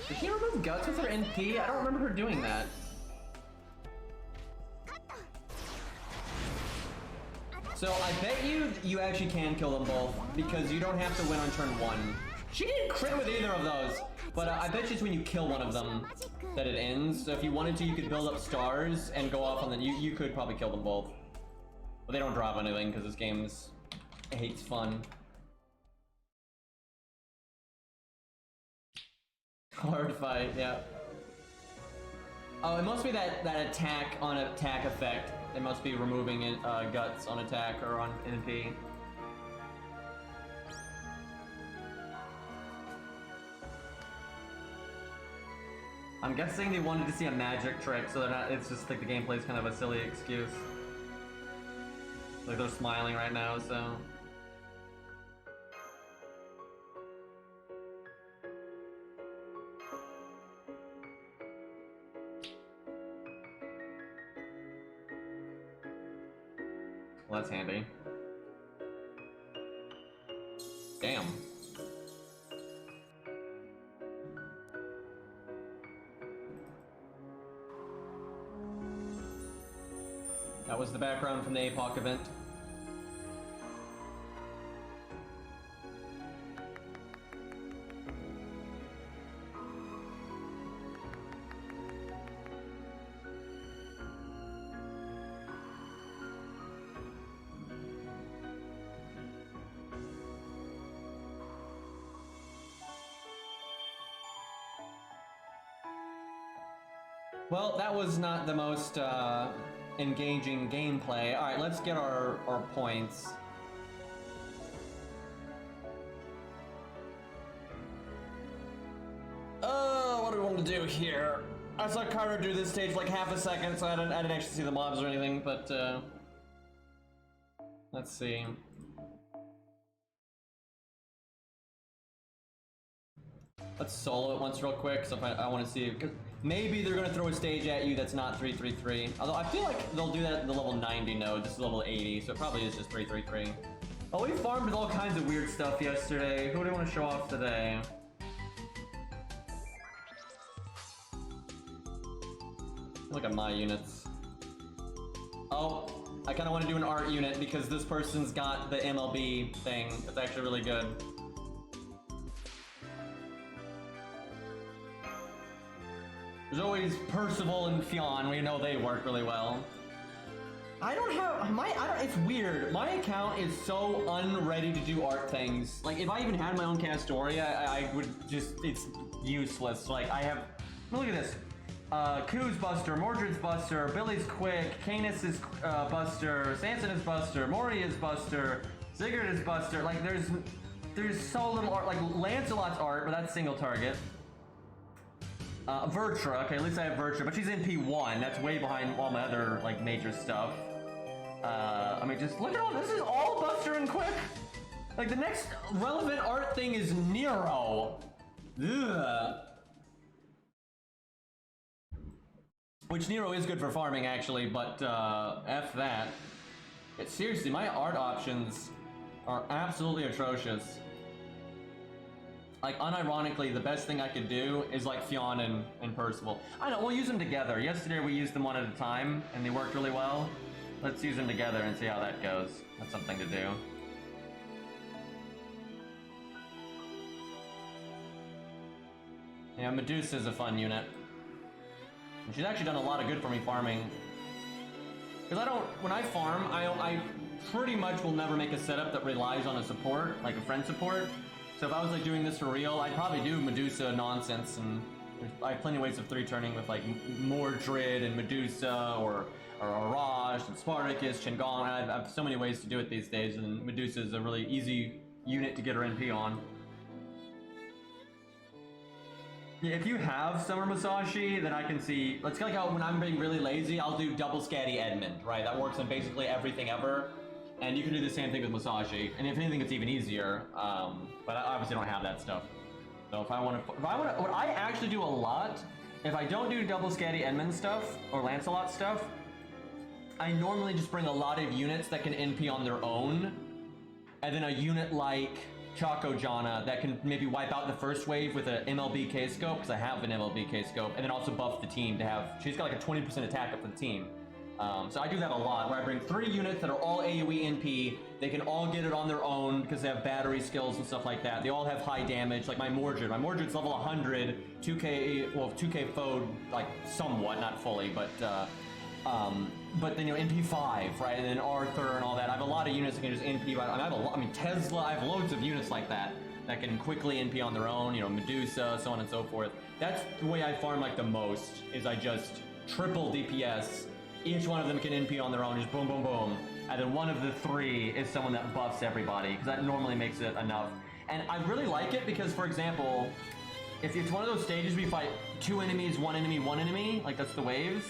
Did she remove guts with her NP? I don't remember her doing that. So I bet you actually can kill them both, because you don't have to win on turn 1. She didn't crit with either of those, but I bet you it's when you kill one of them that it ends. So if you wanted to, you could build up stars and go off on them. You could probably kill them both. But they don't drop anything, because this game hates fun. Hard fight, yeah. Oh, it must be that attack on attack effect. It must be removing it, guts on attack or on NP. I'm guessing they wanted to see a magic trick, so they're not. It's just like the gameplay's kind of a silly excuse. Like they're smiling right now, so. Well, that's handy. Damn. That was the background from the APOC event. Well, that was not the most engaging gameplay. All right, let's get our points. What do we want to do here? I saw Carter do this stage like half a second, so I didn't actually see the mobs or anything, but let's see. Let's solo it once real quick, so if I want to see it. Maybe they're going to throw a stage at you that's not 333. Although I feel like they'll do that in the level 90 node. This is level 80, so it probably is just 333. Oh, we farmed with all kinds of weird stuff yesterday. Who do we want to show off today? Look at my units. Oh, I kind of want to do an art unit because this person's got the MLB thing. It's actually really good. There's always Percival and Fionn. We know they work really well. I don't have it's weird. My account is so unready to do art things. Like if I even had my own Castoria, I would just, it's useless. Like I have, look at this. Koo's Buster, Mordred's Buster, Billy's Quick, Canis is Buster, Sanson is Buster, Mori is Buster, Sigurd is Buster. Like there's so little art. Like Lancelot's art, but that's single target. Vertra, okay, at least I have Vertra, but she's in P1. That's way behind all my other like major stuff. I mean, just look at all this. Is all Buster and Quick. Like the next relevant art thing is Nero. Ugh. Which Nero is good for farming actually, but F that. Seriously, my art options are absolutely atrocious. Like unironically, the best thing I could do is like Fionn and Percival. I know, we'll use them together. Yesterday we used them one at a time and they worked really well. Let's use them together and see how that goes. That's something to do. Yeah, Medusa is a fun unit. And she's actually done a lot of good for me farming. Because I don't, when I farm, I pretty much will never make a setup that relies on a support, like a friend support. So if I was like doing this for real, I'd probably do Medusa nonsense, and I have plenty of ways of 3-turning with like Mordred and Medusa, or Arash and Spartacus, Chingon. I have so many ways to do it these days, and Medusa is a really easy unit to get her NP on. Yeah, if you have Summer Musashi, then I can see, let's like how when I'm being really lazy, I'll do double Scatty Edmund, right? That works on basically everything ever. And you can do the same thing with Musashi, and if anything, it's even easier. But I obviously don't have that stuff. So if I want to, what I actually do a lot, if I don't do double Scatty Edmund stuff or Lancelot stuff, I normally just bring a lot of units that can NP on their own, and then a unit like Chaco Jana that can maybe wipe out the first wave with an MLB K-scope, because I have an MLB K-scope, and then also buff the team to have, she's got like a 20% attack up for the team. So I do that a lot, where I bring 3 units that are all AoE NP. They can all get it on their own because they have battery skills and stuff like that. They all have high damage, like my Mordred. My Mordred's level 100, 2k foed, like somewhat, not fully, but then, you know, NP5, right? And then Arthur and all that. I have a lot of units that can just NP. I mean, Tesla, I have loads of units like that that can quickly NP on their own, you know, Medusa, so on and so forth. That's the way I farm like the most, is I just triple DPS. Each one of them can NP on their own, just boom, boom, boom. And then one of the 3 is someone that buffs everybody, because that normally makes it enough. And I really like it because, for example, if it's one of those stages where you fight 2 enemies, 1 enemy, 1 enemy, like that's the waves,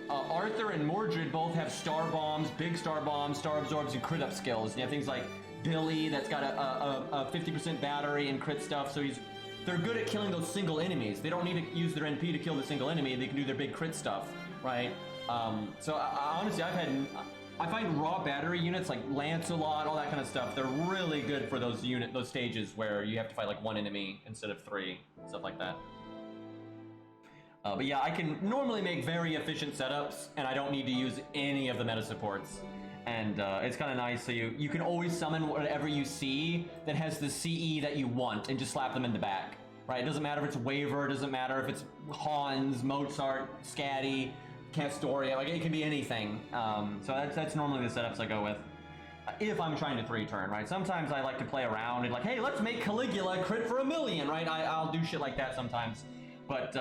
Arthur and Mordred both have star bombs, big star bombs, star absorbs, and crit up skills. You have things like Billy that's got a 50% battery and crit stuff, so they're good at killing those single enemies. They don't need to use their NP to kill the single enemy, they can do their big crit stuff, right? So honestly, I find raw battery units like Lancelot, all that kind of stuff, they're really good for those stages where you have to fight like 1 enemy instead of 3, stuff like that. But yeah, I can normally make very efficient setups, and I don't need to use any of the meta supports. And it's kind of nice, so you can always summon whatever you see that has the CE that you want, and just slap them in the back, right? It doesn't matter if it's Waver, it doesn't matter if it's Hans, Mozart, Scatty, Castoria, like it can be anything. So that's normally the setups I go with. If I'm trying to 3-turn, right? Sometimes I like to play around and like, hey, let's make Caligula crit for 1 million, right? I'll do shit like that sometimes. But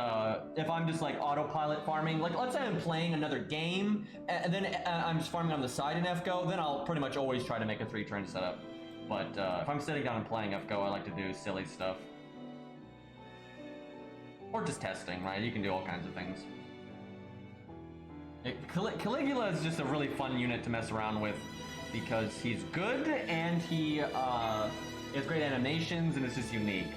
if I'm just like autopilot farming, like let's say I'm playing another game, and then I'm just farming on the side in FGO, then I'll pretty much always try to make a 3-turn setup. But if I'm sitting down and playing FGO, I like to do silly stuff. Or just testing, right? You can do all kinds of things. Caligula is just a really fun unit to mess around with because he's good and he has great animations and it's just unique.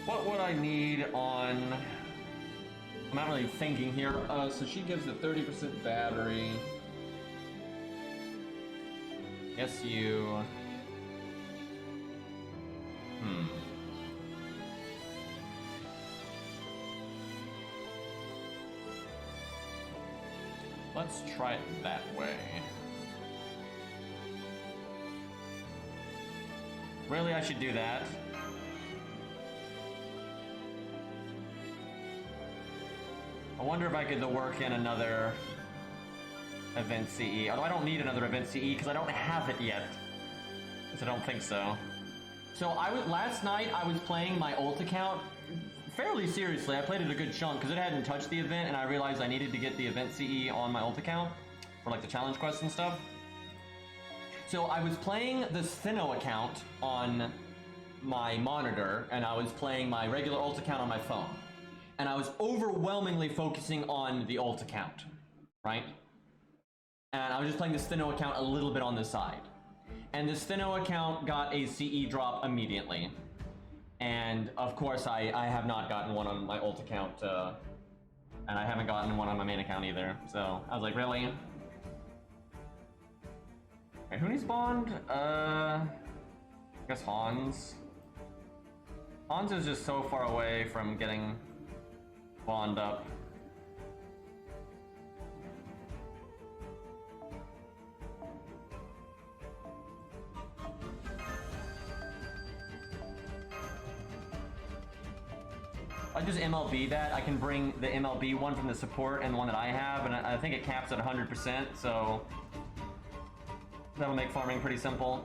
What would I need on... I'm not really thinking here. So she gives a 30% battery. Yes, you... Let's try it that way. Really, I should do that. I wonder if I could work in another event CE. Although I don't need another event CE because I don't have it yet. Because I don't think so. So last night I was playing my ult account fairly seriously. I played it a good chunk because it hadn't touched the event and I realized I needed to get the event CE on my ult account for like the challenge quests and stuff. So I was playing the Thinno account on my monitor and I was playing my regular ult account on my phone. And I was overwhelmingly focusing on the ult account, right? And I was just playing the Thinno account a little bit on the side. And the Thinno account got a CE drop immediately. And of course, I have not gotten one on my ult account, and I haven't gotten one on my main account either. So I was like, really? Wait, who needs Bond? I guess Hans. Hans is just so far away from getting Bond up. I just MLB that. I can bring the MLB one from the support and the one that I have, and I think it caps at 100%, so that'll make farming pretty simple.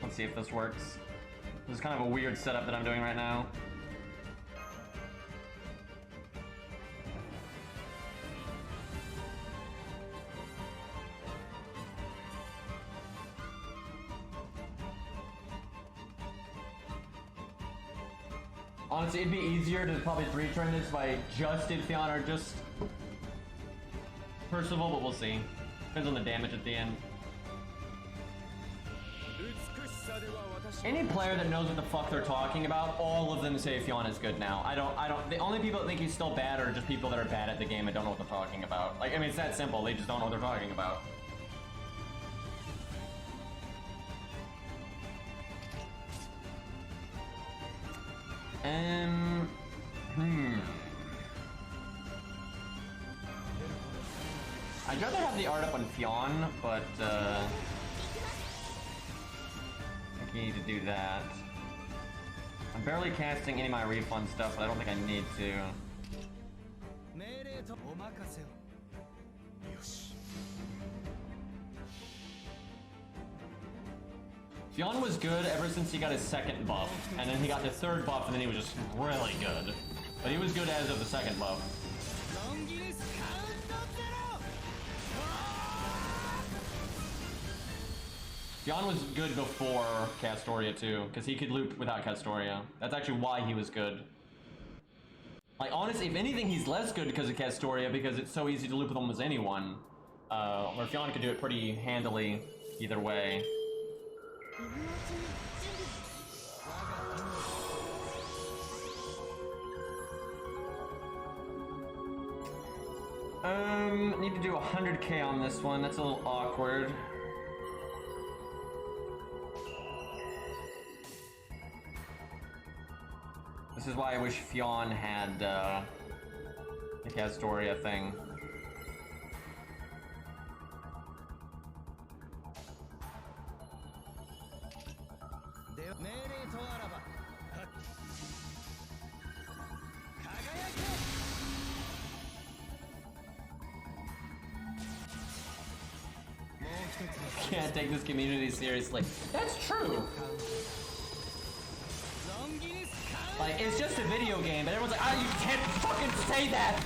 Let's see if this works. This is kind of a weird setup that I'm doing right now. Honestly, it'd be easier to probably 3-turn this if I just did Fiona or just Percival, but we'll see. Depends on the damage at the end. Any player that knows what the fuck they're talking about, all of them say Fiona's good now. I don't, the only people that think he's still bad are just people that are bad at the game and don't know what they're talking about. Like, I mean, it's that simple, they just don't know what they're talking about. I'd rather have the art up on Fionn, but I think you need to do that. I'm barely casting any of my refund stuff, but I don't think I need to. Fionn was good ever since he got his second buff, and then he got the third buff, and then he was just really good. But he was good as of the second buff. Fionn was good before Castoria too, because he could loop without Castoria. That's actually why he was good. Like, honestly, if anything, he's less good because of Castoria, because it's so easy to loop with almost anyone. Where Fionn could do it pretty handily either way. Need to do 100k on this one. That's a little awkward. This is why I wish Fionn had the Castoria thing. Can't take this community seriously. That's true. Like, it's just a video game, but everyone's like, ah, you can't fucking say that!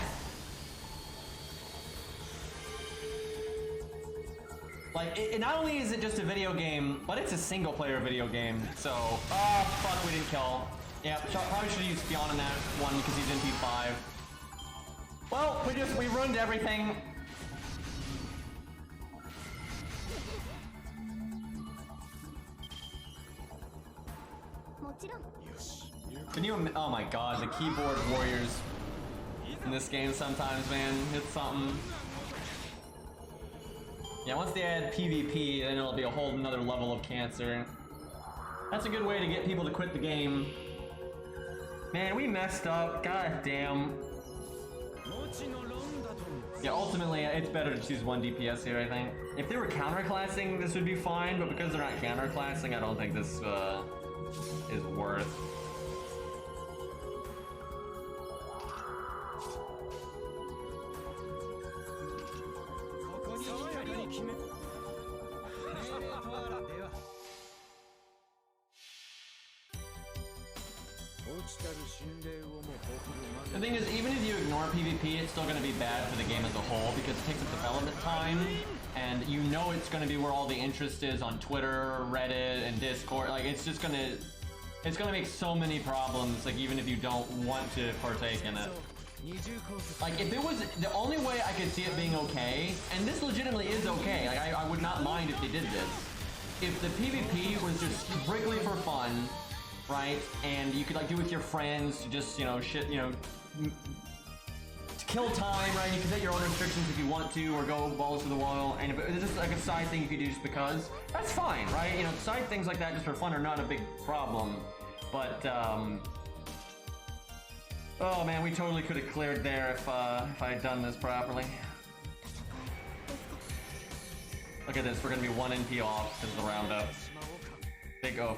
Like, not only is it just a video game, but it's a single-player video game, so... Oh, fuck, we didn't kill. Yeah, probably should have used Beyond in that one, because he's in P5. Well, we ruined everything. Can you, oh my god, the keyboard warriors in this game sometimes, man, it's something. Yeah, once they add PvP, then it'll be a whole nother level of cancer. That's a good way to get people to quit the game. Man, we messed up, god damn. Yeah, ultimately, it's better to choose one DPS here, I think. If they were counterclassing, this would be fine, but because they're not counterclassing, I don't think this is worth. The thing is, even if you ignore PvP, it's still going to be bad for the game as a whole because it takes up development time, and you know it's going to be where all the interest is on Twitter, Reddit, and Discord. Like, it's just going to make so many problems, like, even if you don't want to partake in it. Like, if it was, the only way I could see it being okay, and this legitimately is okay, like, I would not mind if they did this, if the PvP was just strictly for fun, right, and you could, like, do with your friends, just, you know, shit, you know, to kill time, right, you can set your own restrictions if you want to, or go balls to the wall, and if it's just, like, a side thing you could do just because, that's fine, right, you know, side things like that just for fun are not a big problem, but, oh man, we totally could have cleared there if I had done this properly. Look at this, we're gonna be 1 NP off because of the roundup. Big oof.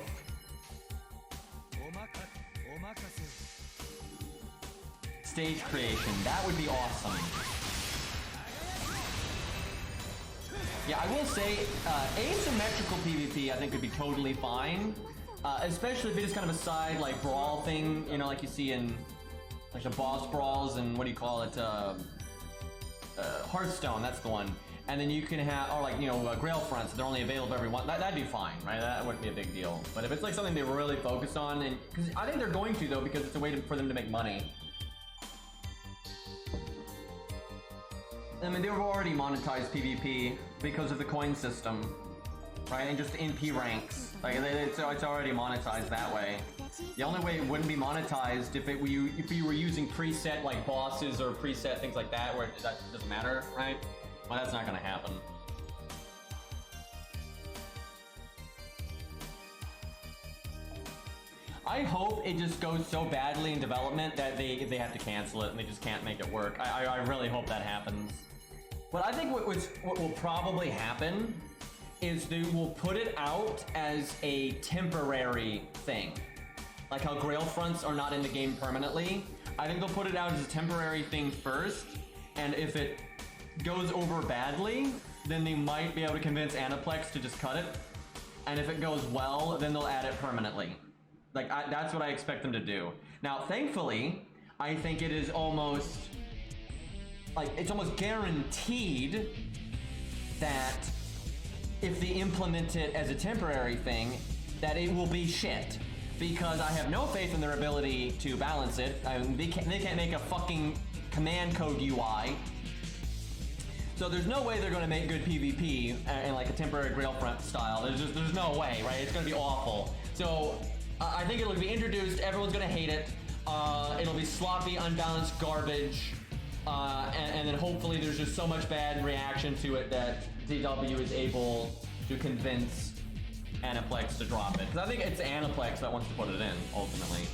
Stage creation, that would be awesome. Yeah, I will say, asymmetrical PvP I think would be totally fine. Especially if it is kind of a side, like, brawl thing, you know, like you see in, like, the boss brawls and, what do you call it, Hearthstone, that's the one. And then you can have, or like, you know, Grail fronts, they're only available every one, that'd be fine, right? That wouldn't be a big deal. But if it's like something they really focus on, and, because I think they're going to though, because it's a way for them to make money. I mean, they've already monetized PvP because of the coin system, right? And just NP ranks. Like, it's already monetized that way. The only way it wouldn't be monetized if you were using preset, like, bosses or preset things like that, where that doesn't matter, right? Well, that's not gonna happen. I hope it just goes so badly in development that they have to cancel it and they just can't make it work. I really hope that happens. But I think what will probably happen is they will put it out as a temporary thing. Like how Grail fronts are not in the game permanently. I think they'll put it out as a temporary thing first, and if it goes over badly, then they might be able to convince Aniplex to just cut it. And if it goes well, then they'll add it permanently. Like, that's what I expect them to do. Now, thankfully, I think it is almost, like, it's almost guaranteed that if they implement it as a temporary thing, that it will be shit. Because I have no faith in their ability to balance it. I mean, they can't make a fucking command code UI. So there's no way they're going to make good PvP in like a temporary Grail front style. There's no way, right? It's going to be awful. So I think it'll be introduced. Everyone's going to hate it. It'll be sloppy, unbalanced garbage. And then hopefully there's just so much bad reaction to it that DW is able to convince Aniplex to drop it. Because I think it's Aniplex that wants to put it in, ultimately.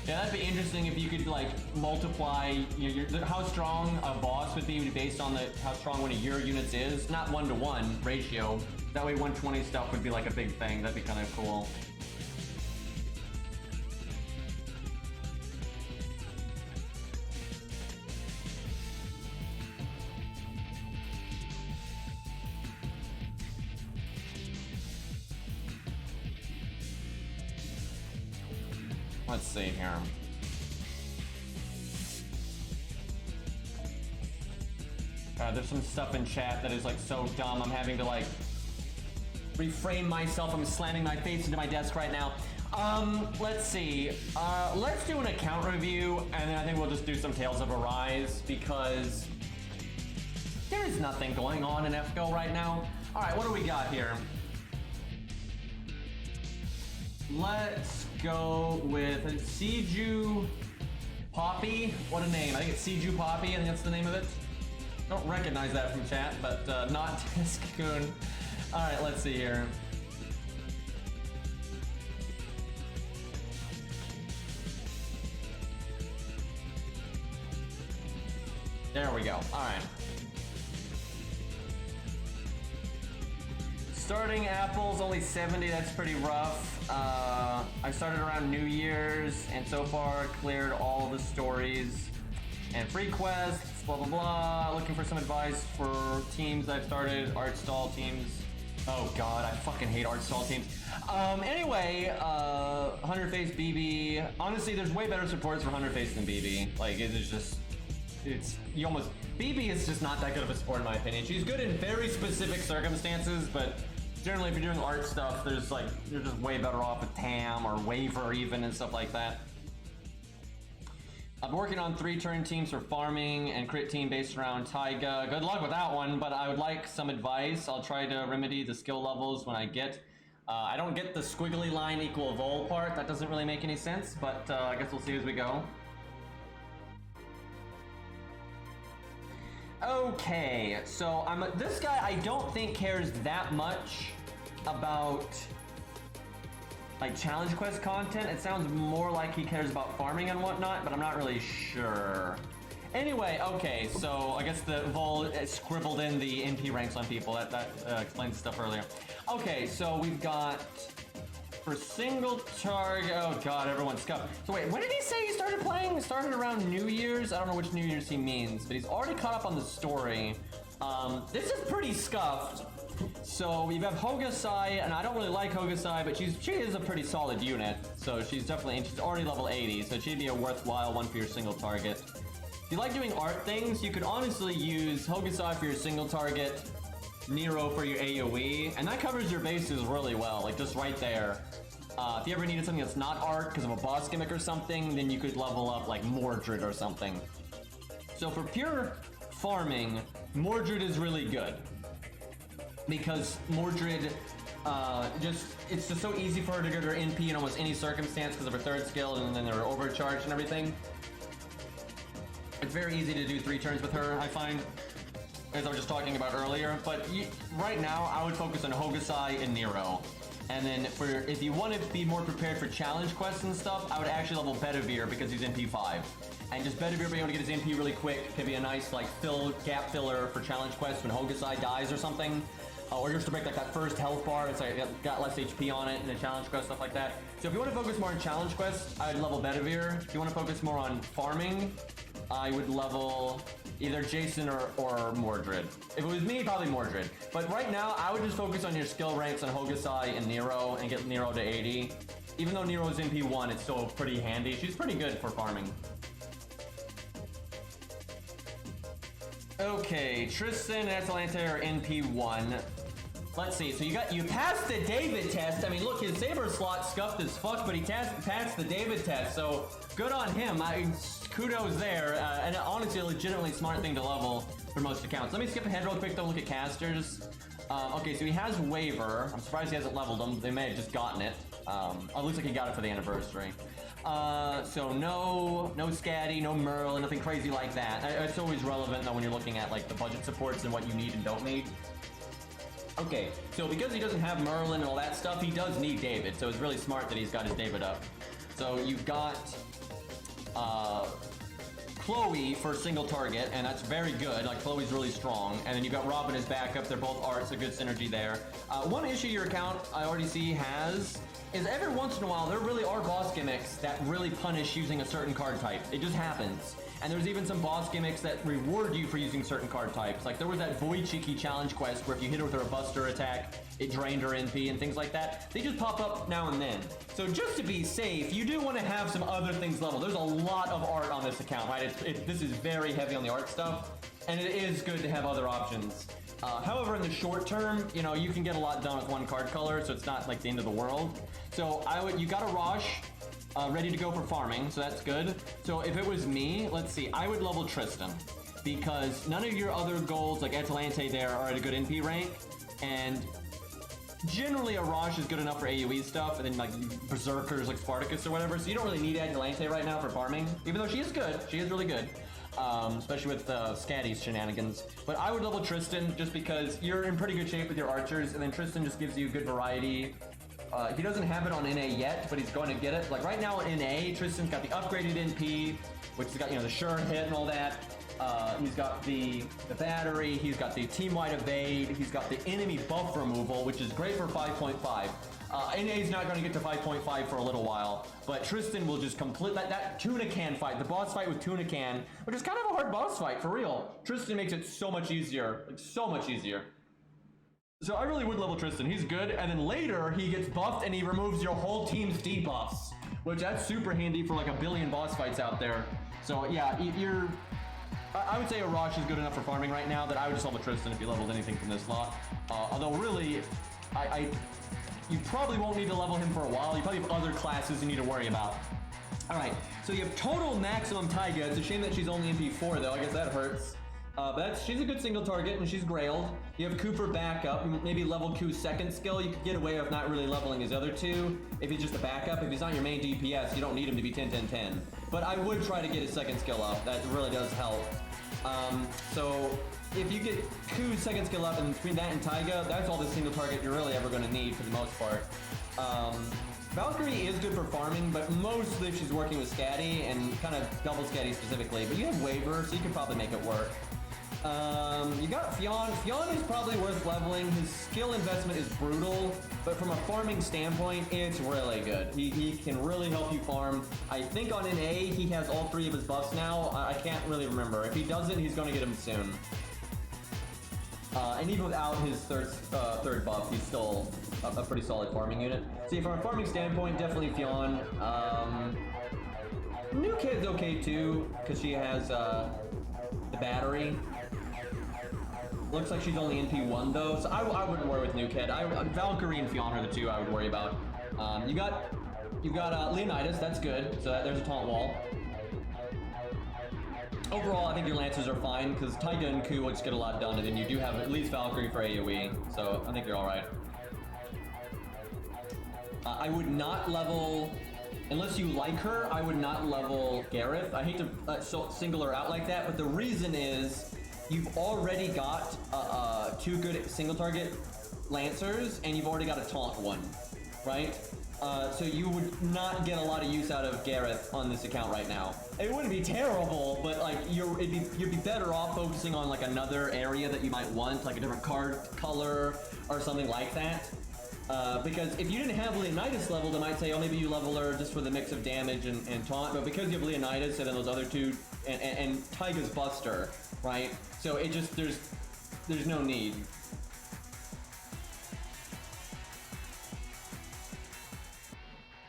Yeah, that'd be interesting if you could, like, multiply how strong a boss would be based on how strong one of your units is. Not 1-to-1 ratio. That way 120 stuff would be like a big thing. That'd be kind of cool. Let's see here. There's some stuff in chat that is like so dumb. I'm having to like reframe myself. I'm slamming my face into my desk right now. Let's see. Let's do an account review, and then I think we'll just do some Tales of Arise, because there is nothing going on in FGO right now. All right, what do we got here? Let's go with Seiju Poppy. What a name. I think it's Seiju Poppy. I think that's the name of it. Don't recognize that from chat, but not Tiskun. All right, let's see here. There we go. All right. Starting apples, only 70. That's pretty rough. I started around New Year's, and so far cleared all the stories and free quests, blah blah blah. Looking for some advice for teams I've started, art stall teams. Oh god, I fucking hate art stall teams. Anyway, 100-face BB. Honestly, there's way better supports for 100-face than BB. Like, BB is just not that good of a support in my opinion. She's good in very specific circumstances, but generally if you're doing art stuff, you're just way better off with Tam or Waver even and stuff like that. I'm working on 3-turn teams for farming and crit team based around Taiga. Good luck with that one, but I would like some advice. I'll try to remedy the skill levels when I get. I don't get the squiggly line equal vol part. That doesn't really make any sense, but I guess we'll see as we go. Okay, so this guy I don't think cares that much about like challenge quest content. It sounds more like he cares about farming and whatnot, but I'm not really sure. Anyway, okay, so I guess the Vol scribbled in the NP ranks on people. That explains stuff earlier. Okay, so we've got for single target. Oh god, everyone's scuffed. So wait, when did he say he started playing? It started around New Year's. I don't know which New Year's he means, but he's already caught up on the story. This is pretty scuffed. So we have Hogasai, and I don't really like Hogasai, but she is a pretty solid unit. So she's already level 80, so she'd be a worthwhile one for your single target. If you like doing art things, you could honestly use Hogasai for your single target, Nero for your AoE, and that covers your bases really well, like just right there. If you ever needed something that's not art because of a boss gimmick or something, then you could level up like Mordred or something. So for pure farming, Mordred is really good. Because Mordred, it's just so easy for her to get her NP in almost any circumstance because of her third skill and then her overcharge and everything. It's very easy to do 3 turns with her, I find, as I was just talking about earlier. But right now, I would focus on Hogasai and Nero. And then if you want to be more prepared for challenge quests and stuff, I would actually level Bedivere because he's NP 5. And just Bedivere being able to get his NP really quick could be a nice like gap filler for challenge quests when Hogasai dies or something. Or just to break like that first health bar, it's like got less HP on it in a challenge quest, stuff like that. So if you want to focus more on challenge quests, I'd level Bedivere. If you want to focus more on farming, I would level either Jason or Mordred. If it was me, probably Mordred. But right now, I would just focus on your skill ranks on Hogasai and Nero and get Nero to 80. Even though Nero's NP 1, it's still pretty handy. She's pretty good for farming. Okay, Tristan and Atalante are NP 1. Let's see, so you passed the David test. I mean, look, his saber slot scuffed as fuck, but he passed the David test, so good on him. Kudos there, and honestly, a legitimately smart thing to level for most accounts. Let me skip ahead real quick, though, look at casters. Okay, so he has Waver. I'm surprised he hasn't leveled him. They may have just gotten it. It looks like he got it for the anniversary. So no Scatty, no Merle, nothing crazy like that. It's always relevant, though, when you're looking at, like, the budget supports and what you need and don't need. Okay, so because he doesn't have Merlin and all that stuff, he does need David, so it's really smart that he's got his David up. So you've got Chloe for single target, and that's very good. Like, Chloe's really strong. And then you've got Robin as backup. They're both arts, a good synergy there. One issue your account, I already see, has is every once in a while, there really are boss gimmicks that really punish using a certain card type. It just happens. And there's even some boss gimmicks that reward you for using certain card types. Like there was that Boy Cheeky challenge quest where if you hit her with her Buster attack, it drained her NP and things like that. They just pop up now and then. So just to be safe, you do want to have some other things leveled. There's a lot of art on this account, right? This is very heavy on the art stuff, and it is good to have other options. However, in the short term, you know, you can get a lot done with one card color, so it's not like the end of the world. So you got a Rosh ready to go for farming, so that's good. So if it was me, let's see, I would level Tristan, because none of your other golds like Atalante there are at a good NP rank, and generally a Rosh is good enough for AoE stuff, and then like Berserkers like Spartacus or whatever, so you don't really need Atalante right now for farming, even though she is good, she is really good. Especially with Scatty's shenanigans. But I would level Tristan just because you're in pretty good shape with your archers, and then Tristan just gives you good variety. He doesn't have it on NA yet, but he's going to get it. Like right now in NA, Tristan's got the upgraded NP, which has got, you know, the sure hit and all that. He's got the battery, he's got the team-wide evade, he's got the enemy buff removal, which is great for 5.5. NA's not going to get to 5.5 for a little while, but Tristan will just complete that tuna can fight, the boss fight with tuna can, which is kind of a hard boss fight, for real. Tristan makes it so much easier, like so much easier. So I really would level Tristan, he's good, and then later he gets buffed and he removes your whole team's debuffs, which that's super handy for like a billion boss fights out there. So yeah, I would say a Rosh is good enough for farming right now that I would just level Tristan if you leveled anything from this lot. Although really, you probably won't need to level him for a while. You probably have other classes you need to worry about. All right, so you have total maximum Taiga. It's a shame that she's only MP4 though. I guess that hurts. But she's a good single target and she's grailed. You have Cooper backup. Maybe level Q's second skill. You could get away with not really leveling his other two if he's just a backup. If he's not your main DPS, you don't need him to be 10-10-10. But I would try to get his second skill up. That really does help. So if you get Q's second skill up, and between that and Taiga, that's all the single target you're really ever going to need for the most part. Valkyrie is good for farming, but mostly if she's working with Scatty, and kind of double Scatty specifically. But you have Waver, so you can probably make it work. You got Fionn. Fionn is probably worth leveling. His skill investment is brutal, but from a farming standpoint, it's really good. He can really help you farm. I think on NA, he has all three of his buffs now. I can't really remember. If he doesn't, he's going to get them soon. And even without his third buff, he's still a pretty solid farming unit. See, from a farming standpoint, definitely Fionn. New Kid's okay too, because she has the battery. Looks like she's only NP1 though, so I wouldn't worry with New Kid. Valkyrie and Fionn are the two I would worry about. You got Leonidas, that's good. So there's a taunt wall. Overall, I think your Lancers are fine because Taiga and Ku will just get a lot done, and then you do have at least Valkyrie for AoE, so I think you're all right. I would not level, unless you like her, I would not level Gareth. I hate to single her out like that, but the reason is you've already got two good single target Lancers, and you've already got a taunt one, right? So you would not get a lot of use out of Gareth on this account right now. It wouldn't be terrible, but like you'd be better off focusing on like another area that you might want, like a different card color or something like that. Because if you didn't have Leonidas leveled, I might say, oh, maybe you level her just for the mix of damage and taunt, but because you have Leonidas and then those other two, and Taiga's Buster, right? So it just, there's no need.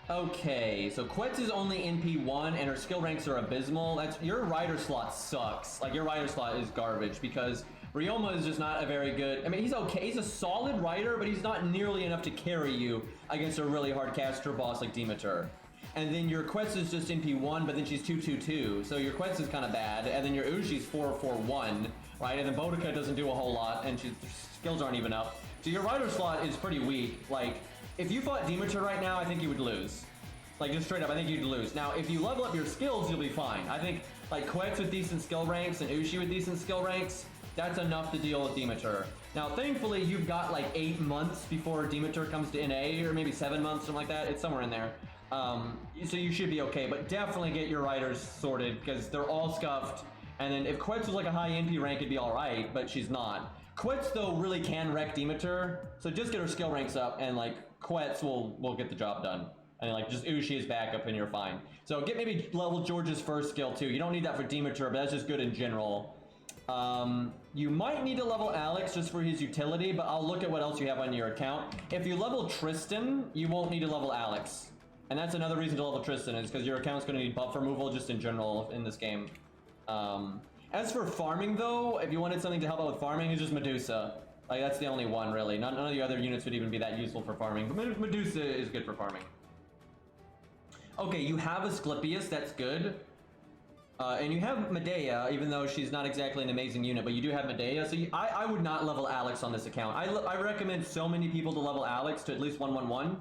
Okay, so Quetz is only NP1 and her skill ranks are abysmal. Your rider slot sucks. Like, your rider slot is garbage because Ryoma is just not a very good... I mean, he's okay. He's a solid rider, but he's not nearly enough to carry you against a really hard caster boss like Demeter. And then your Quetz is just NP1, but then she's 2-2-2. So your Quetz is kind of bad. And then your Ushi's 4-4-1, right? And then Boudica doesn't do a whole lot, and her skills aren't even up. So your rider slot is pretty weak. Like, if you fought Demeter right now, I think you would lose. Like, just straight up, I think you'd lose. Now, if you level up your skills, you'll be fine. I think, like, Quetz with decent skill ranks and Ushi with decent skill ranks, that's enough to deal with Demeter. Now, thankfully, you've got, like, 8 months before Demeter comes to NA, or maybe 7 months, something like that. It's somewhere in there. So you should be okay, but definitely get your riders sorted, because they're all scuffed. And then if Quetz was, like, a high NP rank, it'd be alright, but she's not. Quetz, though, really can wreck Demeter, so just get her skill ranks up, and, like, Quetz will get the job done. And like just Ushi is backup and you're fine. So get maybe level George's first skill too. You don't need that for Demeter, but that's just good in general. You might need to level Alex just for his utility, but I'll look at what else you have on your account. If you level Tristan, you won't need to level Alex. And that's another reason to level Tristan, is because your account's going to need buff removal just in general in this game. As for farming though, if you wanted something to help out with farming, it's just Medusa. Like that's the only one really. None of the other units would even be that useful for farming, but Medusa is good for farming. Okay, you have Asclepius, that's good. And you have Medea, even though she's not exactly an amazing unit, but you do have Medea, so I would not level Alex on this account. I recommend so many people to level Alex to at least 111,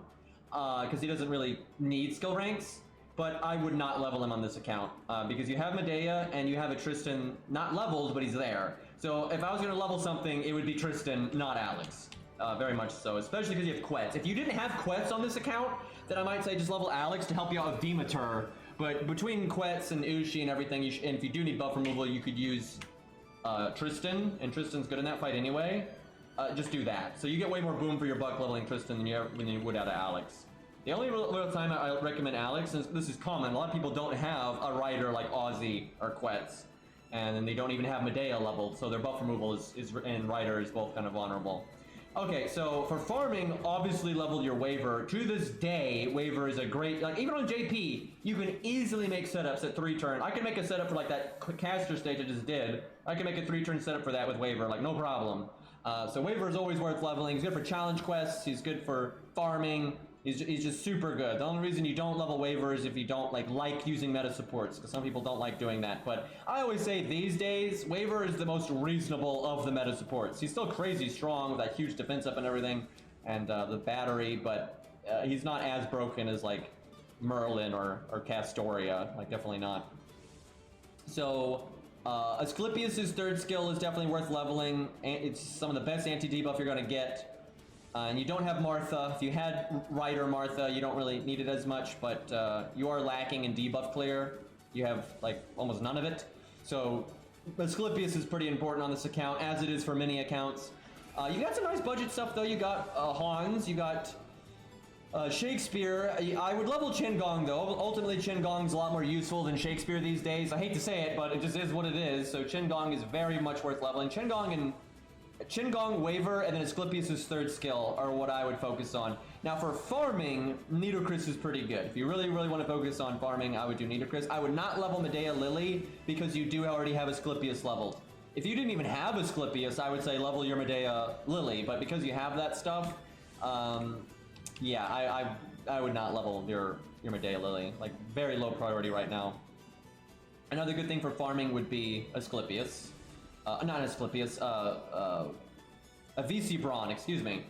because he doesn't really need skill ranks, but I would not level him on this account, because you have Medea and you have a Tristan, not leveled, but he's there. So if I was going to level something, it would be Tristan, not Alex. Very much so, especially because you have Quetz. If you didn't have Quetz on this account, then I might say just level Alex to help you out with Demeter. But between Quetz and Ushi and everything, and if you do need buff removal, you could use Tristan, and Tristan's good in that fight anyway. Just do that. So you get way more boom for your buck leveling Tristan than you would out of Alex. The only real time I recommend Alex, and this is common, a lot of people don't have a rider like Ozzy or Quetz, and then they don't even have Medea leveled, so their buff removal and rider is both kind of vulnerable. Okay, so for farming, obviously level your Waver. To this day, Waver is a great, like even on JP, you can easily make setups at 3-turn. I can make a setup for like that caster stage I just did. I can make a 3-turn setup for that with Waver, like no problem. So Waver is always worth leveling. He's good for challenge quests, he's good for farming, he's just super good. The only reason you don't level Waver is if you don't like using meta supports, because some people don't like doing that. But I always say these days, Waver is the most reasonable of the meta supports. He's still crazy strong with that huge defense up and everything, and the battery, but he's not as broken as like Merlin or Castoria, like definitely not. So Asclepius' third skill is definitely worth leveling. It's some of the best anti-debuff you're going to get. And you don't have Martha. If you had Rider Martha, you don't really need it as much, but you are lacking in debuff clear. You have like almost none of it. So Asclepius is pretty important on this account, as it is for many accounts. You got some nice budget stuff though. You got Hans, you got Shakespeare. I would level Chen Gong though. Ultimately, Chen Gong's a lot more useful than Shakespeare these days. I hate to say it, but it just is what it is. So Chen Gong is very much worth leveling. Chen Gong, Waver, and then Asclepius' third skill are what I would focus on. Now for farming, Nitocris is pretty good. If you really want to focus on farming, I would do Nitocris. I would not level Medea Lily, because you do already have Asclepius leveled. If you didn't even have Asclepius, I would say level your Medea Lily, but because you have that stuff, yeah, I would not level your Medea Lily. Like, very low priority right now. Another good thing for farming would be Asclepius. Not Asclepius, a VC Braun, excuse me.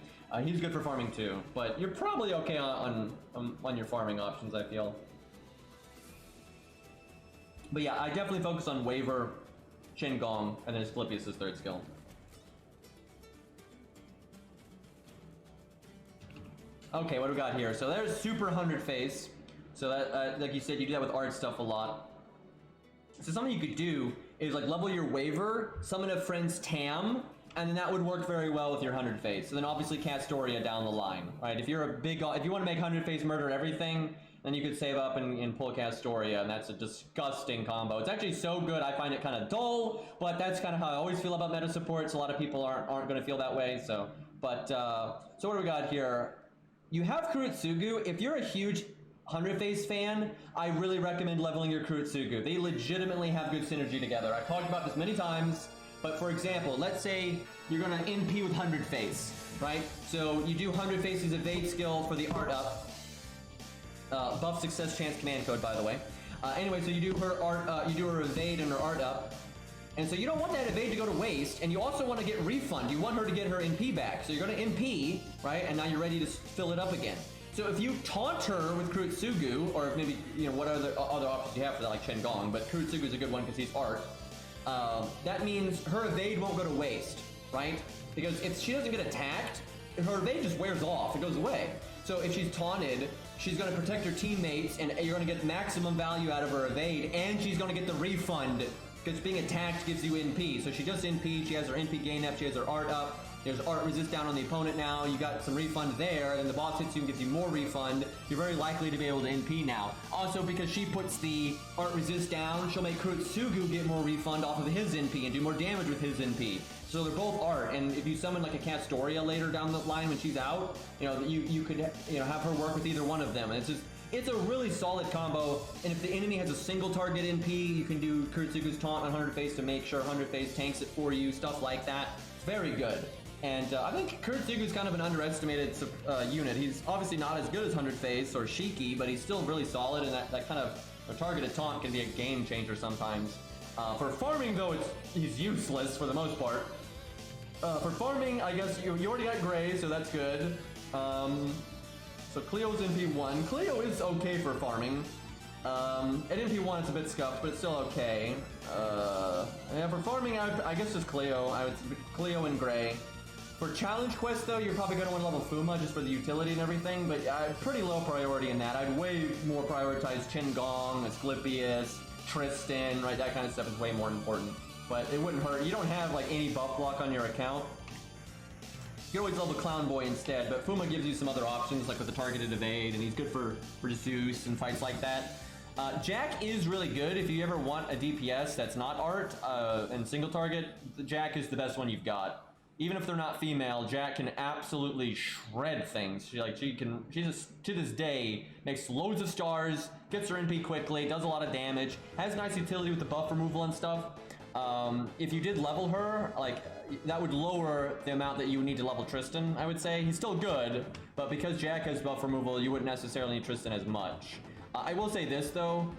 He's good for farming too, but you're probably okay on your farming options, I feel. But yeah, I definitely focus on Waver, Chen Gong, and then Asclepius' third skill. Okay, what do we got here? So there's Super 100 Face. So that, like you said, you do that with art stuff a lot. So something you could do is like level your Waver, summon a friend's Tam, and then that would work very well with your 100 Face. So then obviously Castoria down the line, right? If you want to make 100 Face murder everything, then you could save up and pull Castoria, and that's a disgusting combo. It's actually so good, I find it kind of dull, but that's kind of how I always feel about meta supports. A lot of people aren't going to feel that way, so. But, so what do we got here? You have Kurotsugu. If you're a huge 100 Face fan, I really recommend leveling your Kurotsugu. They legitimately have good synergy together. I've talked about this many times, but for example, let's say you're gonna NP with 100 Face, right? So you do 100 Face's evade skill for the art up. Buff success chance command code, by the way. Anyway, so you do her art, you do her evade and her art up. And so you don't want that evade to go to waste, and you also want to get refund. You want her to get her NP back. So you're gonna NP, right? And now you're ready to fill it up again. So if you taunt her with Kurotsugu, or if maybe, what other options you have for that, like Chen Gong, but Kurotsugu is a good one because he's art, that means her evade won't go to waste, right? Because if she doesn't get attacked, her evade just wears off, it goes away. So if she's taunted, she's going to protect her teammates, and you're going to get maximum value out of her evade, and she's going to get the refund, because being attacked gives you NP. So she does NP, she has her NP gain up, she has her art up, There's art resist down on the opponent now. You got some refund there, and the boss hits you and gives you more refund. You're very likely to be able to NP now. Also, because she puts the art resist down, she'll make Kurotsugu get more refund off of his NP and do more damage with his NP. So they're both art, and if you summon like a Castoria later down the line when she's out, you could have her work with either one of them. And it's a really solid combo, and if the enemy has a single target NP, you can do Kurotsugu's taunt on 100 Face to make sure 100 Face tanks it for you, stuff like that. It's very good. And I think Kurotsugu's kind of an underestimated unit. He's obviously not as good as 100 Face or Shiki, but he's still really solid, and that kind of a targeted taunt can be a game changer sometimes. For farming, though, he's useless for the most part. For farming, I guess you already got Gray, so that's good. So Cleo's NP1. Cleo is okay for farming. At NP1 it's a bit scuffed, but it's still okay. Yeah, for farming, I guess just Cleo. I would Cleo and Gray. For challenge quest though, you're probably gonna want to level Fuma just for the utility and everything, but pretty low priority in that. I'd way more prioritize Qingong, Asclepius, Tristan, right? That kind of stuff is way more important. But it wouldn't hurt. You don't have like any buff block on your account. You can always level Clown Boy instead, but Fuma gives you some other options, like with the targeted evade, and he's good for Zeus and fights like that. Jack is really good if you ever want a DPS that's not art and single target. Jack is the best one you've got. Even if they're not female, Jack can absolutely shred things. She just to this day makes loads of stars, gets her NP quickly, does a lot of damage, has nice utility with the buff removal and stuff. If you did level her, like, that would lower the amount that you would need to level Tristan, I would say. He's still good, but because Jack has buff removal, you wouldn't necessarily need Tristan as much. I will say this, though.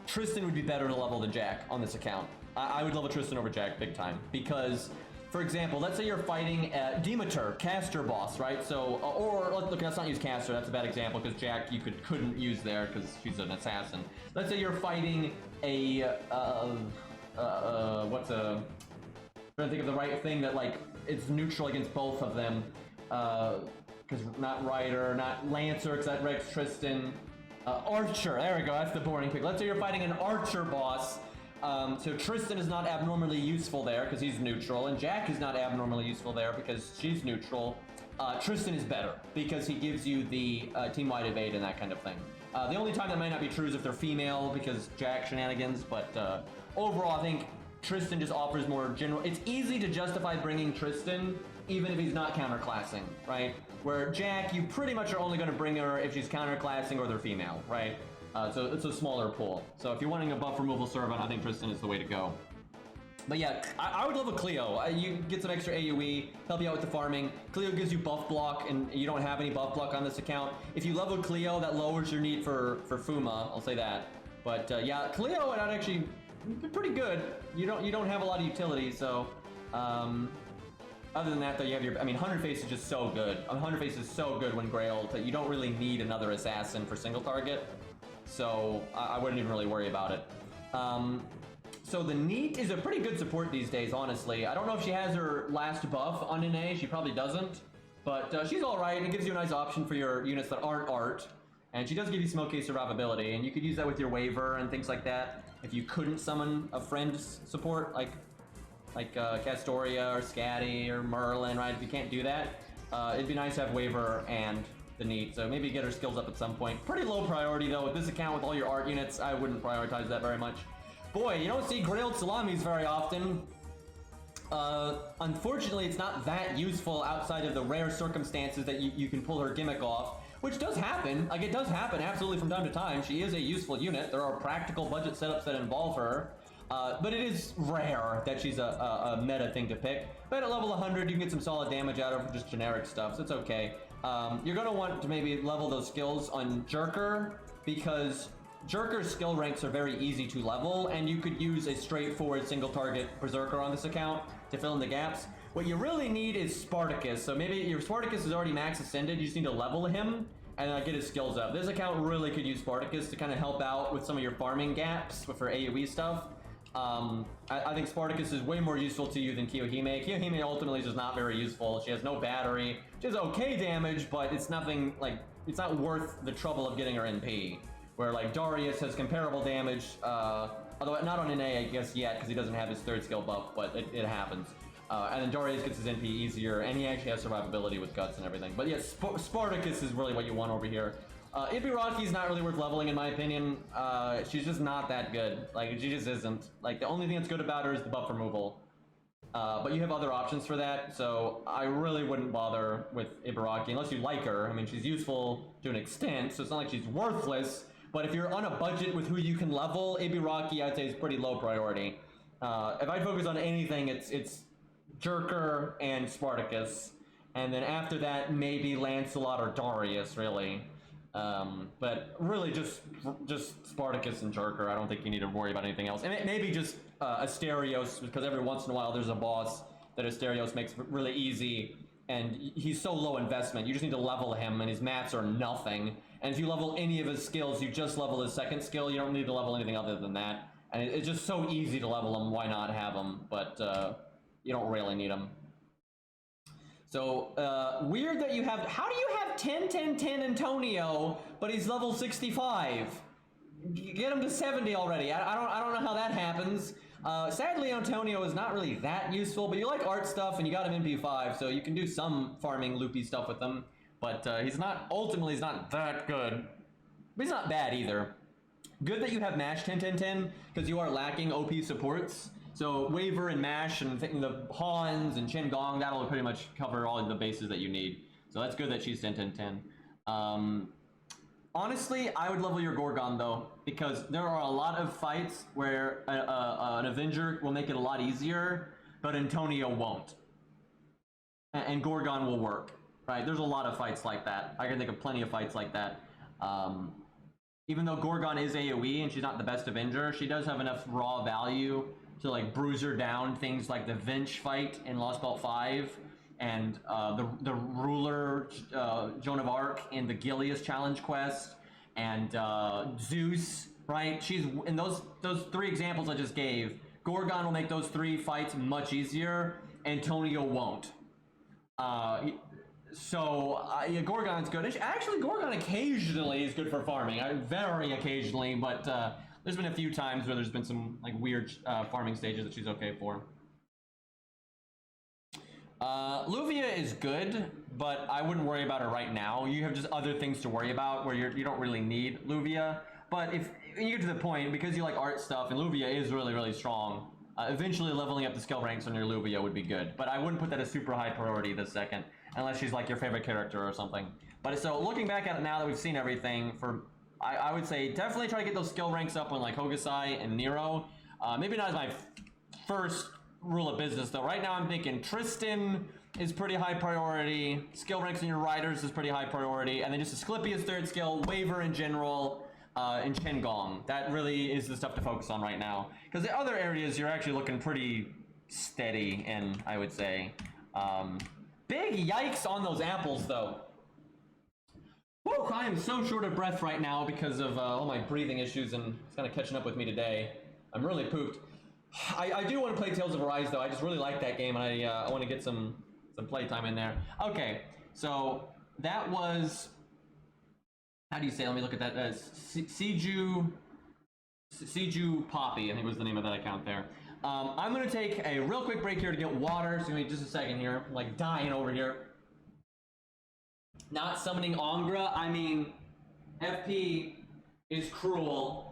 Tristan would be better to level than Jack on this account. I would level Tristan over Jack big time, because, for example, let's say you're fighting Demeter, caster boss, right? So, or look, let's not use caster, that's a bad example, because Jack you couldn't use there, because she's an assassin. Let's say you're fighting a, I'm trying to think of the right thing that, like, it's neutral against both of them. Because not Rider, not Lancer, because that wrecks Tristan. Archer, there we go, that's the boring pick. Let's say you're fighting an Archer boss. So Tristan is not abnormally useful there because he's neutral, and Jack is not abnormally useful there because she's neutral. Tristan is better because he gives you the team-wide evade and that kind of thing. The only time that might not be true is if they're female because Jack shenanigans, but overall I think Tristan just offers more general. It's easy to justify bringing Tristan even if he's not counterclassing, right? Where Jack, you pretty much are only going to bring her if she's counterclassing or they're female, right? So it's a smaller pool. So if you're wanting a buff removal servant, I think Tristan is the way to go. But yeah, I would level Cleo. You get some extra AoE, help you out with the farming. Cleo gives you buff block, and you don't have any buff block on this account. If you level Cleo, that lowers your need for Fuma, I'll say that. But yeah, Cleo would actually be pretty good. You don't have a lot of utility, so other than that though, you have your, 100 Face is just so good. 100 Face is so good when Gray ult that you don't really need another assassin for single target. So I wouldn't even really worry about it. So the Neat is a pretty good support these days, honestly. I don't know if she has her last buff on NA, she probably doesn't. But she's alright, it gives you a nice option for your units that aren't art. And she does give you smoke case survivability, and you could use that with your waiver and things like that. If you couldn't summon a friend's support, like Castoria or Scatty or Merlin, right? If you can't do that, it'd be nice to have waiver and the Neat, so maybe get her skills up at some point. Pretty low priority though. With this account with all your art units, I wouldn't prioritize that very much. Boy, you don't see grilled salamis very often. Unfortunately, it's not that useful outside of the rare circumstances that you can pull her gimmick off, which does happen. Like, it does happen absolutely from time to time. She is a useful unit. There are practical budget setups that involve her. But it is rare that she's a meta thing to pick. But at level 100, you can get some solid damage out of her for just generic stuff, so it's okay. You're going to want to maybe level those skills on Jerker, because Jerker's skill ranks are very easy to level, and you could use a straightforward single target Berserker on this account to fill in the gaps. What you really need is Spartacus, so maybe your Spartacus is already max ascended, you just need to level him and get his skills up. This account really could use Spartacus to kind of help out with some of your farming gaps with her AoE stuff. I think Spartacus is way more useful to you than Kiyohime. Kiyohime ultimately is just not very useful. She has no battery. She has okay damage, but it's nothing, like, it's not worth the trouble of getting her NP. Where, like, Darius has comparable damage, although not on NA, I guess, yet, because he doesn't have his third skill buff, but it happens. And then Darius gets his NP easier, and he actually has survivability with guts and everything. But yeah, Spartacus is really what you want over here. Ibiraki's not really worth leveling in my opinion. She's just not that good. Like, she just isn't. Like, the only thing that's good about her is the buff removal. But you have other options for that, so I really wouldn't bother with Ibaraki unless you like her. I mean, she's useful to an extent, so it's not like she's worthless. But if you're on a budget with who you can level, Ibiraki I'd say is pretty low priority. If I focus on anything, it's Jerker and Spartacus, and then after that maybe Lancelot or Darius, really. But really just Spartacus and Jerker. I don't think you need to worry about anything else. And maybe just Asterios, because every once in a while there's a boss that Asterios makes really easy, and he's so low investment. You just need to level him, and his mats are nothing. And if you level any of his skills, you just level his second skill. You don't need to level anything other than that. And it's just so easy to level him. Why not have him? But you don't really need him. So, weird that you have... How do you have 10 Antonio, but he's level 65? Get him to 70 already. I don't know how that happens. Sadly, Antonio is not really that useful, but you like art stuff, and you got him MP5, so you can do some farming loopy stuff with him. But he's not... Ultimately, he's not that good. But he's not bad either. Good that you have Mash 10, because you are lacking OP supports. So Waver and Mash and the Hans and Chen Gong, that'll pretty much cover all of the bases that you need. So that's good that she's 10. Honestly, I would level your Gorgon though, because there are a lot of fights where an Avenger will make it a lot easier, but Antonio won't. And Gorgon will work, right? There's a lot of fights like that. I can think of plenty of fights like that. Even though Gorgon is AoE and she's not the best Avenger, she does have enough raw value to like bruiser down things like the Vinch fight in Lost Belt 5 and the Ruler Joan of Arc in the Gilius challenge quest and Zeus, right? She's in those three examples I just gave. Gorgon will make those three fights much easier. Antonio won't. Yeah, Gorgon's good. Actually, Gorgon occasionally is good for farming. Very occasionally, but there's been a few times where there's been some like weird farming stages that she's okay for. Luvia is good, but I wouldn't worry about her right now. You have just other things to worry about where you don't really need Luvia. But if you get to the point, because you like art stuff, and Luvia is really, really strong, eventually leveling up the skill ranks on your Luvia would be good. But I wouldn't put that as super high priority this second, unless she's like your favorite character or something. But so looking back at it now that we've seen everything, I would say definitely try to get those skill ranks up on like Hokusai and Nero. Maybe not as my first rule of business though. Right now I'm thinking Tristan is pretty high priority, skill ranks in your riders is pretty high priority, and then just Asclepius third skill, Waver in general, and Chen Gong. That really is the stuff to focus on right now. Because the other areas you're actually looking pretty steady in, I would say. Big yikes on those apples though. Whew, I am so short of breath right now because of all my breathing issues, and it's kind of catching up with me today. I'm really pooped. I do want to play Tales of Arise though. I just really like that game, and I want to get some playtime in there. Okay, so that was, how do you say? Let me look at that. Siju Poppy, I think was the name of that account there. I'm gonna take a real quick break here to get water. So give me just a second here. I'm like dying over here. Not summoning Ongra. I mean, FP is cruel.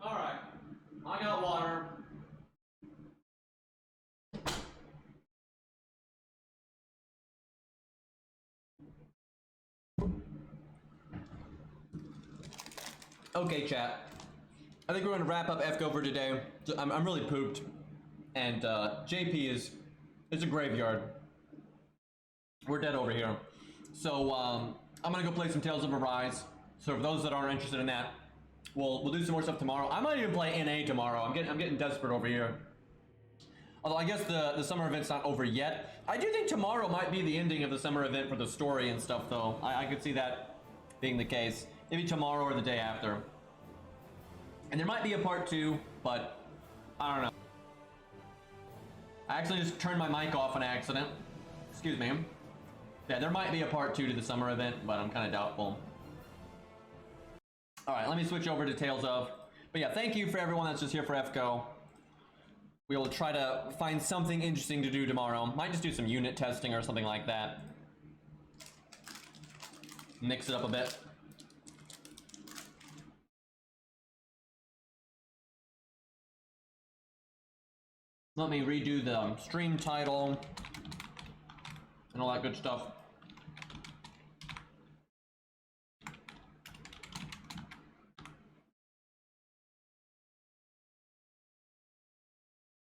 All right, I got water. Okay, chat. I think we're going to wrap up FGO for today. I'm really pooped, and JP it's a graveyard. We're dead over here. So I'm gonna go play some Tales of Arise. So for those that aren't interested in that, we'll do some more stuff tomorrow. I might even play NA tomorrow. I'm getting desperate over here. Although I guess the summer event's not over yet. I do think tomorrow might be the ending of the summer event for the story and stuff, though. I could see that being the case. Maybe tomorrow or the day after. And there might be a part 2, but I don't know. I actually just turned my mic off on accident. Excuse me. Yeah, there might be a part 2 to the summer event, but I'm kind of doubtful. Alright, let me switch over to Tales of. But yeah, thank you for everyone that's just here for FGO. We will try to find something interesting to do tomorrow. Might just do some unit testing or something like that. Mix it up a bit. Let me redo the stream title and all that good stuff.